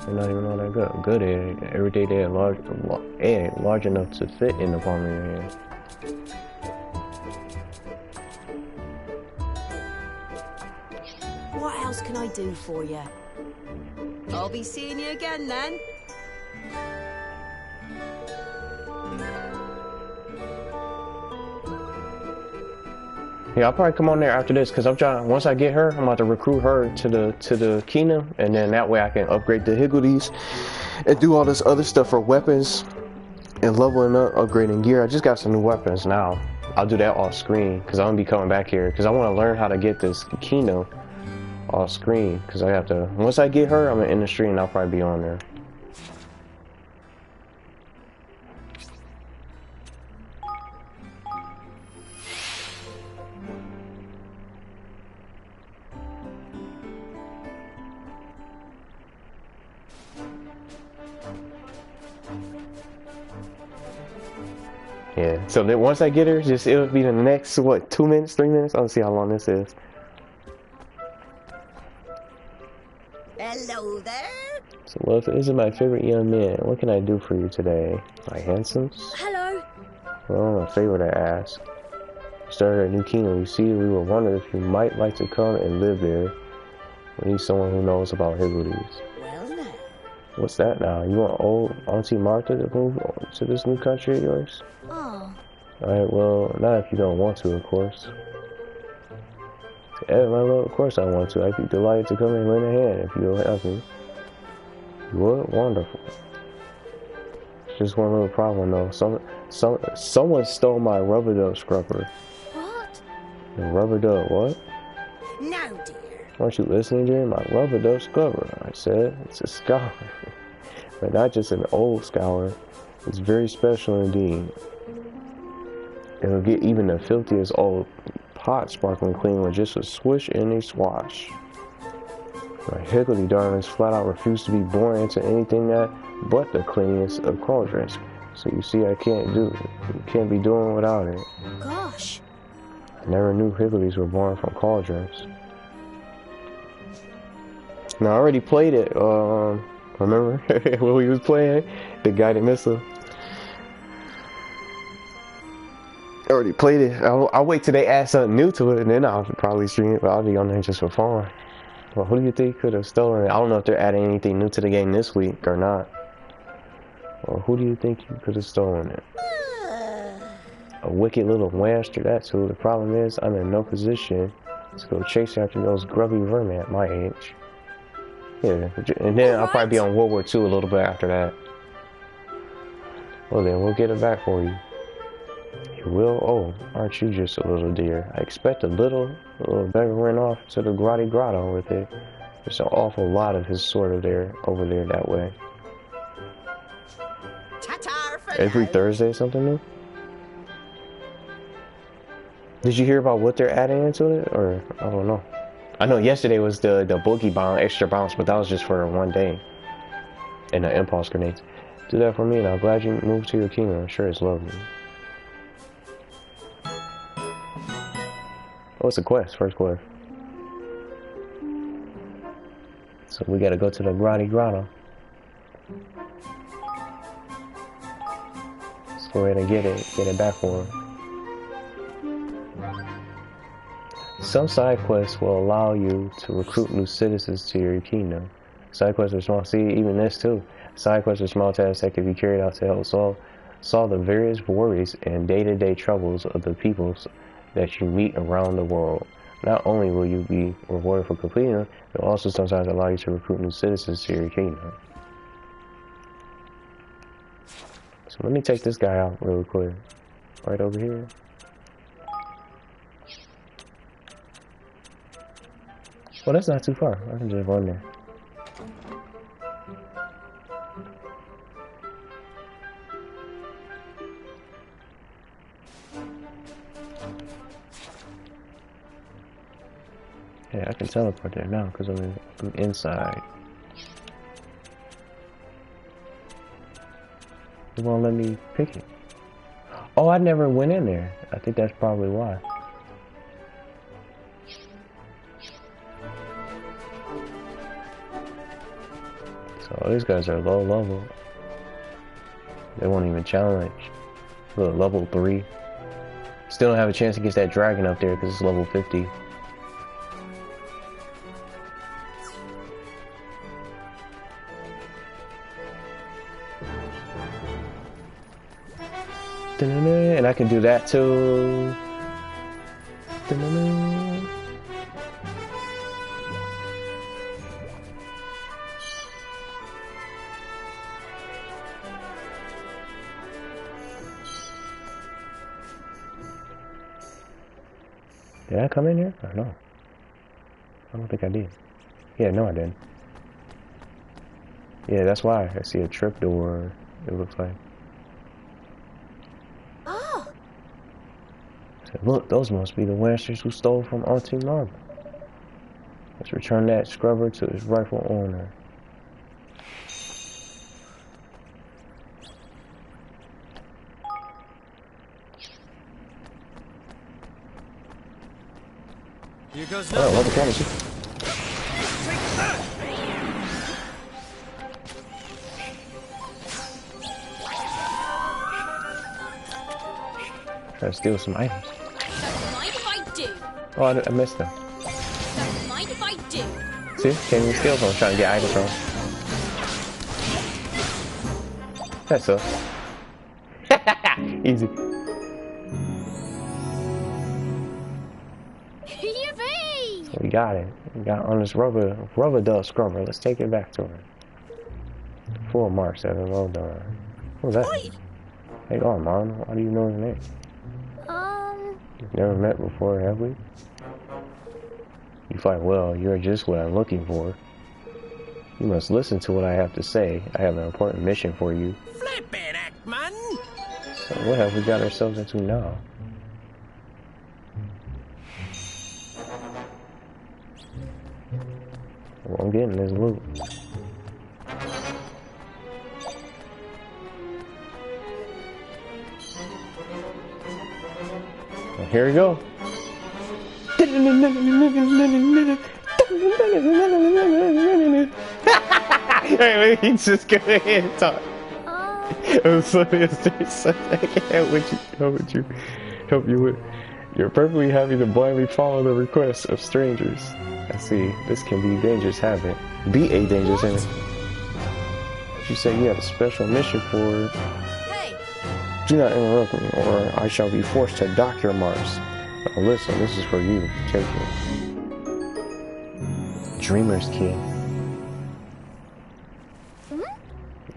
they're not even all that good. Good egg. Every day they're large enough to fit in the palm of your hand.
What else can I do for you? I'll be seeing you again then.
Yeah, I'll probably come on there after this because I'm trying. Once I get her, I'm about to recruit her to the kingdom, and then that way I can upgrade the Higgledies and do all this other stuff for weapons and leveling up, upgrading gear. I just got some new weapons now. I'll do that off screen because I'm gonna be coming back here because I want to learn how to get this kingdom off screen because I have to. Once I get her, I'm in the stream and I'll probably be on there. Yeah, so then once I get her, just it'll be the next, what, 2 minutes, 3 minutes? I'll see how long this is.
Hello there.
So, love, this is my favorite young man. What can I do for you today? My handsomes?
Hello.
Well, my favorite I ask. We started a new kingdom. You see, we were wondering if you might like to come and live there. We need someone who knows about Higgledies.
Well, now.
What's that now? You want old Auntie Martha to move to this new country of yours?
Oh.
Alright, well, not if you don't want to, of course. Yeah, my love, of course I want to. I'd be delighted to come and lend a hand if you'll help me. You would? Wonderful. Just one little problem though. Someone stole my rubber duck scrubber.
What?
The rubber duck, what?
Now, dear.
Aren't you listening, dear? My rubber duck scrubber, I said. It's a scholar. But not just an old scholar. It's very special indeed. It'll get even the filthiest old pot sparkling clean with just a swish and a swash. My Higgledy darlings flat out refuse to be born into anything but the cleanest of cauldrons. So you see, I can't be doing without it.
Gosh.
I never knew Higgledies were born from cauldrons. Now I already played it. Remember when we was playing the guided missile? I already played it. I'll wait till they add something new to it, and then I'll probably stream it. But I'll be on there just for fun. Well, who do you think could have stolen it? I don't know if they're adding anything new to the game this week or not. Well, who do you think you could have stolen it? A wicked little wench, that's who. The problem is, I'm in no position to go chase after those grubby vermin at my age. Yeah, and then I'll probably be on World War II a little bit after that. Well then, we'll get it back for you. You will? Oh, aren't you just a little dear? I expect a little beggar went off to the grotto with it. There's an awful lot of his sort of over there that way. Every Thursday something new? Did you hear about what they're adding into it? Or, I don't know. I know yesterday was the boogie bomb, extra bounce, but that was just for one day. And the impulse grenades. Do that for me and I'm glad you moved to your kingdom. I'm sure it's lovely. Oh, it's a quest, first quest. So we gotta go to the grotto. Let's go ahead and get it back for him. Some side quests will allow you to recruit new citizens to your kingdom. Side quests are small. See, even this too. Side quests are small tasks that can be carried out to help solve the various worries and day-to-day troubles of the peoples that you meet around the world. Not only will you be rewarded for completing them, they'll also sometimes allow you to recruit new citizens to your kingdom. So let me take this guy out real quick. Right over here. Well, that's not too far. I can just run there. Yeah, I can teleport there now because I'm inside. It won't let me pick it. Oh, I never went in there. I think that's probably why. So these guys are low level. They won't even challenge. Look, level 3. Still don't have a chance against that dragon up there because it's level 50. And I can do that too. Did I come in here? Or no? I don't think I did. Yeah, no I didn't. Yeah, that's why I see a trapdoor, it looks like.
Oh!
So, look, those must be the Lancers who stole from Auntie Marble. Let's return that scrubber to its rightful owner.
Here goes
Oh,
nothing.
what the camera? Try to steal some items.
Don't mind if I do.
Oh, I missed them.
Don't mind if I do.
See? Can't even steal from them. Trying to get items from them. That's up. Easy.
Yippee!
So we got it. We got on this rubber duck scrubber. Let's take it back to her. Full marks, 7, well done. What was that?
Oi!
Hey, oh, Mom, why do you know his name? We've never met before, have we? You fight well. You're just what I'm looking for. You must listen to what I have to say. I have an important mission for you.
Flippin' act, man!
So what have we got ourselves into now? Well, I'm getting this loot. Well, here we go. Hey, he's just gonna ahead and talk. I'm sorry, there's something I can't help you with. You're perfectly happy to blindly follow the requests of strangers. I see. This can be a dangerous habit. Be a dangerous habit. You say you have a special mission for.
Hey!
Do not interrupt me, or I shall be forced to dock your marks. Now listen, this is for you. Take it. Dreamer's key.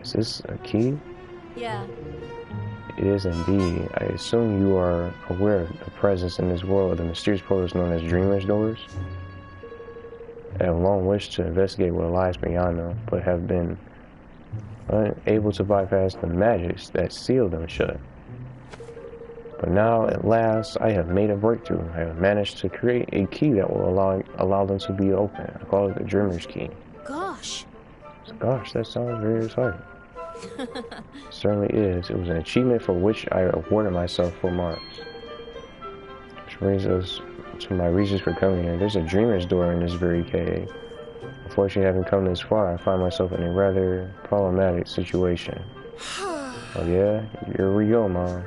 Is this a key?
Yeah.
It is indeed. I assume you are aware of the presence in this world of the mysterious portals known as Dreamer's Doors. I have long wished to investigate what lies beyond them, but have been unable to bypass the magics that seal them shut. But now, at last, I have made a breakthrough. I have managed to create a key that will allow them to be open. I call it the Dreamer's Key.
Gosh.
Gosh, that sounds very exciting. Certainly is. It was an achievement for which I awarded myself full marks. Which brings us to my reasons for coming here. There's a Dreamer's Door in this very cave. Unfortunately, having come this far, I find myself in a rather problematic situation. Oh yeah? Here we go, Mom.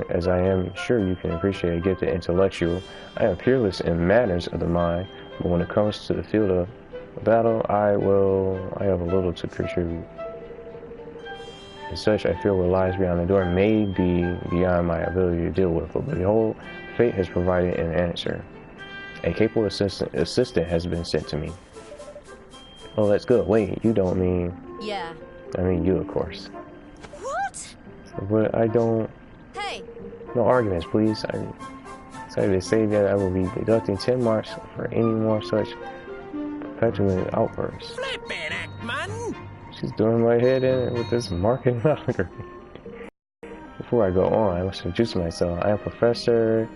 As I am sure you can appreciate, a gifted intellectual. I am peerless in matters of the mind, but when it comes to the field of battle, I have a little to contribute. As such, I fear what lies beyond the door may be beyond my ability to deal with, but behold, fate has provided an answer. A capable assistant has been sent to me. Oh, that's good. Wait, you don't mean...
Yeah.
I mean you, of course.
What?
But I don't...
Hey!
No arguments, please. I decided to say that I will be deducting 10 marks for any more such petulant outbursts.
Flippin' act, man!
She's doing my head in with this marking mockery. Before I go on, I must introduce myself. I am Professor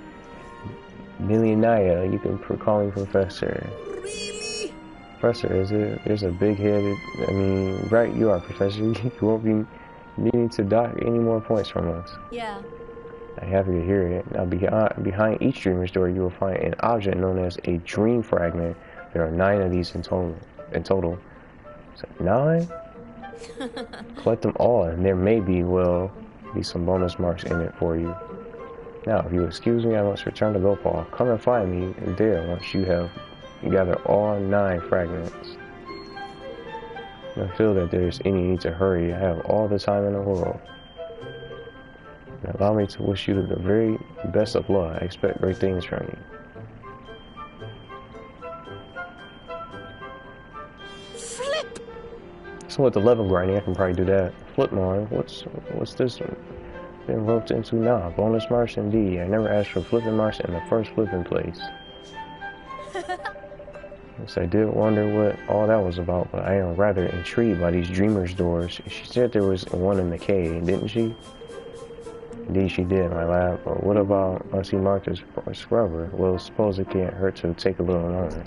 Millionaire. You can call me Professor.
Really?
Professor, is it? There's a big-headed... I mean, right, you are, Professor. You won't be needing to dock any more points from us.
Yeah.
I'm happy to hear it. Now, behind each Dreamer's Door, you will find an object known as a Dream Fragment. There are 9 of these in total. So 9? Collect them all, and there may be some bonus marks in it for you. Now, if you excuse me, I must return to Gopal. Come and find me there once you have gathered all 9 fragments. I feel that there's any need to hurry. I have all the time in the world. Allow me to wish you the very best of luck. I expect great things from you.
Flip!
So with the level grinding, I can probably do that. Flip more. What's this one? Been roped into now. Bonus marks indeed. I never asked for flipping marks in the first flipping place. Yes, I did wonder what all that was about, but I am rather intrigued by these dreamers' doors. She said there was one in the cave, didn't she? Indeed she did, my lad. But what about once he marked his scrubber? Well, suppose it can't hurt to take a little longer.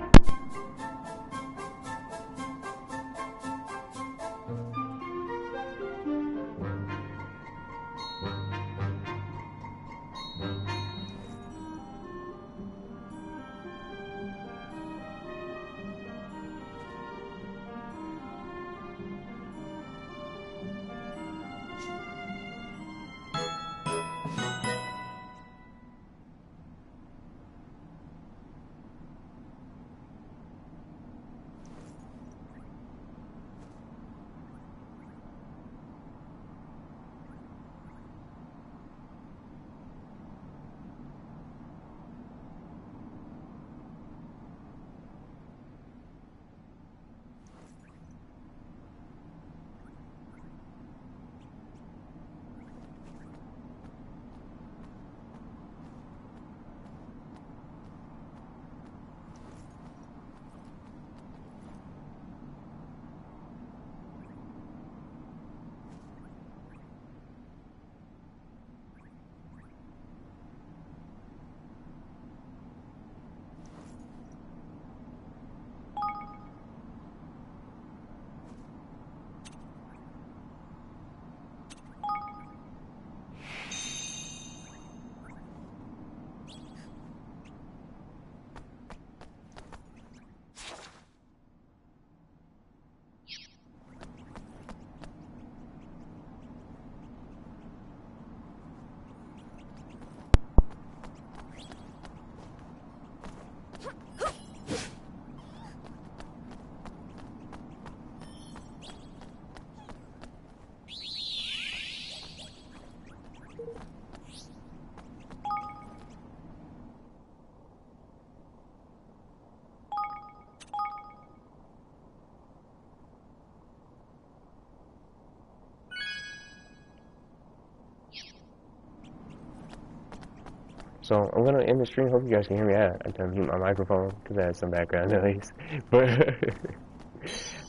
So I'm gonna end the stream. Hope you guys can hear me. I can mute my microphone because I had some background noise. But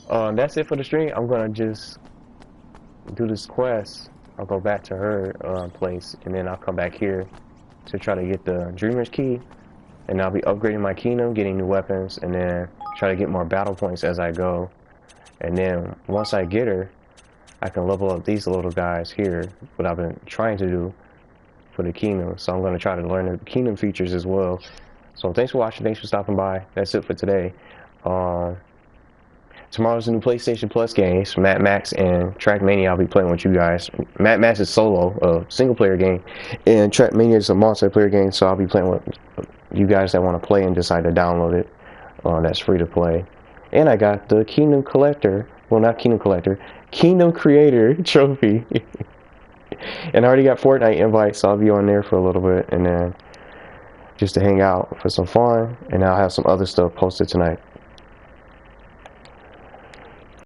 that's it for the stream. I'm gonna just do this quest. I'll go back to her place, and then I'll come back here to try to get the Dreamer's Key. And I'll be upgrading my kingdom, getting new weapons, and then try to get more battle points as I go. And then once I get her, I can level up these little guys here. What I've been trying to do for the kingdom. So I'm going to try to learn the kingdom features as well. So thanks for watching. Thanks for stopping by. That's it for today. Tomorrow's the new PlayStation Plus games, Mad Max and Trackmania. I'll be playing with you guys. Mad Max is solo, a single player game, and Trackmania is a multiplayer game. So I'll be playing with you guys that want to play and decide to download it. That's free to play. And I got the Kingdom Collector, well, not Kingdom Collector, Kingdom Creator trophy. And I already got Fortnite invites, so I'll be on there for a little bit, and then just to hang out for some fun, and I'll have some other stuff posted tonight.